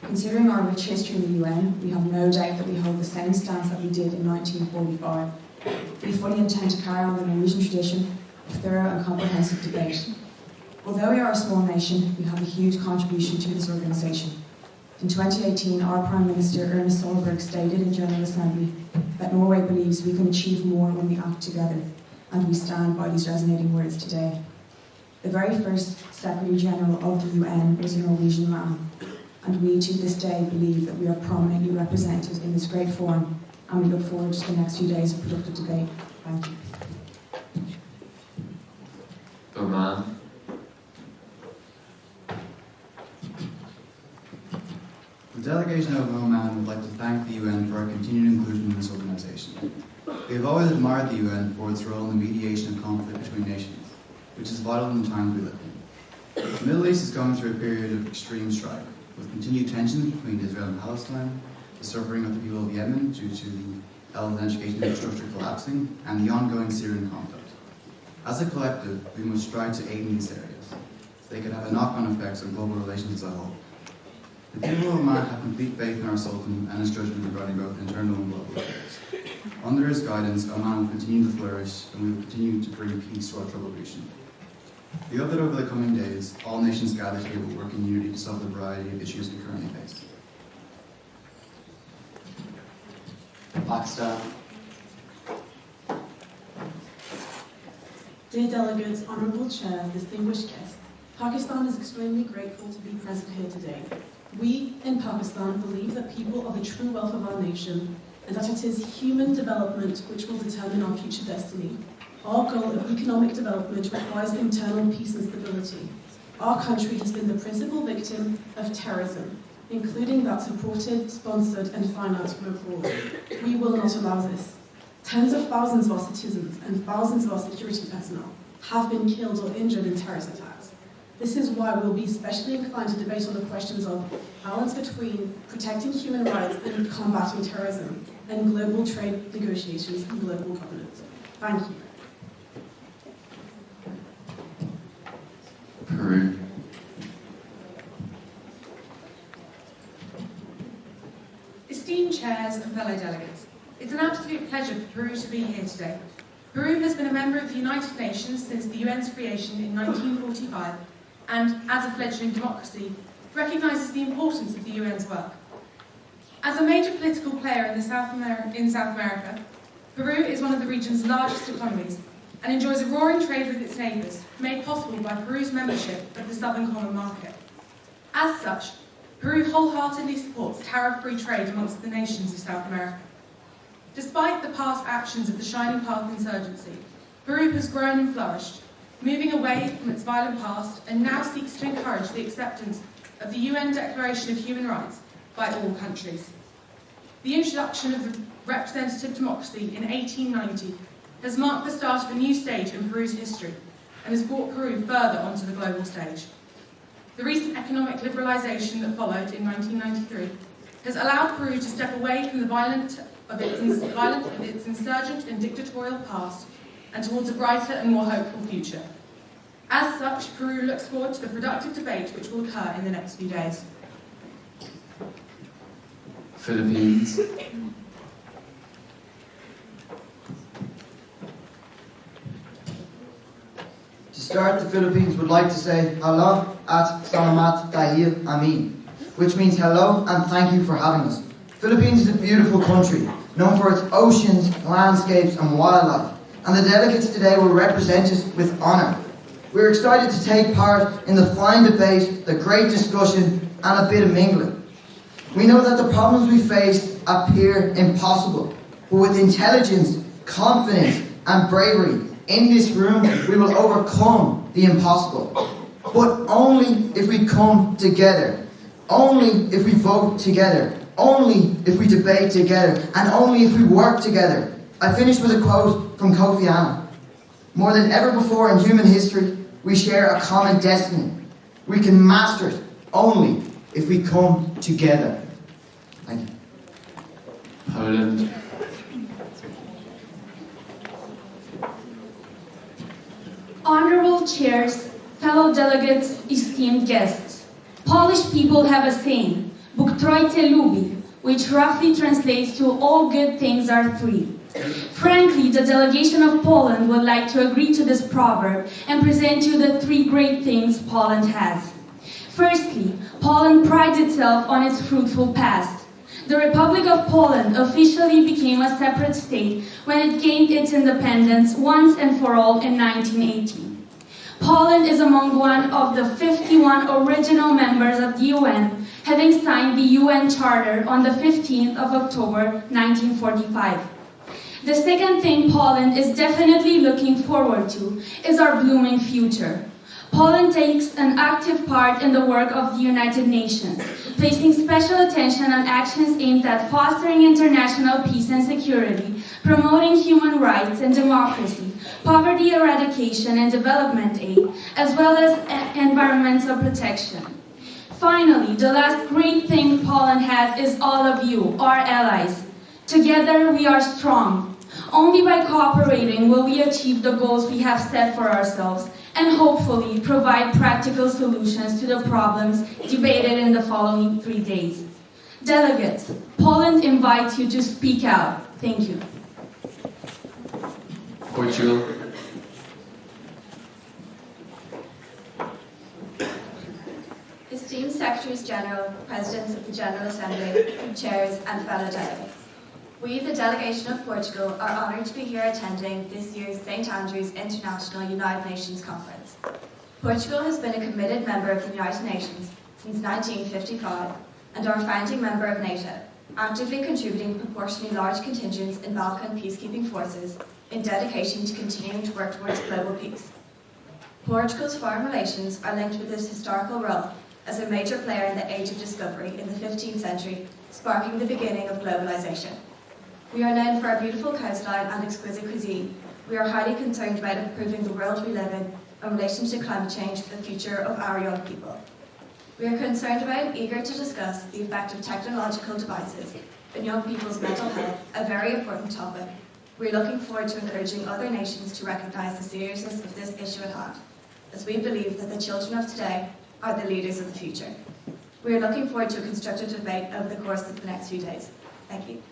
Considering our rich history in the UN, we have no doubt that we hold the same stance that we did in 1945. We fully intend to carry on the Norwegian tradition of thorough and comprehensive debate. Although we are a small nation, we have a huge contribution to this organisation. In 2018, our Prime Minister, Ernest Solberg, stated in General Assembly that Norway believes we can achieve more when we act together, and we stand by these resonating words today. The very first Secretary General of the UN was a Norwegian man, and we to this day believe that we are prominently represented in this great forum, and we look forward to the next few days of productive debate. Thank you. Oman. The delegation of Oman would like to thank the UN for our continued inclusion in this organisation. We have always admired the UN for its role in the mediation of conflict between nations. which is vital in the times we live in. The Middle East is going through a period of extreme strife, with continued tensions between Israel and Palestine, the suffering of the people of Yemen due to the health and education infrastructure collapsing, and the ongoing Syrian conflict. As a collective, we must strive to aid in these areas, so they can have a knock-on effects on global relations as a whole. The people of Oman have complete faith in our Sultan and his judgment regarding both internal and global affairs. Under his guidance, Oman will continue to flourish, and we will continue to bring peace to our troubled region. We hope that over the coming days, all nations gather here will work in unity to solve the variety of issues we currently face. Pakistan. Dear delegates, Honourable Chair, distinguished guests, Pakistan is extremely grateful to be present here today. We, in Pakistan, believe that people are the true wealth of our nation and that it is human development which will determine our future destiny. Our goal of economic development requires internal peace and stability. Our country has been the principal victim of terrorism, including that supported, sponsored and financed from abroad. We will not allow this. Tens of thousands of our citizens and thousands of our security personnel have been killed or injured in terrorist attacks. This is why we'll be especially inclined to debate on the questions of balance between protecting human rights and combating terrorism, and global trade negotiations and global governance. Thank you. Peru. Esteemed chairs and fellow delegates, it's an absolute pleasure for Peru to be here today. Peru has been a member of the United Nations since the UN's creation in 1945, and as a fledgling democracy, recognises the importance of the UN's work. As a major political player in South America, Peru is one of the region's largest economies and enjoys a roaring trade with its neighbours, made possible by Peru's membership of the Southern Common Market. As such, Peru wholeheartedly supports tariff-free trade amongst the nations of South America. Despite the past actions of the Shining Path insurgency, Peru has grown and flourished, moving away from its violent past and now seeks to encourage the acceptance of the UN Declaration of Human Rights by all countries. The introduction of the representative democracy in 1890 has marked the start of a new stage in Peru's history and has brought Peru further onto the global stage. The recent economic liberalisation that followed in 1993 has allowed Peru to step away from the violence of its insurgent and dictatorial past and towards a brighter and more hopeful future. As such, Peru looks forward to the productive debate which will occur in the next few days. Philippines. To start, the Philippines would like to say Hello at Salamat Dahil Amin, which means hello and thank you for having us. Philippines is a beautiful country, known for its oceans, landscapes and wildlife, and the delegates today will represent us with honour. We're excited to take part in the fine debate, the great discussion and a bit of mingling. We know that the problems we face appear impossible, but with intelligence, confidence and bravery in this room we will overcome the impossible. But only if we come together, only if we vote together, only if we debate together, and only if we work together. I finish with a quote from Kofi Annan. More than ever before in human history, we share a common destiny. We can master it only if we come together. Thank you. Poland. Honourable chairs, fellow delegates, esteemed guests, Polish people have a saying, Bóg trojcie lubi, which roughly translates to all good things are three. Frankly, the delegation of Poland would like to agree to this proverb and present you the three great things Poland has. Firstly, Poland prides itself on its fruitful past. The Republic of Poland officially became a separate state when it gained its independence once and for all in 1980. Poland is among one of the 51 original members of the UN, having signed the UN Charter on the 15th of October 1945. The second thing Poland is definitely looking forward to is our blooming future. Poland takes an active part in the work of the United Nations, placing special attention on actions aimed at fostering international peace and security, promoting human rights and democracy, poverty eradication and development aid, as well as environmental protection. Finally, the last great thing Poland has is all of you, our allies. Together we are strong. Only by cooperating will we achieve the goals we have set for ourselves and hopefully provide practical solutions to the problems debated in the following 3 days. Delegates, Poland invites you to speak out. Thank you. Portugal. Esteemed Secretaries General, Presidents of the General Assembly, Chairs and fellow delegates. We, the delegation of Portugal, are honoured to be here attending this year's St Andrews International United Nations Conference. Portugal has been a committed member of the United Nations since 1955 and our founding member of NATO, actively contributing proportionally large contingents in Balkan peacekeeping forces in dedication to continuing to work towards global peace. Portugal's foreign relations are linked with its historical role as a major player in the Age of Discovery in the 15th century, sparking the beginning of globalisation. We are known for our beautiful coastline and exquisite cuisine. We are highly concerned about improving the world we live in relation to climate change for the future of our young people. We are concerned about and eager to discuss the effect of technological devices on young people's mental health, a very important topic. We are looking forward to encouraging other nations to recognise the seriousness of this issue at hand, as we believe that the children of today are the leaders of the future. We are looking forward to a constructive debate over the course of the next few days. Thank you.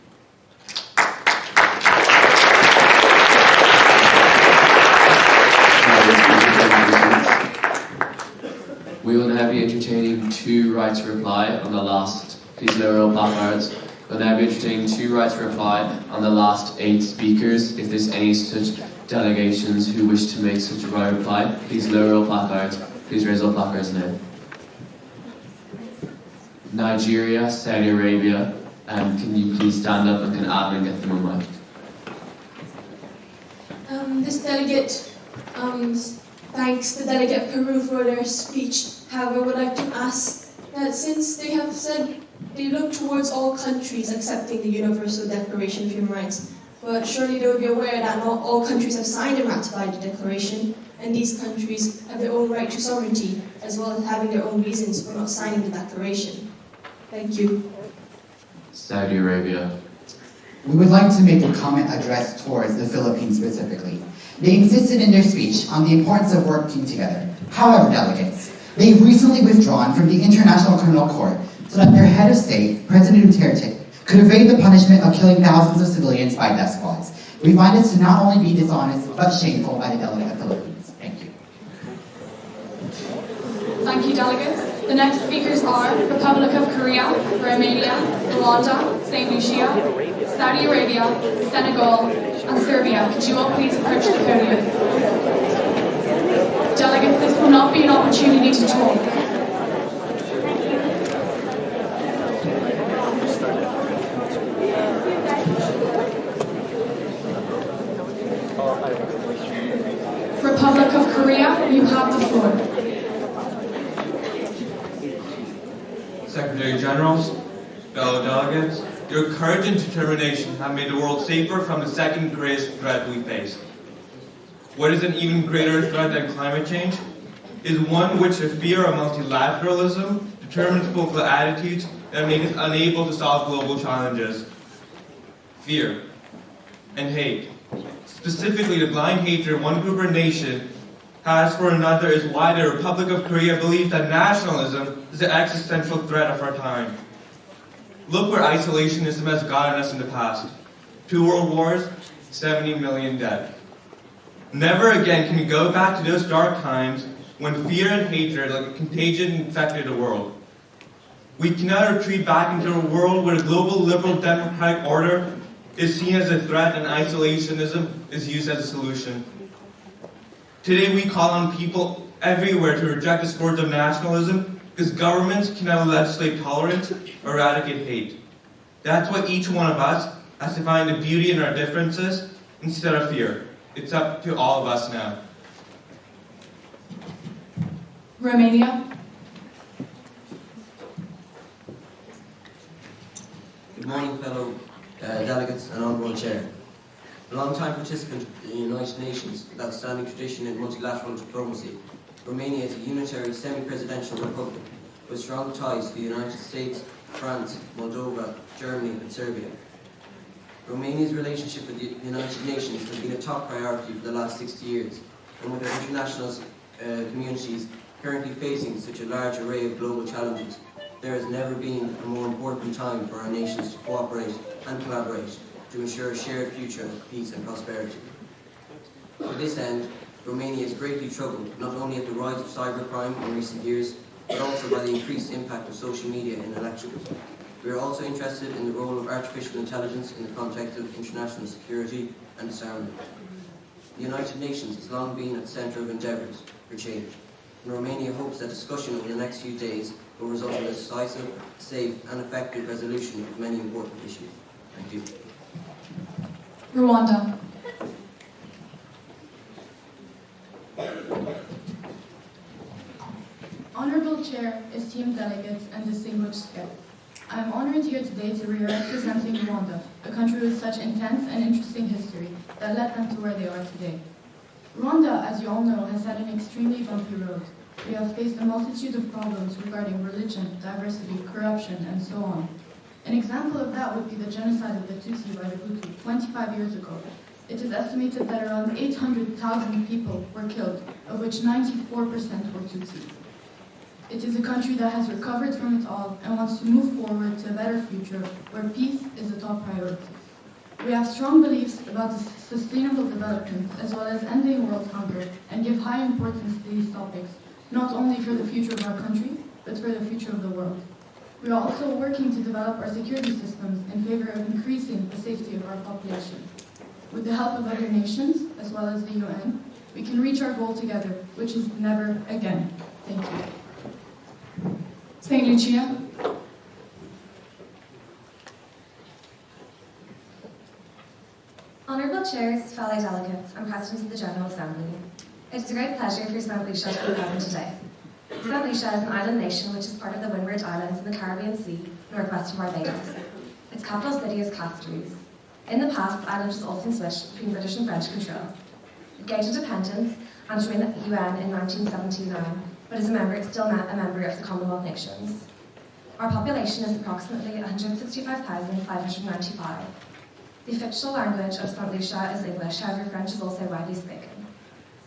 We will now be entertaining 2 rights to reply on the last, please lower all placards. We'll now be entertaining 2 rights to reply on the last 8 speakers. If there's any such delegations who wish to make such a right reply, please lower all placards. Please raise all placards now. Nigeria, Saudi Arabia, can you please stand up and can admin get them on mic? This delegate thanks the delegate of Peru for their speech. However, would like to ask that since they have said they look towards all countries accepting the Universal Declaration of Human Rights, but surely they would be aware that not all countries have signed and ratified the declaration, and these countries have their own right to sovereignty, as well as having their own reasons for not signing the declaration. Thank you. Saudi Arabia. We would like to make a comment addressed towards the Philippines specifically. They insisted in their speech on the importance of working together. However, delegates, they've recently withdrawn from the International Criminal Court so that their head of state, President Duterte, could evade the punishment of killing thousands of civilians by death squads. We find this to not only be dishonest, but shameful by the delegate of the Philippines. Thank you. Thank you, delegates. The next speakers are Republic of Korea, Romania, Rwanda, St. Lucia, Saudi Arabia, Senegal, and Serbia. Could you all please approach the podium? Delegates, this will not be an opportunity to talk. Republic of Korea, you have the floor. Secretary Generals, fellow delegates, your courage and determination have made the world safer from the second greatest threat we face. What is an even greater threat than climate change is one which the fear of multilateralism determines political attitudes that make us unable to solve global challenges. Fear and hate. Specifically, the blind hatred one group or nation has for another is why the Republic of Korea believes that nationalism is the existential threat of our time. Look where isolationism has gotten us in the past. 2 world wars, 70 million dead. Never again can we go back to those dark times when fear and hatred like a contagion infected the world. We cannot retreat back into a world where the global liberal democratic order is seen as a threat and isolationism is used as a solution. Today we call on people everywhere to reject the scourge of nationalism because governments cannot legislate tolerance or eradicate hate. That's why each one of us has to find the beauty in our differences instead of fear. It's up to all of us now. Romania. Good morning, fellow delegates and honourable chair. A long-time participant in the United Nations with outstanding tradition in multilateral diplomacy, Romania is a unitary semi-presidential republic with strong ties to the United States, France, Moldova, Germany and Serbia. Romania's relationship with the United Nations has been a top priority for the last 60 years, and with our international communities currently facing such a large array of global challenges, there has never been a more important time for our nations to cooperate and collaborate to ensure a shared future of peace and prosperity. To this end, Romania is greatly troubled not only at the rise of cybercrime in recent years, but also by the increased impact of social media in elections. We are also interested in the role of artificial intelligence in the context of international security and disarmament. The United Nations has long been at the centre of endeavours for change, and Romania hopes that discussion over the next few days will result in a decisive, safe and effective resolution of many important issues. Thank you. Rwanda. Honourable Chair, esteemed delegates and distinguished guests, I am honoured here today to be representing Rwanda, a country with such intense and interesting history that led them to where they are today. Rwanda, as you all know, has had an extremely bumpy road. We have faced a multitude of problems regarding religion, diversity, corruption, and so on. An example of that would be the genocide of the Tutsi by the Hutu 25 years ago. It is estimated that around 800,000 people were killed, of which 94% were Tutsi. It is a country that has recovered from it all and wants to move forward to a better future where peace is a top priority. We have strong beliefs about sustainable development as well as ending world hunger and give high importance to these topics, not only for the future of our country, but for the future of the world. We are also working to develop our security systems in favor of increasing the safety of our population. With the help of other nations, as well as the UN, we can reach our goal together, which is never again. Thank you. St. Lucia. Honourable Chairs, fellow delegates, and Presidents of the General Assembly, it is a great pleasure for St. Lucia to be present today. St. Lucia is an island nation which is part of the Windward Islands in the Caribbean Sea, northwest of Barbados. Its capital city is Castries. In the past, the island was often switched between British and French control. It gained independence and joined the UN in 1979, but is still a member of the Commonwealth Nations. Our population is approximately 165,595. The official language of St. Lucia is English, however French is also widely spoken.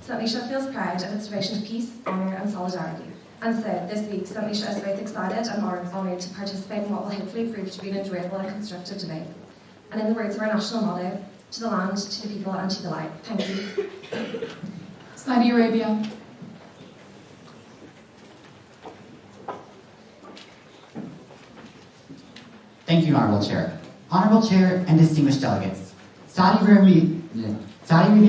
St. Lucia feels proud of its devotion to peace, honour and solidarity. And so, this week, St. Lucia is both excited and honoured to participate in what will hopefully prove to be an enjoyable and constructive debate. And in the words of our national motto, to the land, to the people and to the light. Thank you. Saudi Arabia. Thank you, Honourable Chair. Honourable Chair and distinguished delegates, Saudi Arabia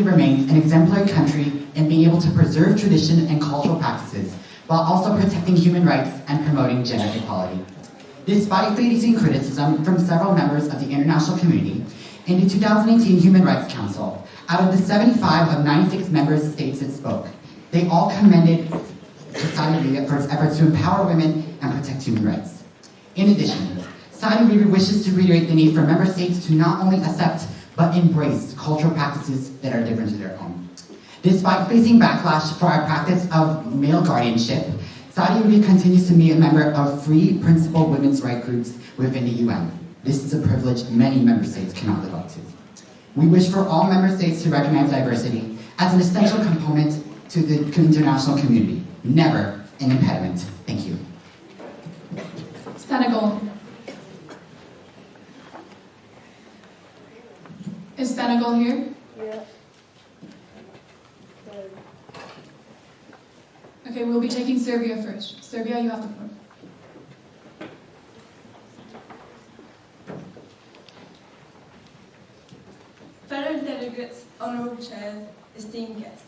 remains an exemplary country in being able to preserve tradition and cultural practices while also protecting human rights and promoting gender equality. Despite facing criticism from several members of the international community, in the 2018 Human Rights Council, out of the 75 of 96 member states that spoke, they all commended Saudi Arabia for its efforts to empower women and protect human rights. In addition, Saudi Arabia wishes to reiterate the need for member states to not only accept but embrace cultural practices that are different to their own. Despite facing backlash for our practice of male guardianship, Saudi Arabia continues to be a member of free principled women's rights groups within the UN. This is a privilege many member states cannot live up to. We wish for all member states to recognize diversity as an essential component to the international community, never an impediment. Thank you. Senegal. Is Senegal here? Yeah. Okay, we'll be taking Serbia first. Serbia, you have the floor. Fellow delegates, honourable chairs, esteemed guests,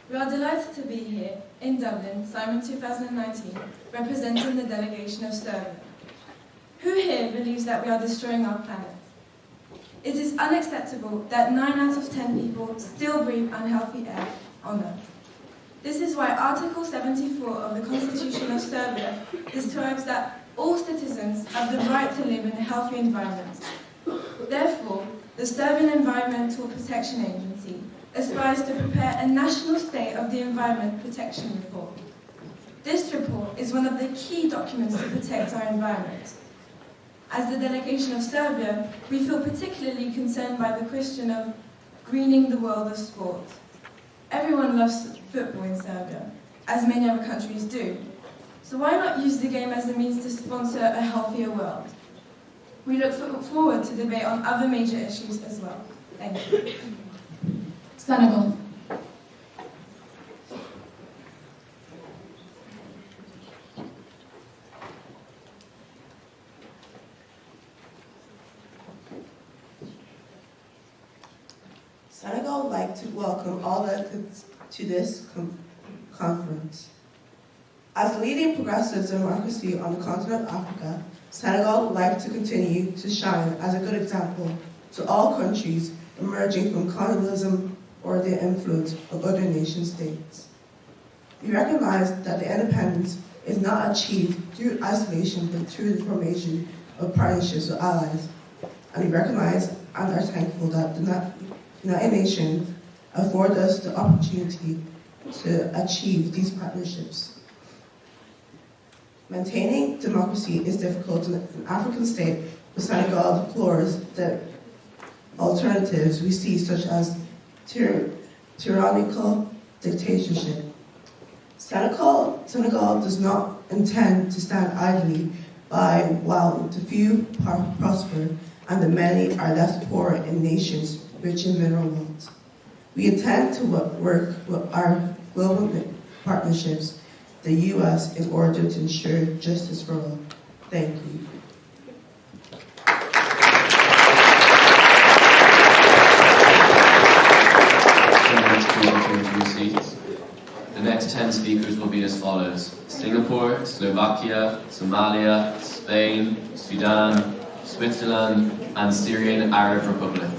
we are delighted to be here in Dublin, SAIMUN 2019, representing the delegation of Serbia. Who here believes that we are destroying our planet? It is unacceptable that 9 out of 10 people still breathe unhealthy air on Earth. This is why Article 74 of the Constitution of Serbia describes that all citizens have the right to live in a healthy environment. Therefore, the Serbian Environmental Protection Agency aspires to prepare a national state of the environment protection report. This report is one of the key documents to protect our environment. As the delegation of Serbia, we feel particularly concerned by the question of greening the world of sport. Everyone loves football in Serbia, as many other countries do. So why not use the game as a means to sponsor a healthier world? We look forward to debate on other major issues as well. Thank you. Senegal. Senegal would like to welcome all delegates to this conference. As the leading progressive democracy on the continent of Africa, Senegal would like to continue to shine as a good example to all countries emerging from colonialism or the influence of other nation states. We recognize that the independence is not achieved through isolation but through the formation of partnerships with allies. And we recognize and are thankful that the United Nations afford us the opportunity to achieve these partnerships. Maintaining democracy is difficult in an African state, but Senegal deplores the alternatives we see, such as tyrannical dictatorship. Senegal does not intend to stand idly by while the few prosper and the many are left poor in nations rich in mineral wealth. We intend to work with our global partnerships, the U.S., in order to ensure justice for all. Thank you. The next 10 speakers will be as follows: Singapore, Slovakia, Somalia, Spain, Sudan, Switzerland, and Syrian Arab Republic.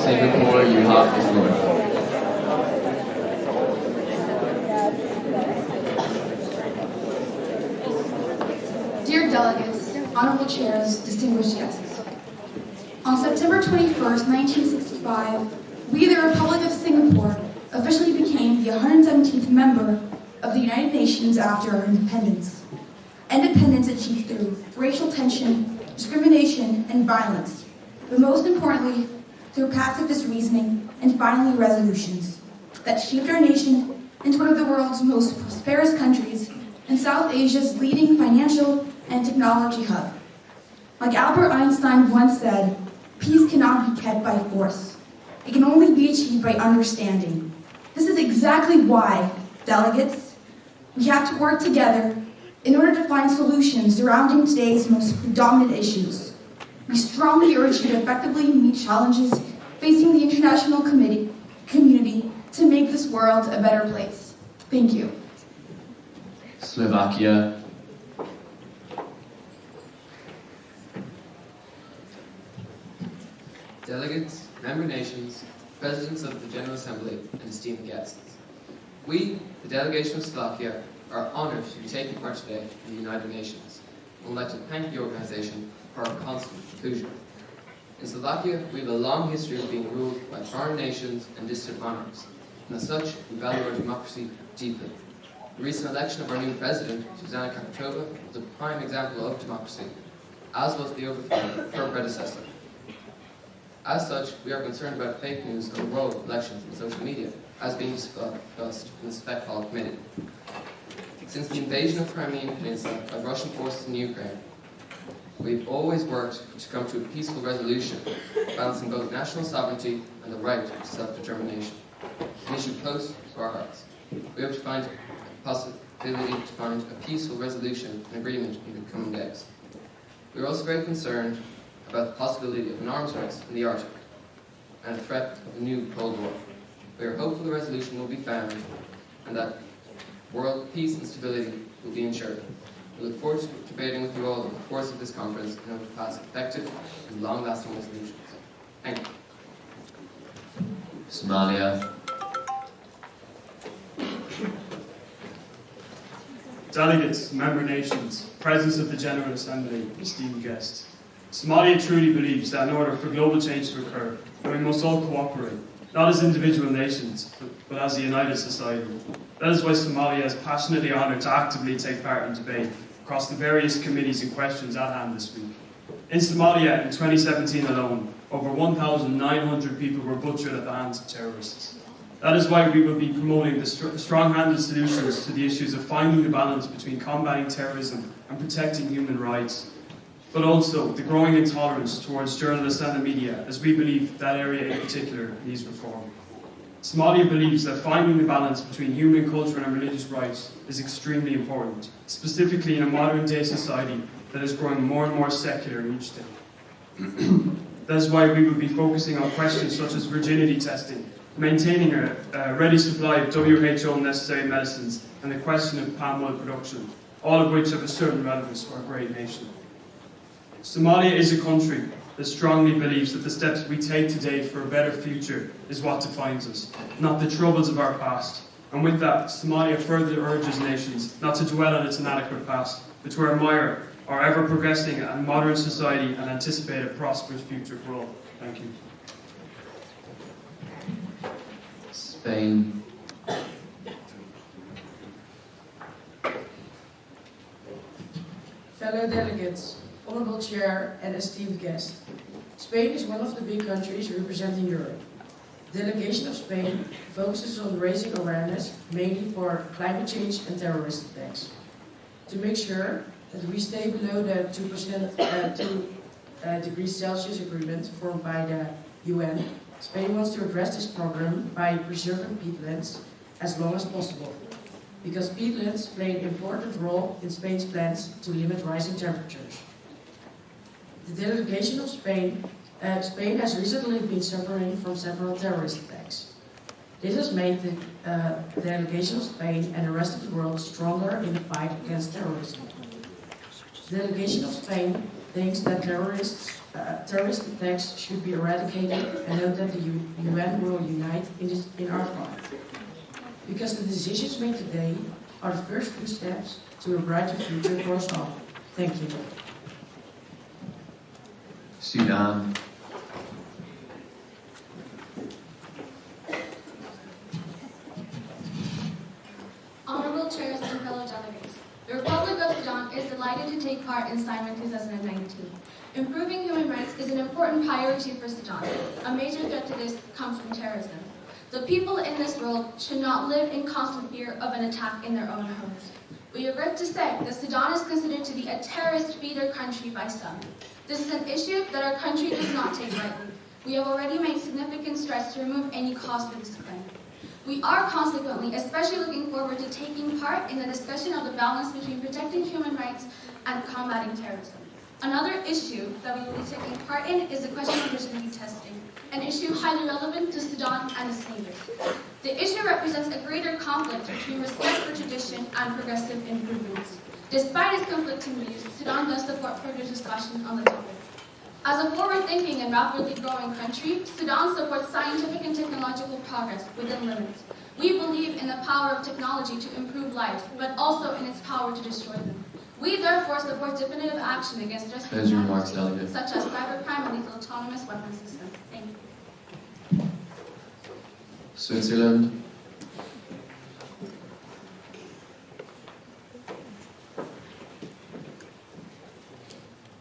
Singapore, you have the floor. Dear delegates, honorable chairs, distinguished guests. On September 21st, 1965, we, the Republic of Singapore, officially became the 117th member of the United Nations after our independence. Independence achieved through racial tension, discrimination, and violence, but most importantly, through pacifist reasoning and finally resolutions that shaped our nation into one of the world's most prosperous countries and South Asia's leading financial and technology hub. Like Albert Einstein once said, peace cannot be kept by force. It can only be achieved by understanding. This is exactly why, delegates, we have to work together in order to find solutions surrounding today's most predominant issues. We strongly urge you to effectively meet challenges facing the international community to make this world a better place. Thank you. Slovakia. Delegates, member nations, presidents of the General Assembly, and esteemed guests. We, the delegation of Slovakia, are honoured to be taking part today in the United Nations and would like to thank the organisation for our constant inclusion. In Slovakia, we have a long history of being ruled by foreign nations and distant monarchs, and as such, we value our democracy deeply. The recent election of our new president, Zuzana Kapitova, was a prime example of democracy, as was the overthrow of her predecessor. As such, we are concerned about fake news and the role of elections in social media, as being discussed in the Spec Hall Committee. Since the invasion of Crimean Peninsula by Russian forces in Ukraine, we've always worked to come to a peaceful resolution, balancing both national sovereignty and the right to self-determination, an issue close to our hearts. We hope to find a possibility to find a peaceful resolution and agreement in the coming days. We are also very concerned about the possibility of an arms race in the Arctic and a threat of a new Cold War. We are hopeful the resolution will be found and that world peace and stability will be ensured. We look forward to debating with you all over the course of this conference in order to pass effective and long-lasting resolutions. Thank you. Somalia. Delegates, member nations, Presidents of the General Assembly, esteemed guests. Somalia truly believes that in order for global change to occur, we must all cooperate, not as individual nations, but as a united society. That is why Somalia is passionately honoured to actively take part in debate across the various committees and questions at hand this week. In Somalia, in 2017 alone, over 1,900 people were butchered at the hands of terrorists. That is why we will be promoting the strong-handed solutions to the issues of finding the balance between combating terrorism and protecting human rights, but also the growing intolerance towards journalists and the media, as we believe that area in particular needs reform. Somalia believes that finding the balance between human, cultural and religious rights is extremely important, specifically in a modern-day society that is growing more and more secular each day. That is why we will be focusing on questions such as virginity testing, maintaining a ready supply of WHO necessary medicines, and the question of palm oil production, all of which have a certain relevance for our great nation. Somalia is a country that strongly believes that the steps we take today for a better future is what defines us, not the troubles of our past. And with that, Somalia further urges nations not to dwell on its inadequate past, but to admire our ever-progressing and modern society and anticipate a prosperous future for all. Thank you. Spain. Fellow delegates, Honourable Chair and esteemed guests, Spain is one of the big countries representing Europe. The delegation of Spain focuses on raising awareness, mainly for climate change and terrorist attacks. To make sure that we stay below the 2 degrees Celsius agreement formed by the UN, Spain wants to address this problem by preserving peatlands as long as possible, because peatlands play an important role in Spain's plans to limit rising temperatures. The delegation of Spain has recently been suffering from several terrorist attacks. This has made the delegation of Spain and the rest of the world stronger in the fight against terrorism. The delegation of Spain thinks that terrorist attacks should be eradicated and hope that the UN will unite in our fight. Because the decisions made today are the first few steps to a brighter future for us all. Thank you. Sudan. Honourable Chairs and fellow delegates, the Republic of Sudan is delighted to take part in SAIMUN 2019. Improving human rights is an important priority for Sudan. A major threat to this comes from terrorism. The people in this world should not live in constant fear of an attack in their own homes. We regret to say that Sudan is considered to be a terrorist feeder country by some. This is an issue that our country does not take lightly. We have already made significant strides to remove any cause for this claim. We are consequently especially looking forward to taking part in the discussion of the balance between protecting human rights and combating terrorism. Another issue that we will be taking part in is the question of virginity testing, an issue highly relevant to Sudan and its neighbors. The issue represents a greater conflict between respect for tradition and progressive improvements. Despite its conflicting views, Sudan does support further discussion on the topic. As a forward-thinking and rapidly growing country, Sudan supports scientific and technological progress within limits. We believe in the power of technology to improve lives, but also in its power to destroy them. We therefore support definitive action against threats such as cybercrime and lethal autonomous weapon systems. Thank you. Switzerland.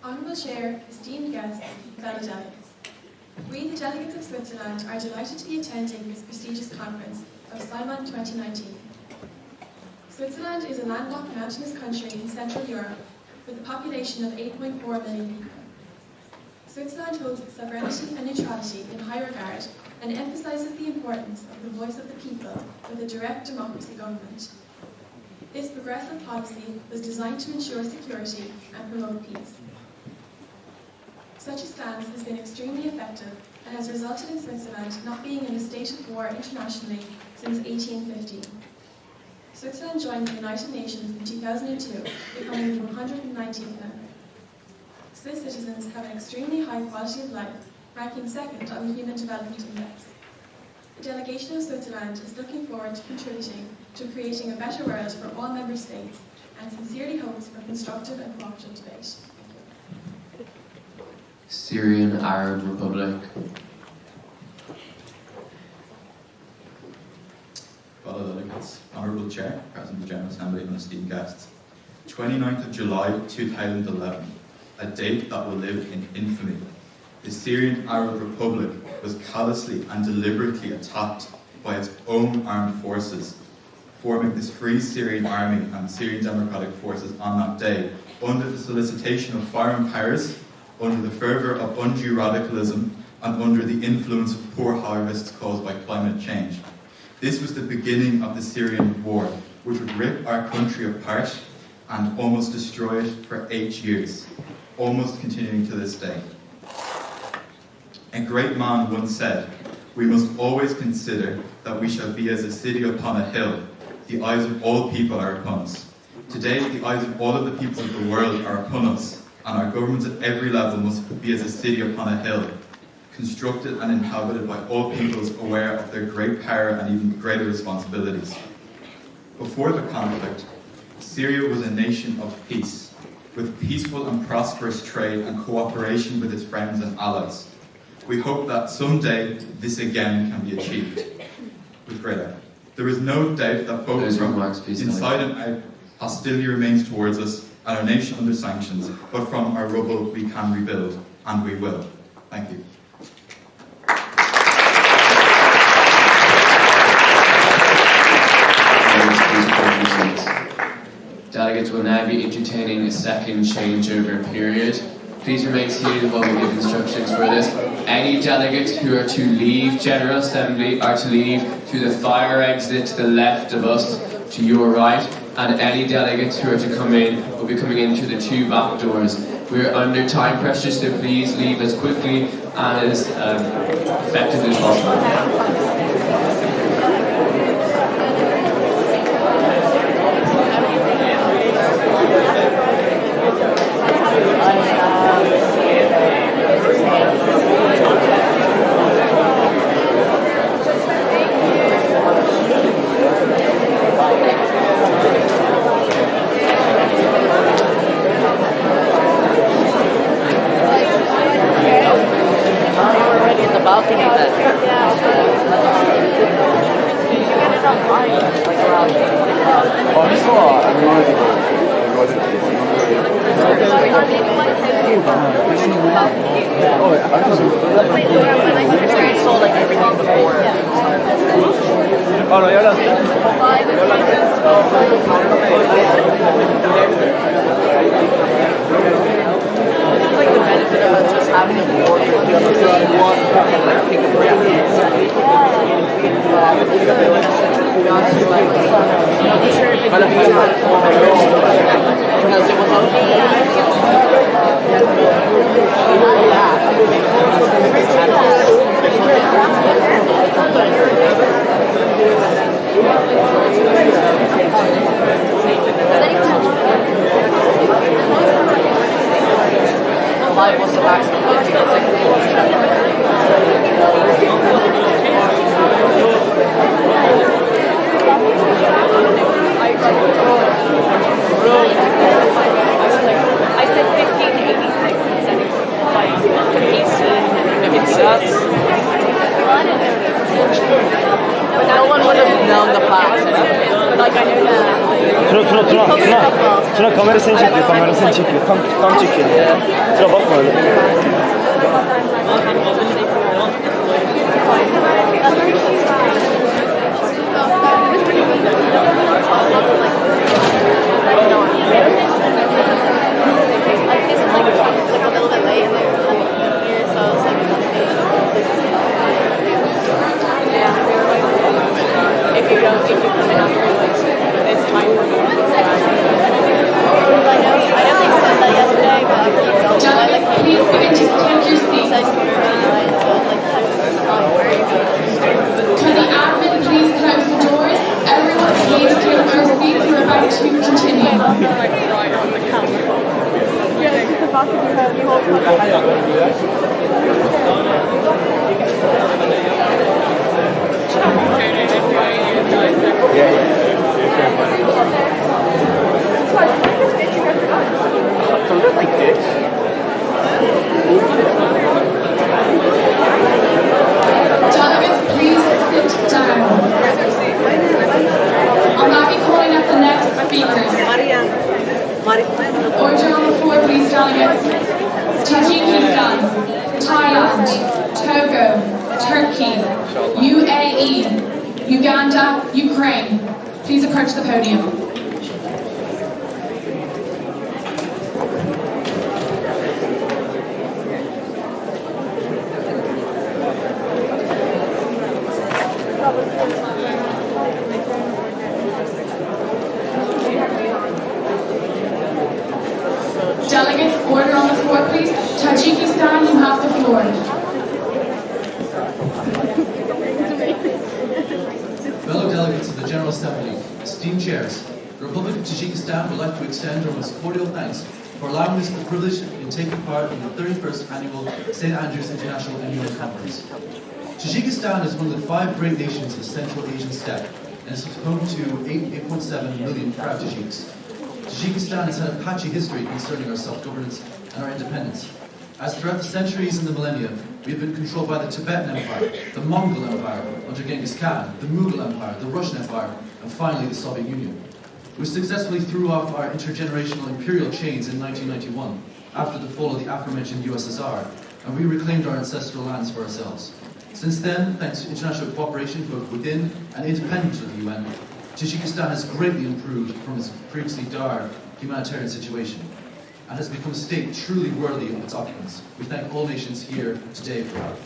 Honourable Chair, esteemed guests, fellow delegates. We, the delegates of Switzerland, are delighted to be attending this prestigious conference of SAIMUN 2019. Switzerland is a landlocked mountainous country in Central Europe with a population of 8.4 million people. Switzerland holds its sovereignty and neutrality in high regard and emphasises the importance of the voice of the people with a direct democracy government. This progressive policy was designed to ensure security and promote peace. Such a stance has been extremely effective and has resulted in Switzerland not being in a state of war internationally since 1815. Switzerland joined the United Nations in 2002, becoming the 119th member. Swiss citizens have an extremely high quality of life, ranking second on the Human Development Index. The delegation of Switzerland is looking forward to contributing to creating a better world for all member states and sincerely hopes for constructive and cooperative debate. Syrian Arab Republic. Fellow delegates, Honourable Chair, President of the General Assembly and esteemed guests. 29th of July 2011, a date that will live in infamy. The Syrian Arab Republic was callously and deliberately attacked by its own armed forces, forming this Free Syrian Army and Syrian Democratic Forces on that day, under the solicitation of foreign powers, under the fervour of undue radicalism, and under the influence of poor harvests caused by climate change. This was the beginning of the Syrian war, which would rip our country apart and almost destroy it for 8 years, almost continuing to this day. A great man once said, "We must always consider that we shall be as a city upon a hill. The eyes of all people are upon us." Today, the eyes of all of the people of the world are upon us, and our governments at every level must be as a city upon a hill, constructed and inhabited by all peoples aware of their great power and even greater responsibilities. Before the conflict, Syria was a nation of peace, with peaceful and prosperous trade and cooperation with its friends and allies. We hope that someday this again can be achieved with great effort. There is no doubt that both from inside and out, hostility remains towards us and our nation under sanctions, but from our rubble we can rebuild, and we will. Thank you. Delegates will now be entertaining a second changeover period. Please remain seated while we give instructions for this. Any delegates who are to leave General Assembly are to leave through the fire exit to the left of us, to your right, and any delegates who are to come in will be coming in through the 2 back doors. We are under time pressure, so please leave as quickly and as effectively as possible. Tuna kamerasını çekiyor, kamerasını çekiyor. Tam çekiyor. Tuna bakma öyle. Please begin to Delegates, please sit down. I'll now be calling up the next speakers. Order on the floor, please, delegates. Tajikistan, Thailand, Togo, Turkey, UAE, Uganda, Ukraine. Please approach the podium. Delegates, order on the floor, please. Tajikistan, you have the floor. Fellow delegates of the General Assembly, esteemed chairs, the Republic of Tajikistan would like to extend our most cordial thanks for allowing us the privilege in taking part in the 31st Annual St. Andrews International MUN Conference. Tajikistan is one of the 5 great nations of the Central Asian steppe and is home to 8.7 million proud Tajiks. Tajikistan has had a patchy history concerning our self-governance and our independence. As throughout the centuries and the millennia, we have been controlled by the Tibetan Empire, the Mongol Empire under Genghis Khan, the Mughal Empire, the Russian Empire, and finally the Soviet Union. We successfully threw off our intergenerational imperial chains in 1991, after the fall of the aforementioned USSR, and we reclaimed our ancestral lands for ourselves. Since then, thanks to international cooperation both within and independent of the UN, Tajikistan has greatly improved from its previously dire humanitarian situation and has become a state truly worthy of its occupants. We thank all nations here today for that.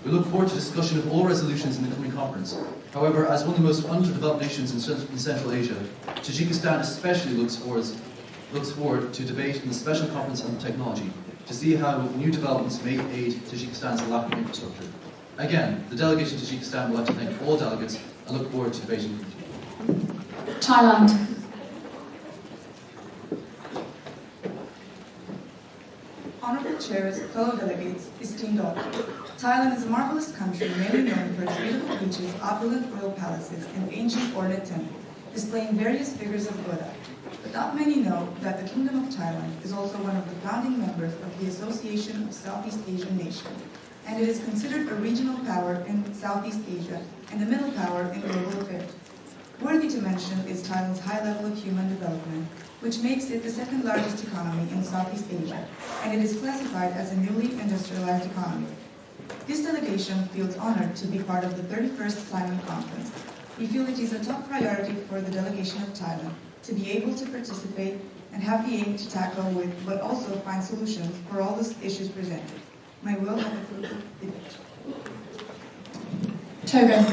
We look forward to discussion of all resolutions in the coming conference. However, as one of the most underdeveloped nations in Central Asia, Tajikistan especially looks forward to debate in the special conference on technology to see how new developments may aid Tajikistan's lacking infrastructure. Again, the delegation to Tajikistan would like to thank all delegates and look forward to debating with you. Thailand. Honourable chairs, fellow delegates, esteemed audience, Thailand is a marvelous country mainly known for its beautiful beaches, opulent royal palaces, and ancient ornate temples, displaying various figures of Buddha. But not many know that the Kingdom of Thailand is also one of the founding members of the Association of Southeast Asian Nations, and it is considered a regional power in Southeast Asia and a middle power in global affairs. Worthy to mention is Thailand's high level of human development, which makes it the second largest economy in Southeast Asia, and it is classified as a newly industrialized economy. This delegation feels honored to be part of the 31st SAIMUN Conference. We feel it is a top priority for the delegation of Thailand to be able to participate and have the aim to tackle with, but also find solutions for all the issues presented. May will have a fruitful debate. Togo.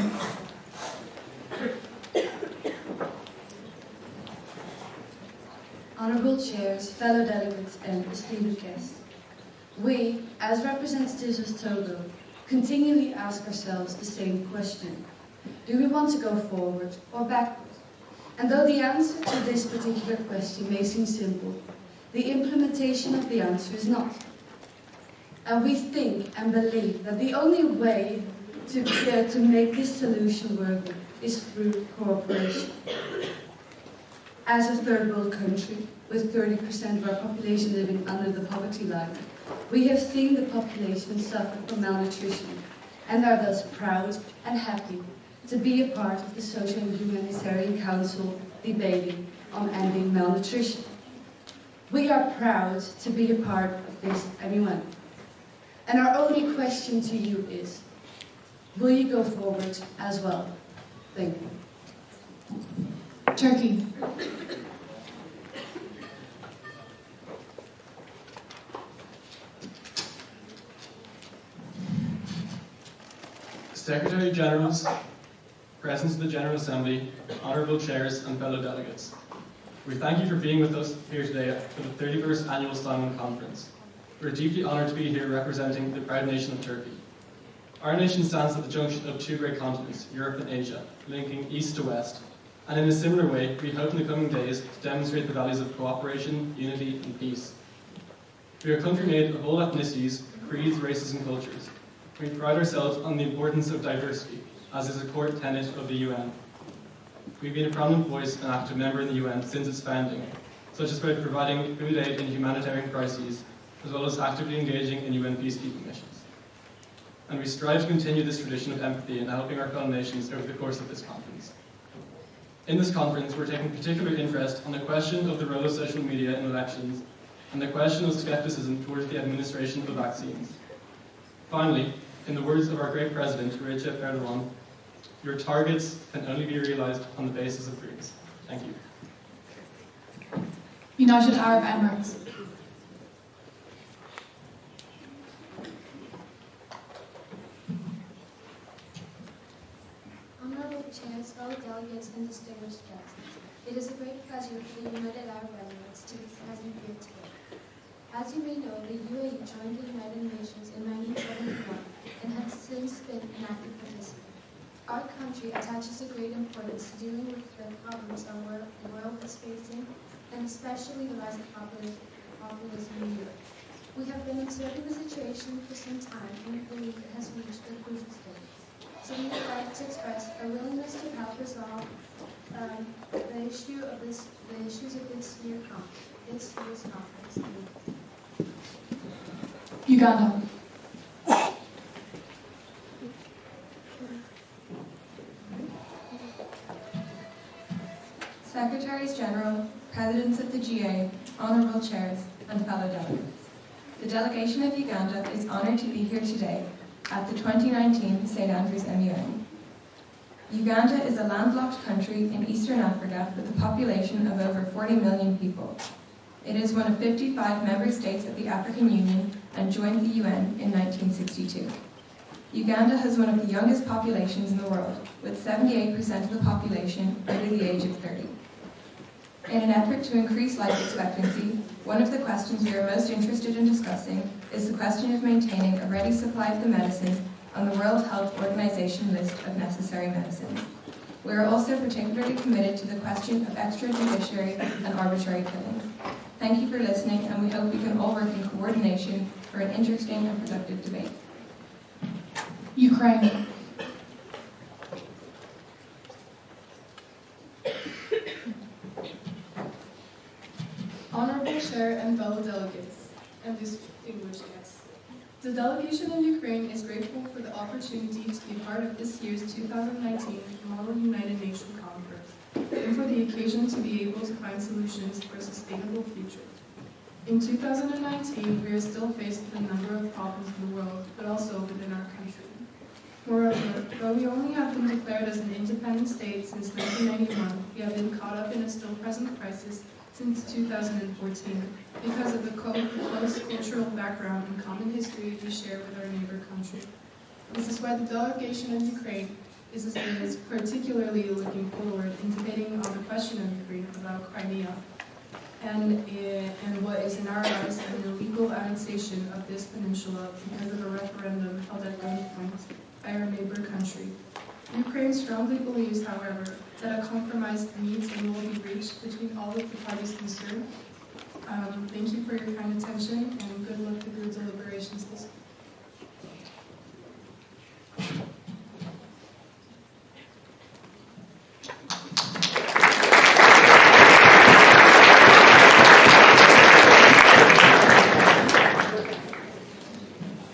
Honourable chairs, fellow delegates, and esteemed guests, we, as representatives of Togo, continually ask ourselves the same question. Do we want to go forward or backward? And though the answer to this particular question may seem simple, the implementation of the answer is not. And we think and believe that the only way to make this solution work is through cooperation. As a third world country, with 30% of our population living under the poverty line, we have seen the population suffer from malnutrition and are thus proud and happy to be a part of the Social and Humanitarian Council debating on ending malnutrition. We are proud to be a part of this MUN. And our only question to you is, will you go forward as well? Thank you. Turkey. Secretary Generals, Presidents of the General Assembly, Honourable Chairs and fellow delegates. We thank you for being with us here today for the 31st Annual SAIMUN Conference. We're deeply honoured to be here representing the proud nation of Turkey. Our nation stands at the junction of two great continents, Europe and Asia, linking east to west. And in a similar way, we hope in the coming days to demonstrate the values of cooperation, unity and peace. We are a country made of all ethnicities, creeds, races, and cultures. We pride ourselves on the importance of diversity, as is a core tenet of the UN. We've been a prominent voice and active member in the UN since its founding, such as by providing food aid in humanitarian crises, as well as actively engaging in UN peacekeeping missions. And we strive to continue this tradition of empathy in helping our fellow nations over the course of this conference. In this conference, we're taking particular interest on the question of the role of social media in elections and the question of skepticism towards the administration of vaccines. Finally, in the words of our great president, Recep Erdogan, your targets can only be realized on the basis of dreams. Thank you. United Arab Emirates. Honorable Chairs, fellow delegates, and distinguished guests, it is a great pleasure for the United Arab Emirates to be present here today. As you may know, the UAE joined the United Nations in 1971 and has since been an active participant. Our country attaches a great importance to dealing with the problems our world is facing, and especially the rise of populism in Europe. We have been observing the situation for some time and we believe it has reached a crucial stage. So we would like to express our willingness to help resolve the issues of this year's conference. Uganda. Secretaries General, Presidents of the GA, Honourable Chairs, and fellow delegates. The delegation of Uganda is honoured to be here today at the 2019 St. Andrews MUN. Uganda is a landlocked country in Eastern Africa with a population of over 40 million people. It is one of 55 member states of the African Union and joined the UN in 1962. Uganda has one of the youngest populations in the world, with 78% of the population under the age of 30. In an effort to increase life expectancy, one of the questions we are most interested in discussing is the question of maintaining a ready supply of the medicines on the World Health Organization list of necessary medicines. We are also particularly committed to the question of extrajudiciary and arbitrary killings. Thank you for listening, and we hope we can all work in coordination for an interesting and productive debate. Ukraine. Honorable Chair and fellow delegates, and distinguished guests. The delegation of Ukraine is grateful for the opportunity to be part of this year's 2019 Model United Nations Conference, and for the occasion to be able to find solutions for a sustainable future. In 2019, we are still faced with a number of problems in the world, but also within our country. Moreover, though we only have been declared as an independent state since 1991, we have been caught up in a still present crisis since 2014 because of the close cultural background and common history we share with our neighbor country. This is why the delegation of Ukraine is particularly looking forward in debating on the question of Ukraine about Crimea and what is in our eyes an illegal annexation of this peninsula because of a referendum held at gunpoint by our neighbor country. Ukraine strongly believes, however, that a compromise needs and will be reached between all of the parties concerned. Thank you for your kind attention, and good luck with your deliberations this week.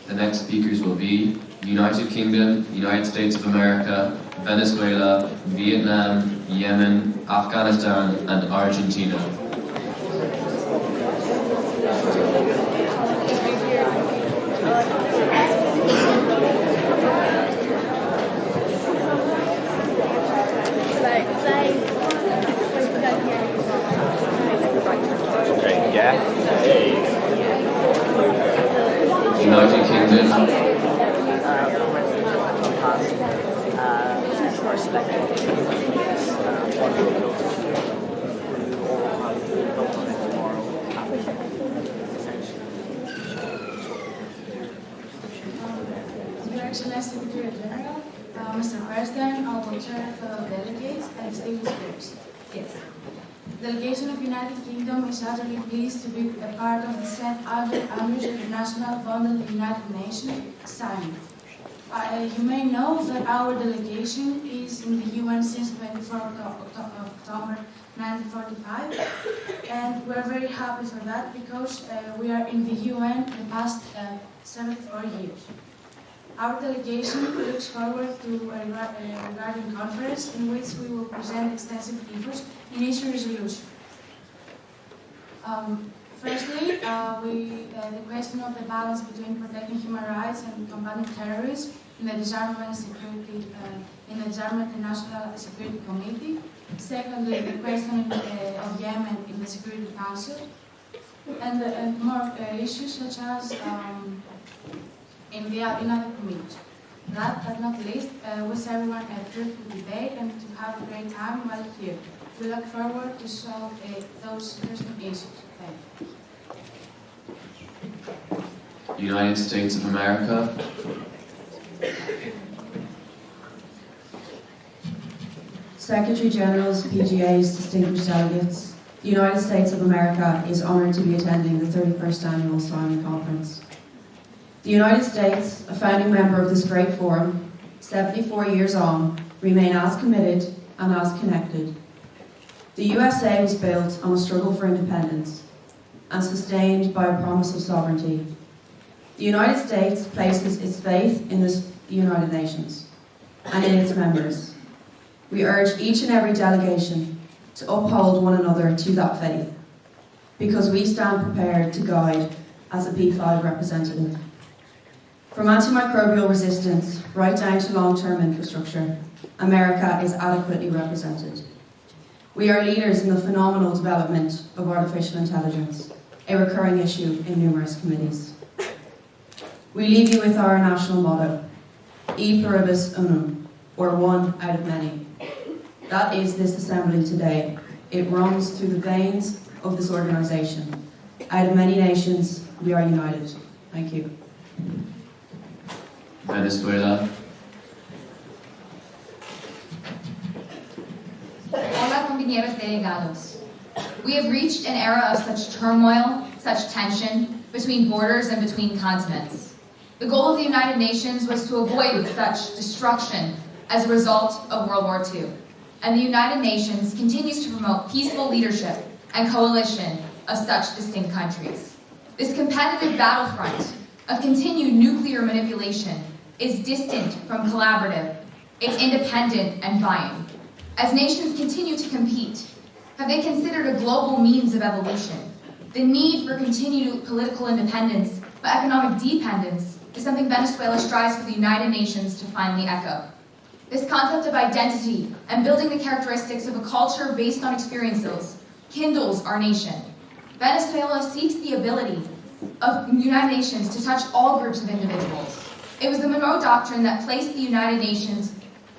The next speakers will be United Kingdom, United States of America, Venezuela, Vietnam, Yemen, Afghanistan, and Argentina. United Kingdom, Your Excellency Secretary General, Mr. President, Honorable Chair, fellow delegates, and distinguished peers. Yes. The delegation of United Kingdom is utterly pleased to be a part of the St. Andrews International Fund of the United Nations, SAIMUN. You may know that our delegation is in the UN since 24 October 1945, and we're very happy for that because we are in the UN the past 74 years. Our delegation looks forward to a regarding conference in which we will present extensive efforts in issue resolution. Firstly, the question of the balance between protecting human rights and combating terrorism in the Disarmament International Security Committee. Secondly, the question of Yemen in the Security Council, and more issues such as in other committees. Last but not least, wish everyone a fruitful debate and to have a great time while here. We look forward to solve those interesting issues. Thank you. United States of America. Secretary Generals, PGAs, distinguished delegates, the United States of America is honoured to be attending the 31st Annual SAIMUN Conference. The United States, a founding member of this great forum, 74 years on, remain as committed and as connected. The USA was built on a struggle for independence and sustained by a promise of sovereignty. The United States places its faith in the United Nations and in its members. We urge each and every delegation to uphold one another to that faith, because we stand prepared to guide as a P5 representative. From antimicrobial resistance right down to long-term infrastructure, America is adequately represented. We are leaders in the phenomenal development of artificial intelligence, a recurring issue in numerous committees. We leave you with our national motto, E pluribus unum, or one out of many. That is this assembly today. It runs through the veins of this organisation. Out of many nations, we are united. Thank you. Venezuela. Hola, compañeros delegados. We have reached an era of such turmoil, such tension, between borders and between continents. The goal of the United Nations was to avoid such destruction as a result of World War II. And the United Nations continues to promote peaceful leadership and coalition of such distinct countries. This competitive battlefront of continued nuclear manipulation is distant from collaborative. It's independent and vying. As nations continue to compete, have they considered a global means of evolution? The need for continued political independence, but economic dependence, is something Venezuela strives for the United Nations to finally echo. This concept of identity and building the characteristics of a culture based on experiences kindles our nation. Venezuela seeks the ability of the United Nations to touch all groups of individuals. It was the Monroe Doctrine that placed the United States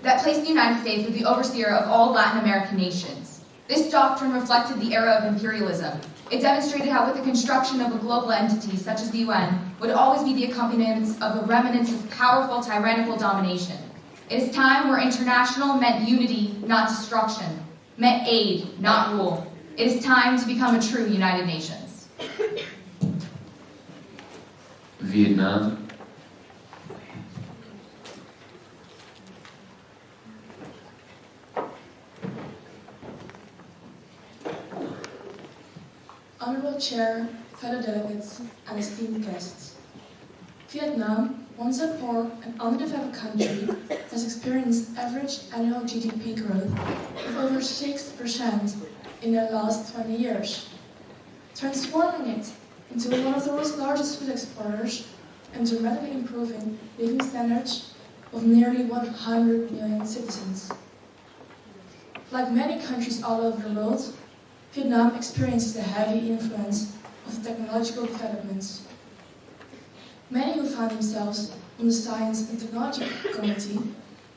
as the overseer of all Latin American nations. This doctrine reflected the era of imperialism. It demonstrated how with the construction of a global entity such as the UN would always be the accompaniment of a remnants of powerful tyrannical domination. It is time where international meant unity, not destruction, meant aid, not rule. It is time to become a true United Nations. Vietnam. Honorable Chair, fellow delegates, and esteemed guests. Vietnam, once a poor and underdeveloped country, has experienced average annual GDP growth of over 6% in the last 20 years, transforming it into one of the world's largest food exporters and dramatically improving living standards of nearly 100 million citizens. Like many countries all over the world, Vietnam experiences the heavy influence of technological developments. Many who find themselves on the Science and Technology Committee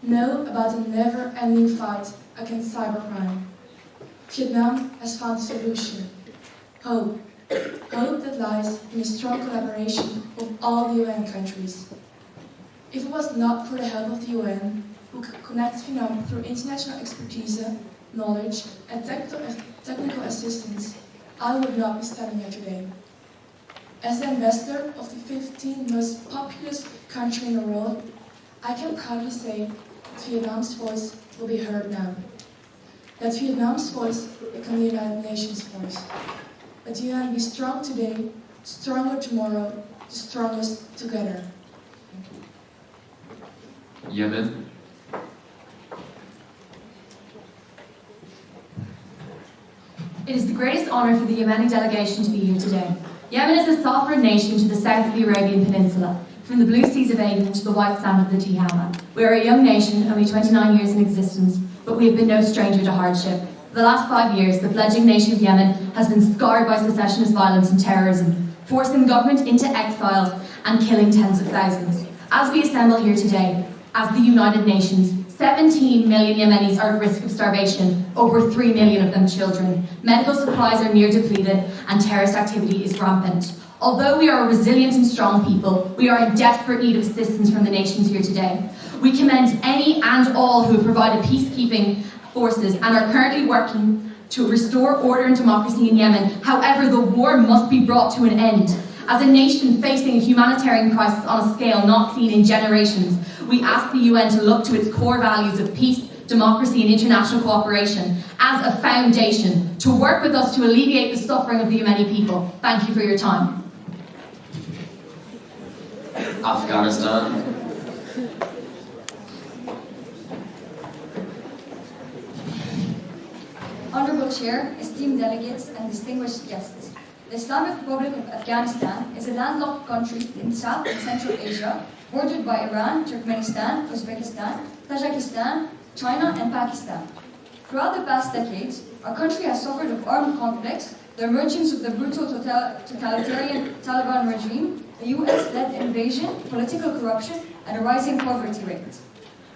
know about the never-ending fight against cybercrime. Vietnam has found a solution: hope. Hope that lies in the strong collaboration of all the UN countries. If it was not for the help of the UN, who connect Vietnam through international expertise, knowledge, and technical assistance, I would not be standing here today. As the ambassador of the 15th most populous country in the world, I can proudly say that Vietnam's voice will be heard now. That Vietnam's voice become the United Nations voice. That the UN be strong today, stronger tomorrow, the strongest together. Yemen. It is the greatest honour for the Yemeni delegation to be here today. Yemen is a sovereign nation to the south of the Arabian Peninsula, from the blue seas of Aden to the white sand of the Tihama. We are a young nation, only 29 years in existence, but we have been no stranger to hardship. For the last 5 years, the fledgling nation of Yemen has been scarred by secessionist violence and terrorism, forcing the government into exile and killing tens of thousands. As we assemble here today, as the United Nations, 17 million Yemenis are at risk of starvation, over 3 million of them children. Medical supplies are near depleted and terrorist activity is rampant. Although we are a resilient and strong people, we are in desperate need of assistance from the nations here today. We commend any and all who have provided peacekeeping forces and are currently working to restore order and democracy in Yemen. However, the war must be brought to an end. As a nation facing a humanitarian crisis on a scale not seen in generations, we ask the UN to look to its core values of peace, democracy and international cooperation as a foundation to work with us to alleviate the suffering of the Yemeni people. Thank you for your time. Afghanistan. Honourable Chair, esteemed delegates and distinguished guests. The Islamic Republic of Afghanistan is a landlocked country in South and Central Asia, bordered by Iran, Turkmenistan, Uzbekistan, Tajikistan, China and Pakistan. Throughout the past decades, our country has suffered of armed conflicts, the emergence of the brutal totalitarian Taliban regime, the US-led invasion, political corruption, and a rising poverty rate.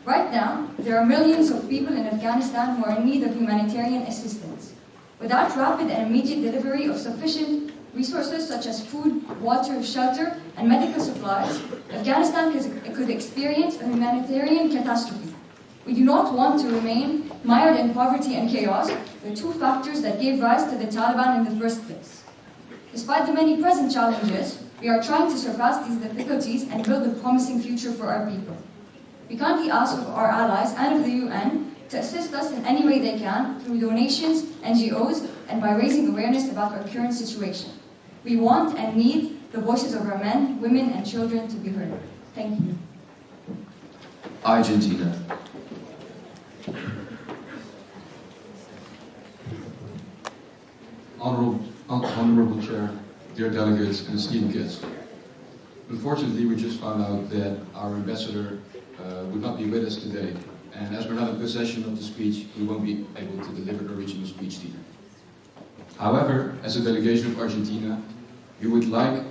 Right now, there are millions of people in Afghanistan who are in need of humanitarian assistance. Without rapid and immediate delivery of sufficient resources such as food, water, shelter, and medical supplies, Afghanistan could experience a humanitarian catastrophe. We do not want to remain mired in poverty and chaos, the two factors that gave rise to the Taliban in the first place. Despite the many present challenges, we are trying to surpass these difficulties and build a promising future for our people. We kindly ask of our allies and of the UN to assist us in any way they can through donations, NGOs, and by raising awareness about our current situation. We want and need the voices of our men, women, and children to be heard. Thank you. Argentina. Honorable Chair, dear delegates and esteemed guests. Unfortunately, we just found out that our ambassador would not be with us today, and as we're not in possession of the speech, we won't be able to deliver the original speech to you. However, as a delegation of Argentina, we would like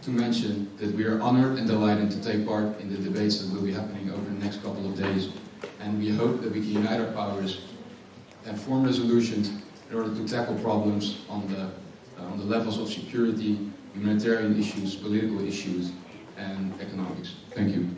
to mention that we are honored and delighted to take part in the debates that will be happening over the next couple of days, and we hope that we can unite our powers and form resolutions in order to tackle problems on the levels of security, humanitarian issues, political issues, and economics. Thank you.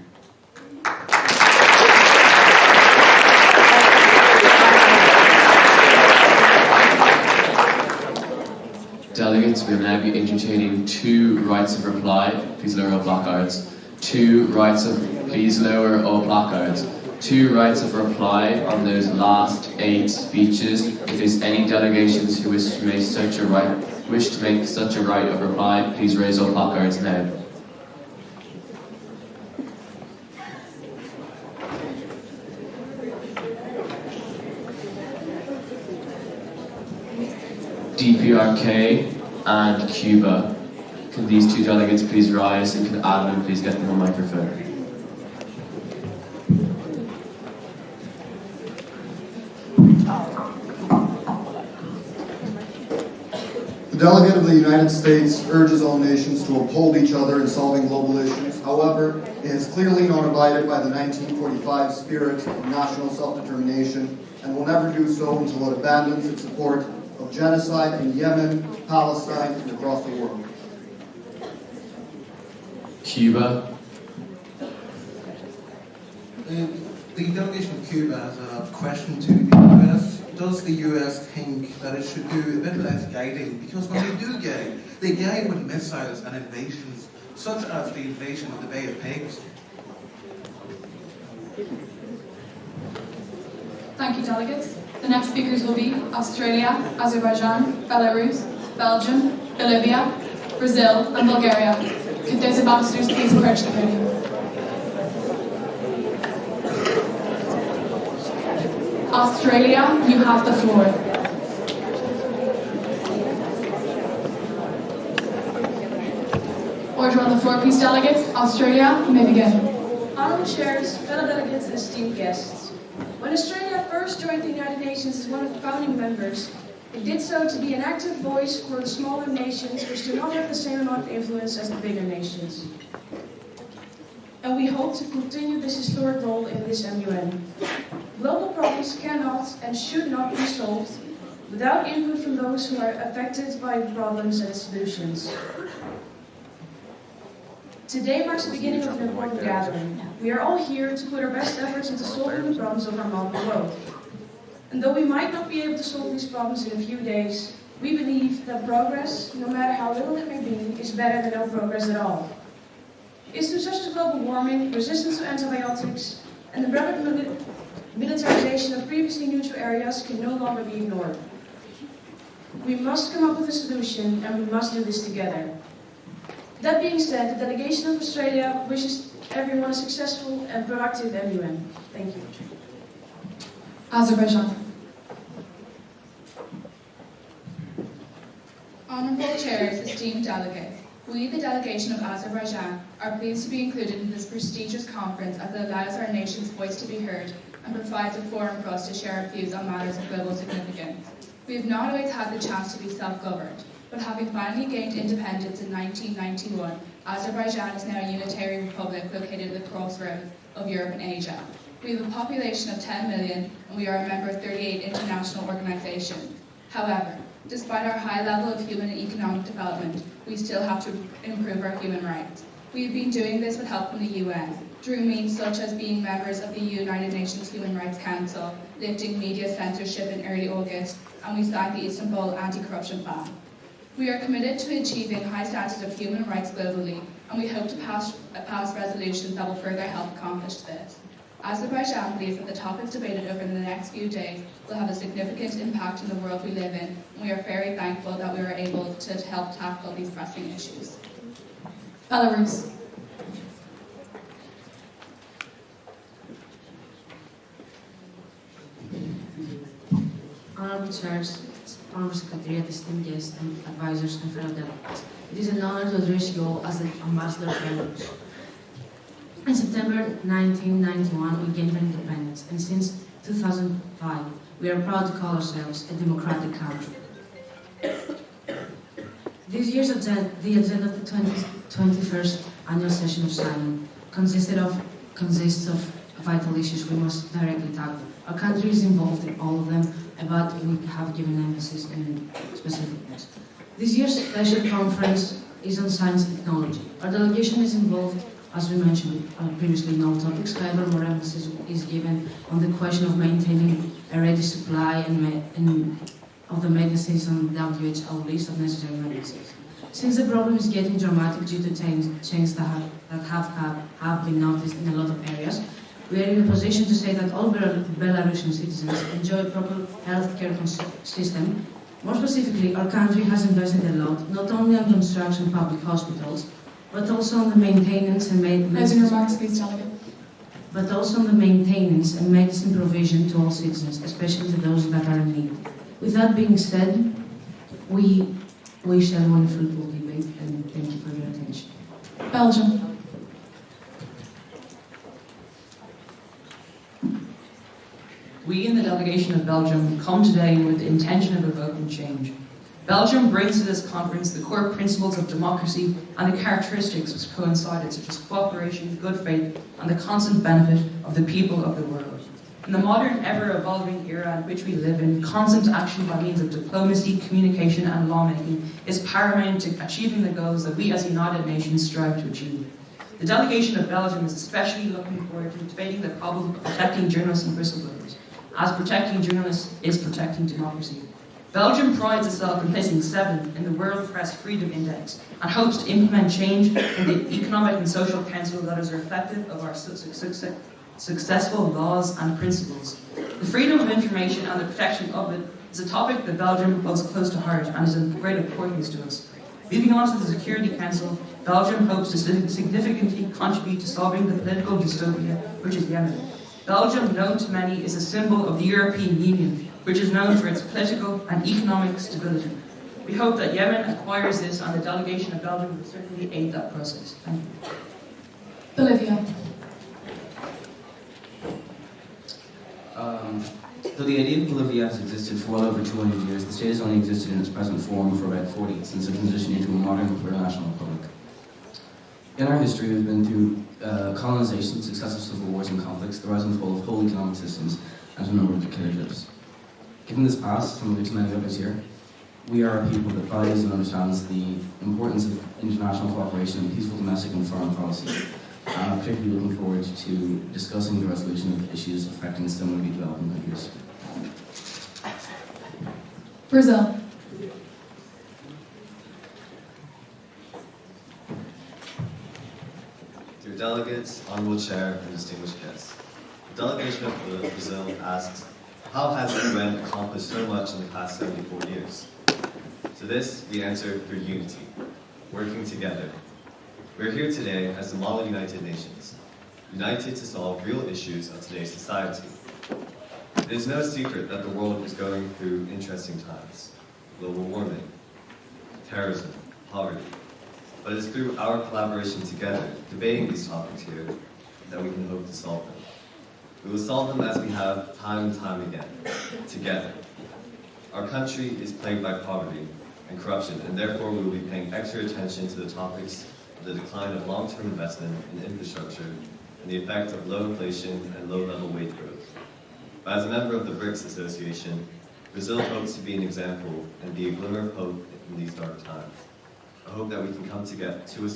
Delegates, we will now be entertaining 2 rights of reply. Please lower all placards. 2 rights of, please lower all placards. 2 rights of reply on those last 8 speeches. If there's any delegations who wish to make such a right of reply, please raise all placards now. DPRK and Cuba. Can these 2 delegates please rise, and can admin please get them a microphone? The delegate of the United States urges all nations to uphold each other in solving global issues. However, it is clearly not abided by the 1945 spirit of national self-determination and will never do so until it abandons its support of genocide in Yemen, Palestine, and across the world. Cuba. The delegation of Cuba has a question to the US. Does the US think that it should do a bit less guiding? Because when they do guide, they guide with missiles and invasions, such as the invasion of the Bay of Pigs. Thank you, delegates. The next speakers will be Australia, Azerbaijan, Belarus, Belgium, Bolivia, Brazil, and Bulgaria. Could those ambassadors please approach the podium? Australia, you have the floor. Order on the floor, please, delegates. Australia, you may begin. Honourable chairs, fellow delegates, and esteemed guests. When Australia first joined the United Nations as one of the founding members, it did so to be an active voice for the smaller nations which do not have the same amount of influence as the bigger nations. And we hope to continue this historic role in this MUN. Global problems cannot and should not be solved without input from those who are affected by the problems and solutions. Today marks the beginning of an important gathering. We are all here to put our best efforts into solving the problems of our modern world. And though we might not be able to solve these problems in a few days, we believe that progress, no matter how little it may be, is better than no progress at all. Issues such as global warming, resistance to antibiotics, and the rapid militarization of previously neutral areas can no longer be ignored. We must come up with a solution, and we must do this together. That being said, the delegation of Australia wishes everyone a successful and productive MUN. Thank you. Azerbaijan. Honourable chairs, esteemed delegates, we, the delegation of Azerbaijan, are pleased to be included in this prestigious conference as it allows our nation's voice to be heard and provides a forum for us to share our views on matters of global significance. We have not always had the chance to be self-governed, but having finally gained independence in 1991, Azerbaijan is now a unitary republic located at the crossroads of Europe and Asia. We have a population of 10 million, and we are a member of 38 international organizations. However, despite our high level of human and economic development, we still have to improve our human rights. We have been doing this with help from the UN, through means such as being members of the United Nations Human Rights Council, lifting media censorship in early August, and we signed the Istanbul Anti-Corruption Plan. We are committed to achieving high standards of human rights globally, and we hope to pass resolutions that will further help accomplish this. Azerbaijan believes that the topics debated over the next few days will have a significant impact in the world we live in, and we are very thankful that we were able to help tackle these pressing issues. Belarus. Honourable chairs, Honourable Secretariat, esteemed guests, and advisors and fellow delegates. It is an honour to address you all as the Ambassador of Belarus. In September 1991, we gained independence, and since 2005, we are proud to call ourselves a democratic country. This year's agenda, the agenda of the 21st annual session of SAIMUN, consists of vital issues we must directly tackle. Our country is involved in all of them, but we have given emphasis in specific ones. This year's special conference is on science and technology. Our delegation is involved, as we mentioned previously, in all topics. However, more emphasis is given on the question of maintaining a ready supply of the medicines on the WHO list of necessary medicines. Since the problem is getting dramatic due to changes that have been noticed in a lot of areas, we are in a position to say that all Belarusian citizens enjoy a proper healthcare system. More specifically, our country has invested a lot, not only on construction of public hospitals, but also on the maintenance and medicine provision to all citizens, especially to those that are in need. With that being said, we wish everyone a fruitful debate, and thank you for your attention. Belgium. We in the delegation of Belgium come today with the intention of evoking change. Belgium brings to this conference the core principles of democracy and the characteristics which coincided, such as cooperation, good faith, and the constant benefit of the people of the world. In the modern, ever-evolving era in which we live in, constant action by means of diplomacy, communication, and lawmaking is paramount to achieving the goals that we as United Nations strive to achieve. The delegation of Belgium is especially looking forward to debating the problem of protecting journalists and whistleblowers, as protecting journalists is protecting democracy. Belgium prides itself in placing 7th in the World Press Freedom Index and hopes to implement change in the Economic and Social Council that is reflective of our successful laws and principles. The freedom of information and the protection of it is a topic that Belgium holds close to heart and is of great importance to us. Moving on to the Security Council, Belgium hopes to significantly contribute to solving the political dystopia which is Yemen. Belgium, known to many, is a symbol of the European Union, which is known for its political and economic stability. We hope that Yemen acquires this, and the delegation of Belgium will certainly aid that process. Thank you. Bolivia. Though the idea of Bolivia has existed for well over 200 years, the state has only existed in its present form for about 40 since the transition into a modern plurinational republic. In our history, we've been through colonization, successive civil wars and conflicts, the rise and fall of whole economic systems, and a number of dictatorships. Given this past, similar to many others here, we are a people that values and understands the importance of international cooperation and peaceful domestic and foreign policy. I'm particularly looking forward to discussing the resolution of issues affecting similarly developing countries. Brazil. Dear delegates, honorable chair, and distinguished guests. The delegation of Brazil asks, how has the UN accomplished so much in the past 74 years? To this, we answer through unity, working together. We're here today as the model United Nations, united to solve real issues of today's society. It is no secret that the world is going through interesting times. Global warming, terrorism, poverty. But it's through our collaboration together, debating these topics here, that we can hope to solve them. We will solve them as we have time and time again, together. Our country is plagued by poverty and corruption, and therefore we will be paying extra attention to the topics of the decline of long-term investment in infrastructure and the effect of low inflation and low-level wage growth. But as a member of the BRICS Association, Brazil hopes to be an example and be a glimmer of hope in these dark times. I hope that we can come together to a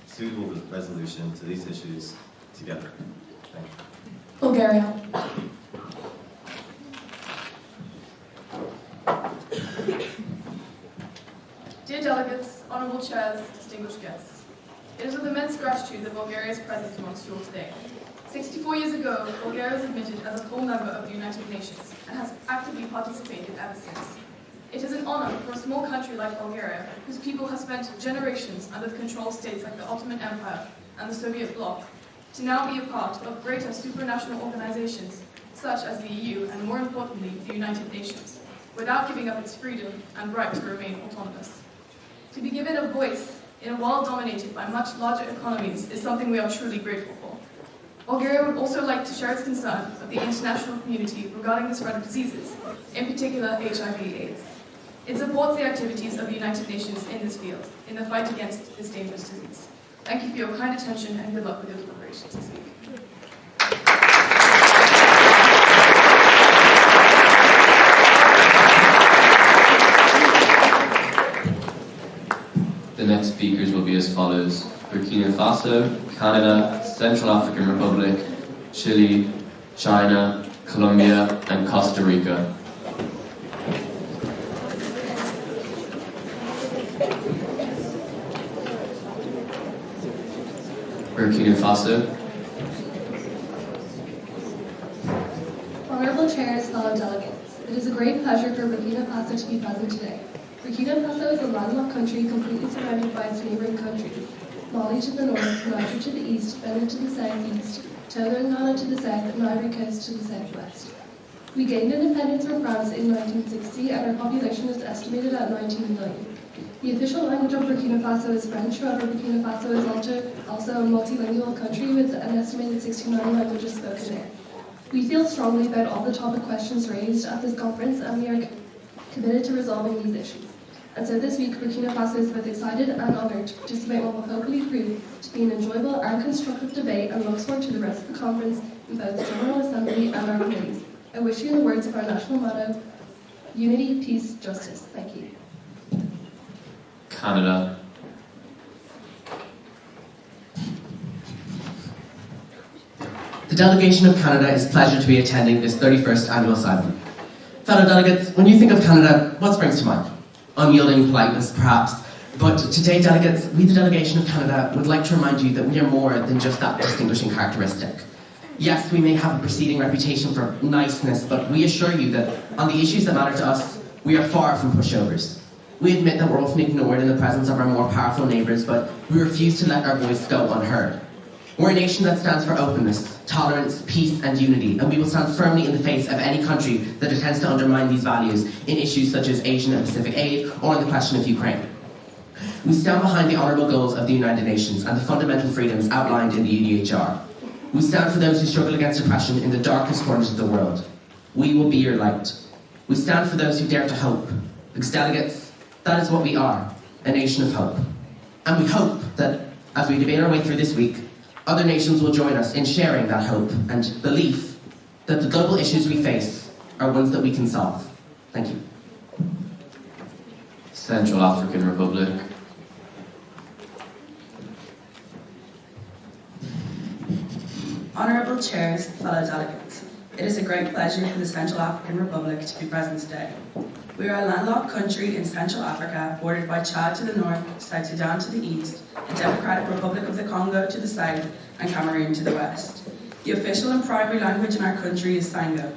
suitable resolution to these issues together. Thank you. Bulgaria. Dear delegates, honorable chairs, distinguished guests. It is with immense gratitude that Bulgaria is present amongst you all today. 64 years ago, Bulgaria was admitted as a full member of the United Nations and has actively participated ever since. It is an honor for a small country like Bulgaria, whose people have spent generations under the control of states like the Ottoman Empire and the Soviet bloc, to now be a part of greater supranational organizations such as the EU and, more importantly, the United Nations, without giving up its freedom and right to remain autonomous. To be given a voice in a world dominated by much larger economies is something we are truly grateful for. Bulgaria would also like to share its concern of the international community regarding the spread of diseases, in particular HIV/AIDS. It supports the activities of the United Nations in this field, in the fight against this dangerous disease. Thank you for your kind attention and good luck with your deliberations this week. The next speakers will be as follows: Burkina Faso, Canada, Central African Republic, Chile, China, Colombia, and Costa Rica. Burkina Faso. Honorable chairs, fellow delegates, it is a great pleasure for Burkina Faso to be present today. Burkina Faso is a landlocked country completely surrounded by its neighboring countries: Mali to the north, Niger to the east, Benin to the southeast, Togo and Ghana to the south, and Ivory Coast to the southwest. We gained independence from France in 1960, and our population is estimated at 19 million. The official language of Burkina Faso is French, however Burkina Faso is also a multilingual country with an estimated 69 languages spoken there. We feel strongly about all the topic questions raised at this conference, and we are committed to resolving these issues. And so this week, Burkina Faso is both excited and honoured to participate in what will hopefully prove to be an enjoyable and constructive debate, and looks forward to the rest of the conference in both the General Assembly and our committees. I wish you in the words of our national motto, unity, peace, justice. Thank you. Canada. The delegation of Canada is pleased to be attending this 31st annual SAIMUN. Fellow delegates, when you think of Canada, what springs to mind? Unyielding politeness, perhaps. But today, delegates, we the delegation of Canada would like to remind you that we are more than just that distinguishing characteristic. Yes, we may have a preceding reputation for niceness, but we assure you that on the issues that matter to us, we are far from pushovers. We admit that we're often ignored in the presence of our more powerful neighbours, but we refuse to let our voice go unheard. We're a nation that stands for openness, tolerance, peace and unity, and we will stand firmly in the face of any country that attempts to undermine these values in issues such as Asian and Pacific aid or on the question of Ukraine. We stand behind the honourable goals of the United Nations and the fundamental freedoms outlined in the UDHR. We stand for those who struggle against oppression in the darkest corners of the world. We will be your light. We stand for those who dare to hope. Because delegates, that is what we are, a nation of hope. And we hope that, as we debate our way through this week, other nations will join us in sharing that hope and belief that the global issues we face are ones that we can solve. Thank you. Central African Republic. Honourable Chairs, fellow delegates, it is a great pleasure for the Central African Republic to be present today. We are a landlocked country in Central Africa, bordered by Chad to the north, South Sudan to the east, the Democratic Republic of the Congo to the south, and Cameroon to the west. The official and primary language in our country is Sango,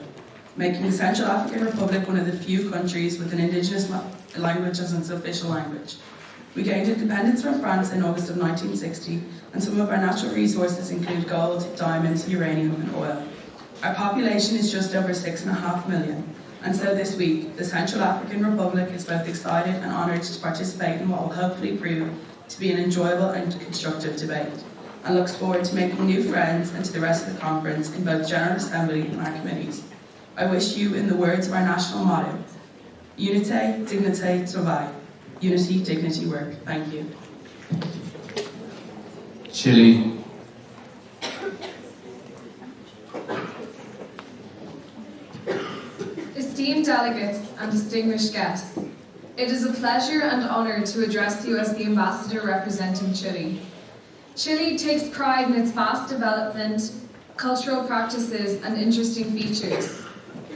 making the Central African Republic one of the few countries with an indigenous language as its official language. We gained independence from France in August of 1960, and some of our natural resources include gold, diamonds, uranium, and oil. Our population is just over 6.5 million, and so this week, the Central African Republic is both excited and honoured to participate in what will hopefully prove to be an enjoyable and constructive debate, and looks forward to making new friends and to the rest of the conference in both General Assembly and our committees. I wish you, in the words of our national motto, Unité, Dignité, Travail. Unity, dignity, work. Thank you. Chile. Esteemed delegates and distinguished guests, it is a pleasure and honour to address you as the ambassador representing Chile. Chile takes pride in its vast development, cultural practices and interesting features.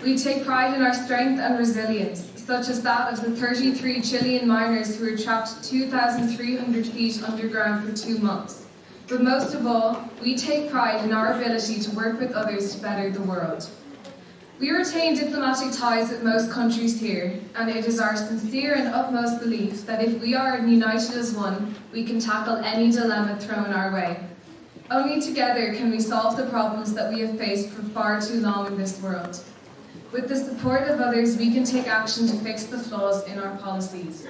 We take pride in our strength and resilience, such as that of the 33 Chilean miners who were trapped 2,300 feet underground for 2 months. But most of all, we take pride in our ability to work with others to better the world. We retain diplomatic ties with most countries here, and it is our sincere and utmost belief that if we are united as one, we can tackle any dilemma thrown our way. Only together can we solve the problems that we have faced for far too long in this world. With the support of others, we can take action to fix the flaws in our policies.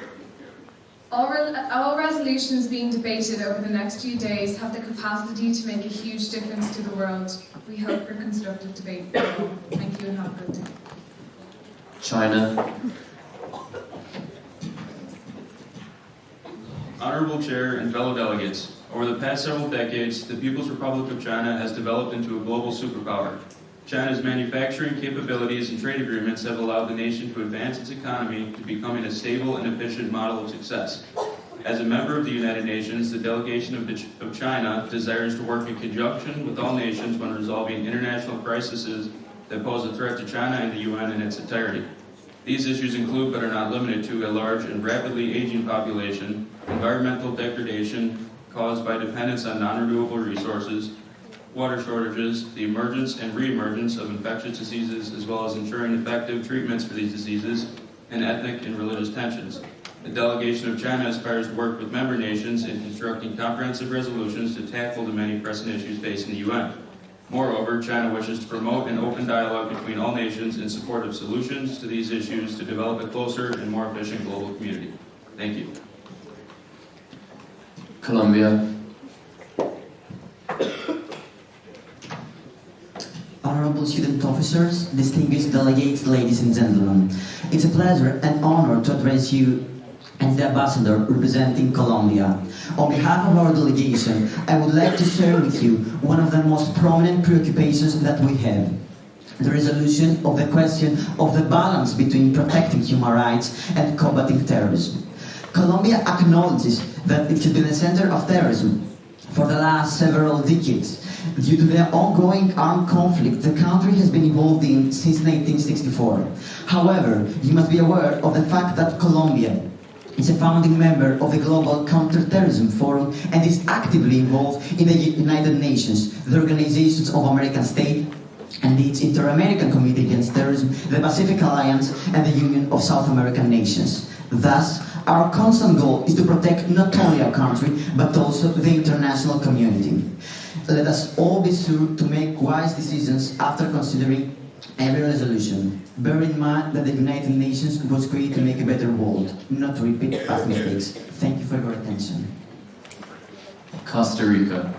All resolutions being debated over the next few days have the capacity to make a huge difference to the world. We hope for constructive debate. Thank you and have a good day. China. Honourable Chair and fellow delegates, over the past several decades, the People's Republic of China has developed into a global superpower. China's manufacturing capabilities and trade agreements have allowed the nation to advance its economy to becoming a stable and efficient model of success. As a member of the United Nations, the delegation of China desires to work in conjunction with all nations when resolving international crises that pose a threat to China and the UN in its entirety. These issues include, but are not limited to, a large and rapidly aging population, environmental degradation caused by dependence on non-renewable resources, water shortages, the emergence and re-emergence of infectious diseases, as well as ensuring effective treatments for these diseases, and ethnic and religious tensions. The delegation of China aspires to work with member nations in constructing comprehensive resolutions to tackle the many pressing issues facing the UN. Moreover, China wishes to promote an open dialogue between all nations in support of solutions to these issues to develop a closer and more efficient global community. Thank you. Colombia. Honorable student officers, distinguished delegates, ladies and gentlemen. It's a pleasure and honor to address you as the ambassador representing Colombia. On behalf of our delegation, I would like to share with you one of the most prominent preoccupations that we have: the resolution of the question of the balance between protecting human rights and combating terrorism. Colombia acknowledges that it should be the center of terrorism. For the last several decades, due to the ongoing armed conflict the country has been involved in since 1964. However, you must be aware of the fact that Colombia is a founding member of the Global Counterterrorism Forum and is actively involved in the United Nations, the Organization of American States, and its Inter-American Committee Against Terrorism, the Pacific Alliance, and the Union of South American Nations. Thus, our constant goal is to protect not only our country, but also the international community. Let us all be sure to make wise decisions after considering every resolution. Bear in mind that the United Nations was created to make a better world, not to repeat past mistakes. Thank you for your attention. Costa Rica.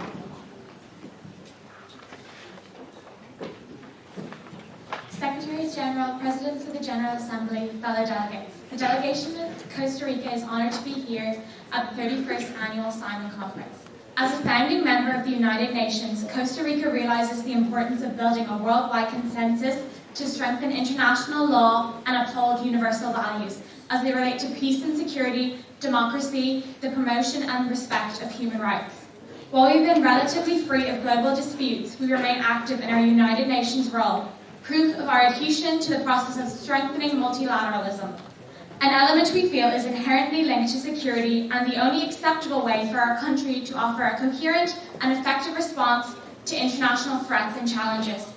Secretaries General, Presidents of the General Assembly, fellow delegates. The delegation of Costa Rica is honoured to be here at the 31st Annual SAIMUN Conference. As a founding member of the United Nations, Costa Rica realises the importance of building a worldwide consensus to strengthen international law and uphold universal values as they relate to peace and security, democracy, the promotion and respect of human rights. While we've been relatively free of global disputes, we remain active in our United Nations role, proof of our adhesion to the process of strengthening multilateralism. An element we feel is inherently linked to security and the only acceptable way for our country to offer a coherent and effective response to international threats and challenges.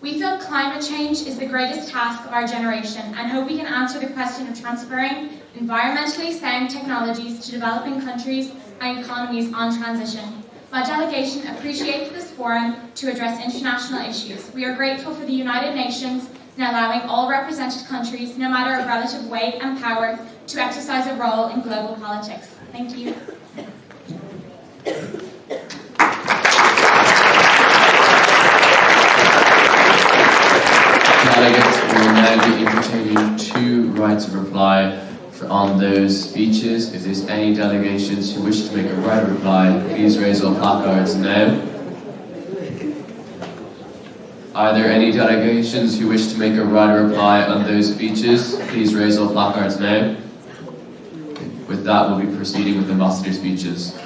We feel climate change is the greatest task of our generation and hope we can answer the question of transferring environmentally sound technologies to developing countries and economies on transition. My delegation appreciates this forum to address international issues. We are grateful for the United Nations in allowing all represented countries, no matter of relative weight and power, to exercise a role in global politics. Thank you. Delegates will now be entertaining 2 rights of reply on those speeches. If there's any delegations who wish to make a right of reply, please raise all placards now. Are there any delegations who wish to make a right of reply on those speeches? Please raise all placards now. With that, we'll be proceeding with ambassador speeches.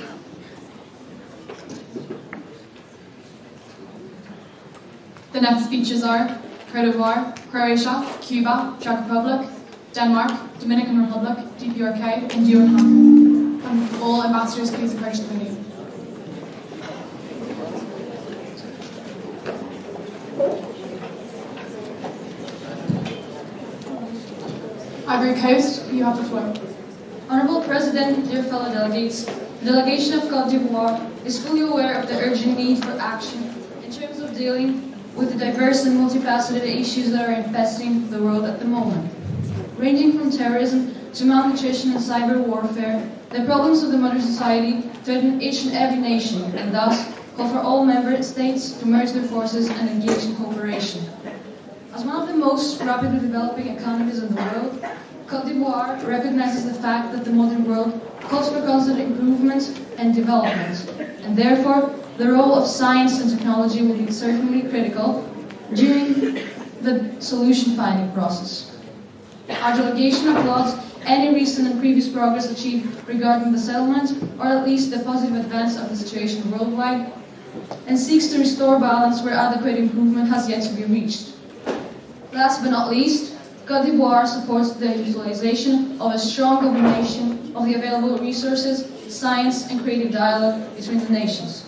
The next speeches are Cote d'Ivoire, Croatia, Cuba, Czech Republic, Denmark, Dominican Republic, DPRK, and UNHCR. And all ambassadors, please approach the podium. Ivory Coast, you have the floor. Honourable President, dear fellow delegates, the delegation of Cote d'Ivoire is fully aware of the urgent need for action in terms of dealing with the diverse and multifaceted issues that are infesting the world at the moment. Ranging from terrorism to malnutrition and cyber warfare, the problems of the modern society threaten each and every nation, and thus call for all member states to merge their forces and engage in cooperation. As one of the most rapidly developing economies in the world, Cote d'Ivoire recognizes the fact that the modern world calls for constant improvement and development, and therefore the role of science and technology will be certainly critical during the solution-finding process. Our delegation applauds any recent and previous progress achieved regarding the settlement, or at least the positive advance of the situation worldwide, and seeks to restore balance where adequate improvement has yet to be reached. Last but not least, Cote d'Ivoire supports the utilization of a strong combination of the available resources, science, and creative dialogue between the nations.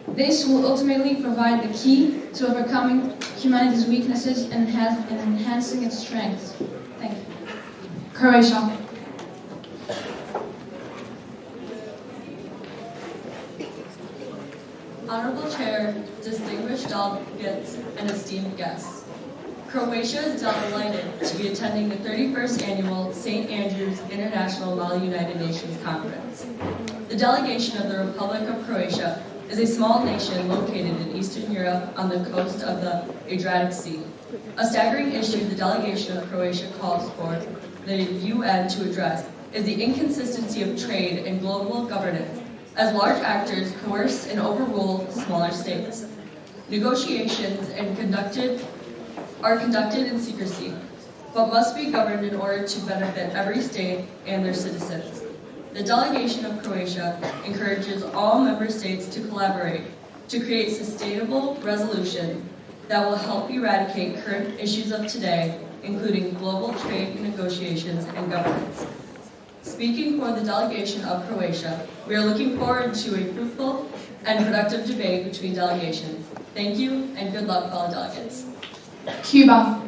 This will ultimately provide the key to overcoming humanity's weaknesses and enhancing its strengths. Thank you. Croatia. Honorable Chair, distinguished delegates, and esteemed guests. Croatia is delighted to be attending the 31st Annual St. Andrews International Mali United Nations Conference. The delegation of the Republic of Croatia is a small nation located in Eastern Europe on the coast of the Adriatic Sea. A staggering issue the delegation of Croatia calls for the UN to address is the inconsistency of trade and global governance, as large actors coerce and overrule smaller states. Negotiations are conducted in secrecy, but must be governed in order to benefit every state and their citizens. The delegation of Croatia encourages all member states to collaborate to create sustainable resolution that will help eradicate current issues of today, including global trade negotiations and governance. Speaking for the delegation of Croatia, we are looking forward to a fruitful and productive debate between delegations. Thank you, and good luck, fellow delegates. Cuba.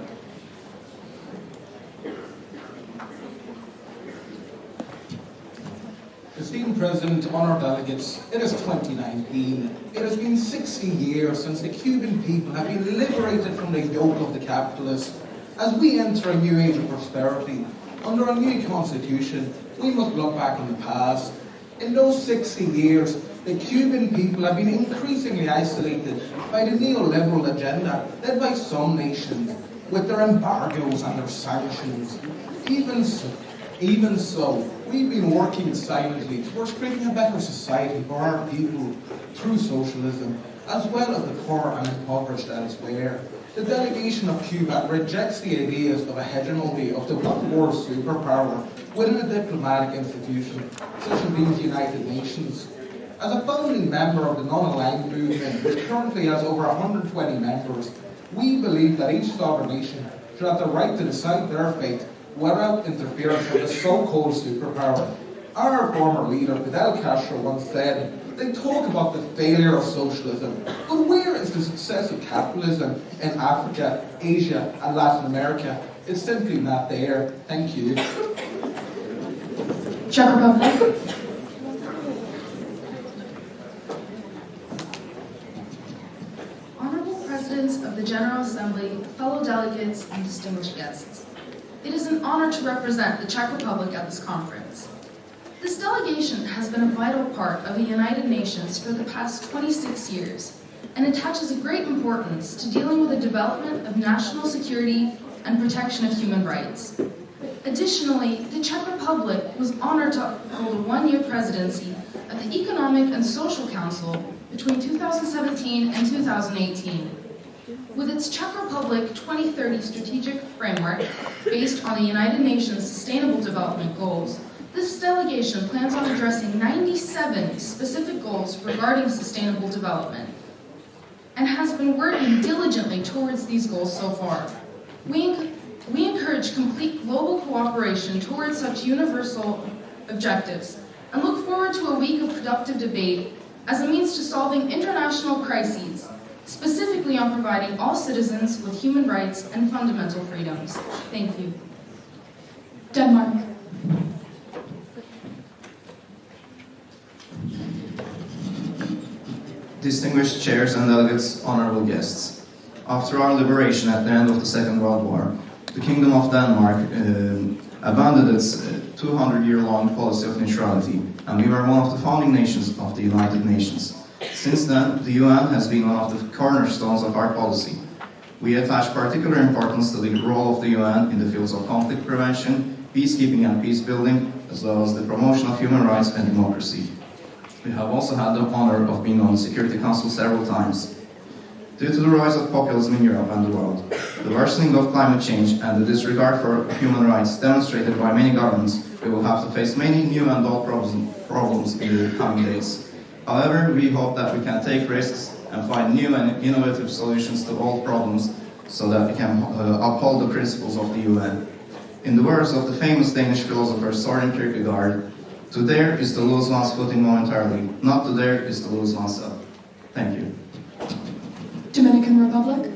Esteemed President, honoured delegates, it is 2019. It has been 60 years since the Cuban people have been liberated from the yoke of the capitalists. As we enter a new age of prosperity, under a new constitution, we must look back on the past. In those 60 years, the Cuban people have been increasingly isolated by the neoliberal agenda led by some nations, with their embargoes and their sanctions. Even so, we've been working silently towards creating a better society for our people through socialism, as well as the poor and impoverished elsewhere. The delegation of Cuba rejects the ideas of a hegemony of the one world superpower within a diplomatic institution, such as being the United Nations. As a founding member of the non-aligned movement, which currently has over 120 members, we believe that each sovereign nation should have the right to decide their fate without interference from the so-called superpower. Our former leader, Fidel Castro, once said, "They talk about the failure of socialism, but where is the success of capitalism in Africa, Asia, and Latin America? It's simply not there." Thank you. Czech Republic. Honorable Presidents of the General Assembly, fellow delegates, and distinguished guests. It is an honor to represent the Czech Republic at this conference. This delegation has been a vital part of the United Nations for the past 26 years and attaches a great importance to dealing with the development of national security and protection of human rights. Additionally, the Czech Republic was honored to hold a one-year presidency of the Economic and Social Council between 2017 and 2018. With its Czech Republic 2030 strategic framework based on the United Nations Sustainable Development Goals, this delegation plans on addressing 97 specific goals regarding sustainable development and has been working diligently towards these goals so far. We encourage complete global cooperation towards such universal objectives and look forward to a week of productive debate as a means to solving international crises, specifically on providing all citizens with human rights and fundamental freedoms. Thank you. Denmark. Distinguished chairs and delegates, honorable guests. After our liberation at the end of the Second World War, the Kingdom of Denmark abandoned its 200-year-long policy of neutrality, and we were one of the founding nations of the United Nations. Since then, the UN has been one of the cornerstones of our policy. We attach particular importance to the role of the UN in the fields of conflict prevention, peacekeeping and peace building, as well as the promotion of human rights and democracy. We have also had the honor of being on the Security Council several times. Due to the rise of populism in Europe and the world, the worsening of climate change and the disregard for human rights demonstrated by many governments, we will have to face many new and old problems in the coming days. However, we hope that we can take risks and find new and innovative solutions to all problems so that we can uphold the principles of the UN. In the words of the famous Danish philosopher Søren Kierkegaard, to dare is to lose one's footing momentarily, not to dare is to lose oneself. Thank you. Dominican Republic.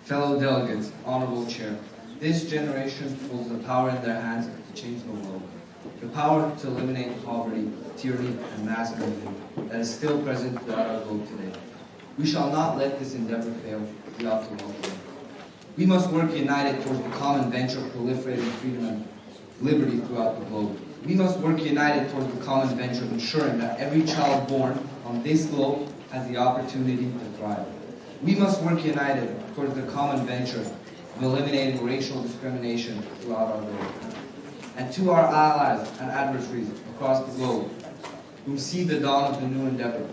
Fellow delegates, honorable chair, this generation holds the power in their hands to change the world. The power to eliminate poverty, tyranny, and mass movement that is still present throughout our globe today. We shall not let this endeavor fail. We ought to welcome it. We must work united towards the common venture of proliferating freedom and liberty throughout the globe. We must work united towards the common venture of ensuring that every child born on this globe has the opportunity to thrive. We must work united towards the common venture of eliminating racial discrimination throughout our globe. And to our allies and adversaries across the globe who see the dawn of the new endeavor,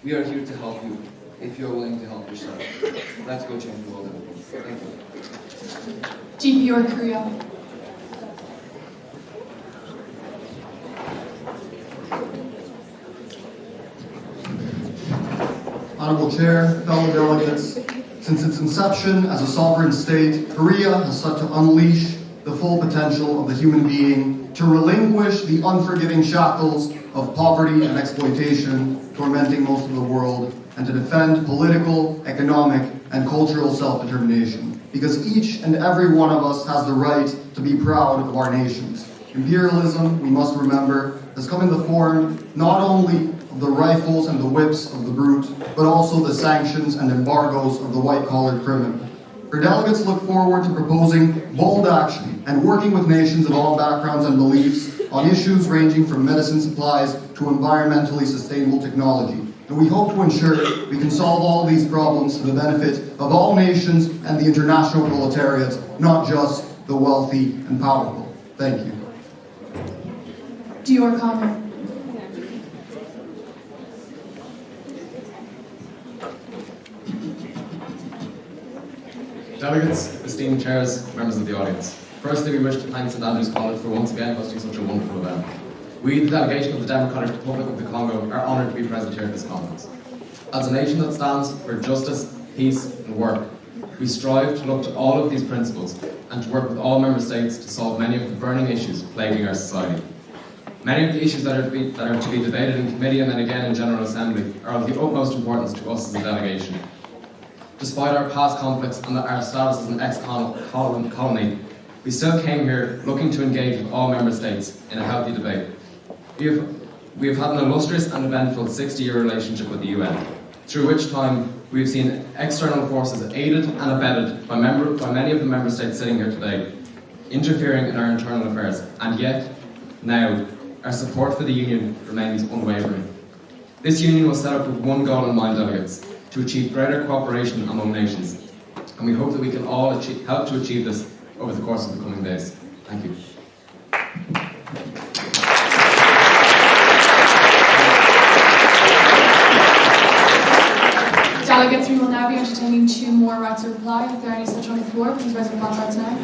we are here to help you. if you're willing to help yourself. Let's go change the world. Thank you. GPR Korea. Honorable Chair, fellow delegates, since its inception as a sovereign state, Korea has sought to unleash the full potential of the human being, to relinquish the unforgiving shackles of poverty and exploitation tormenting most of the world, and to defend political, economic, and cultural self-determination. Because each and every one of us has the right to be proud of our nations. Imperialism, we must remember, has come in the form not only of the rifles and the whips of the brute, but also the sanctions and embargoes of the white-collar criminal. Her delegates look forward to proposing bold action and working with nations of all backgrounds and beliefs on issues ranging from medicine supplies to environmentally sustainable technology. And we hope to ensure we can solve all these problems to the benefit of all nations and the international proletariat, not just the wealthy and powerful. Thank you. Dior Connor. Delegates, esteemed chairs, members of the audience. Firstly, we wish to thank St Andrews College for once again hosting such a wonderful event. We, the delegation of the Democratic Republic of the Congo, are honoured to be present here at this conference. As a nation that stands for justice, peace and work, we strive to look to all of these principles and to work with all member states to solve many of the burning issues plaguing our society. Many of the issues that are to be debated in committee and then again in General Assembly are of the utmost importance to us as a delegation. Despite our past conflicts and our status as an ex-colony, we still came here looking to engage with all member states in a healthy debate. We have had an illustrious and eventful 60-year relationship with the UN, through which time we have seen external forces aided and abetted by many of the member states sitting here today, interfering in our internal affairs, and yet, now, our support for the Union remains unwavering. This Union was set up with one goal in mind, delegates, to achieve greater cooperation among nations, and we hope that we can all help to achieve this over the course of the coming days. Thank you. Delegates, we will now be entertaining two more rights of reply. If there are any such on the floor, please raise your cards now.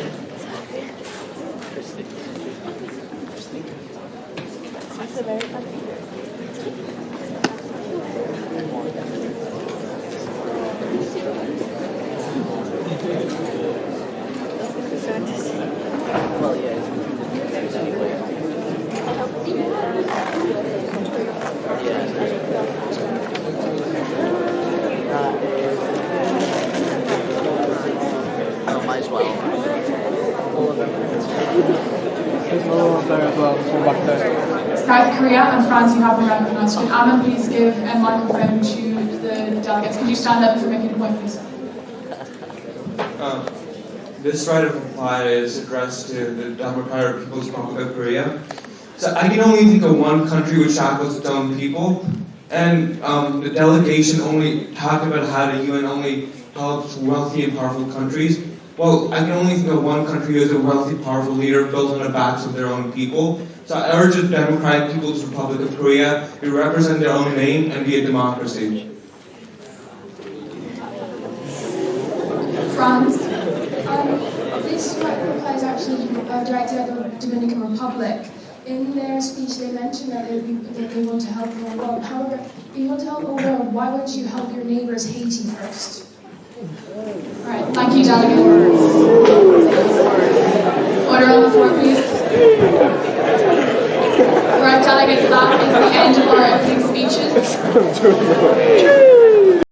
South Korea and France, you have been recognised. Could Ammon please give a microphone to the delegates? Could you stand up if you're making a point, please? This right of reply is addressed to the Democratic People's Republic of Korea. So I can only think of one country which shackles its own people, and the delegation only talked about how the UN only helps wealthy and powerful countries. Well, I can only think of one country who has a wealthy, powerful leader built on the backs of their own people. So I urge the Democratic People's Republic of Korea to represent their own name and be a democracy. France. This reply is actually directed at the Dominican Republic. In their speech, they mentioned that they want to help the whole world. However, if you want to help the whole world, why wouldn't you help your neighbors, Haiti, first? Right, thank you, delegate. Order on the floor, please. Right, delegate, that is the end of our opening speeches.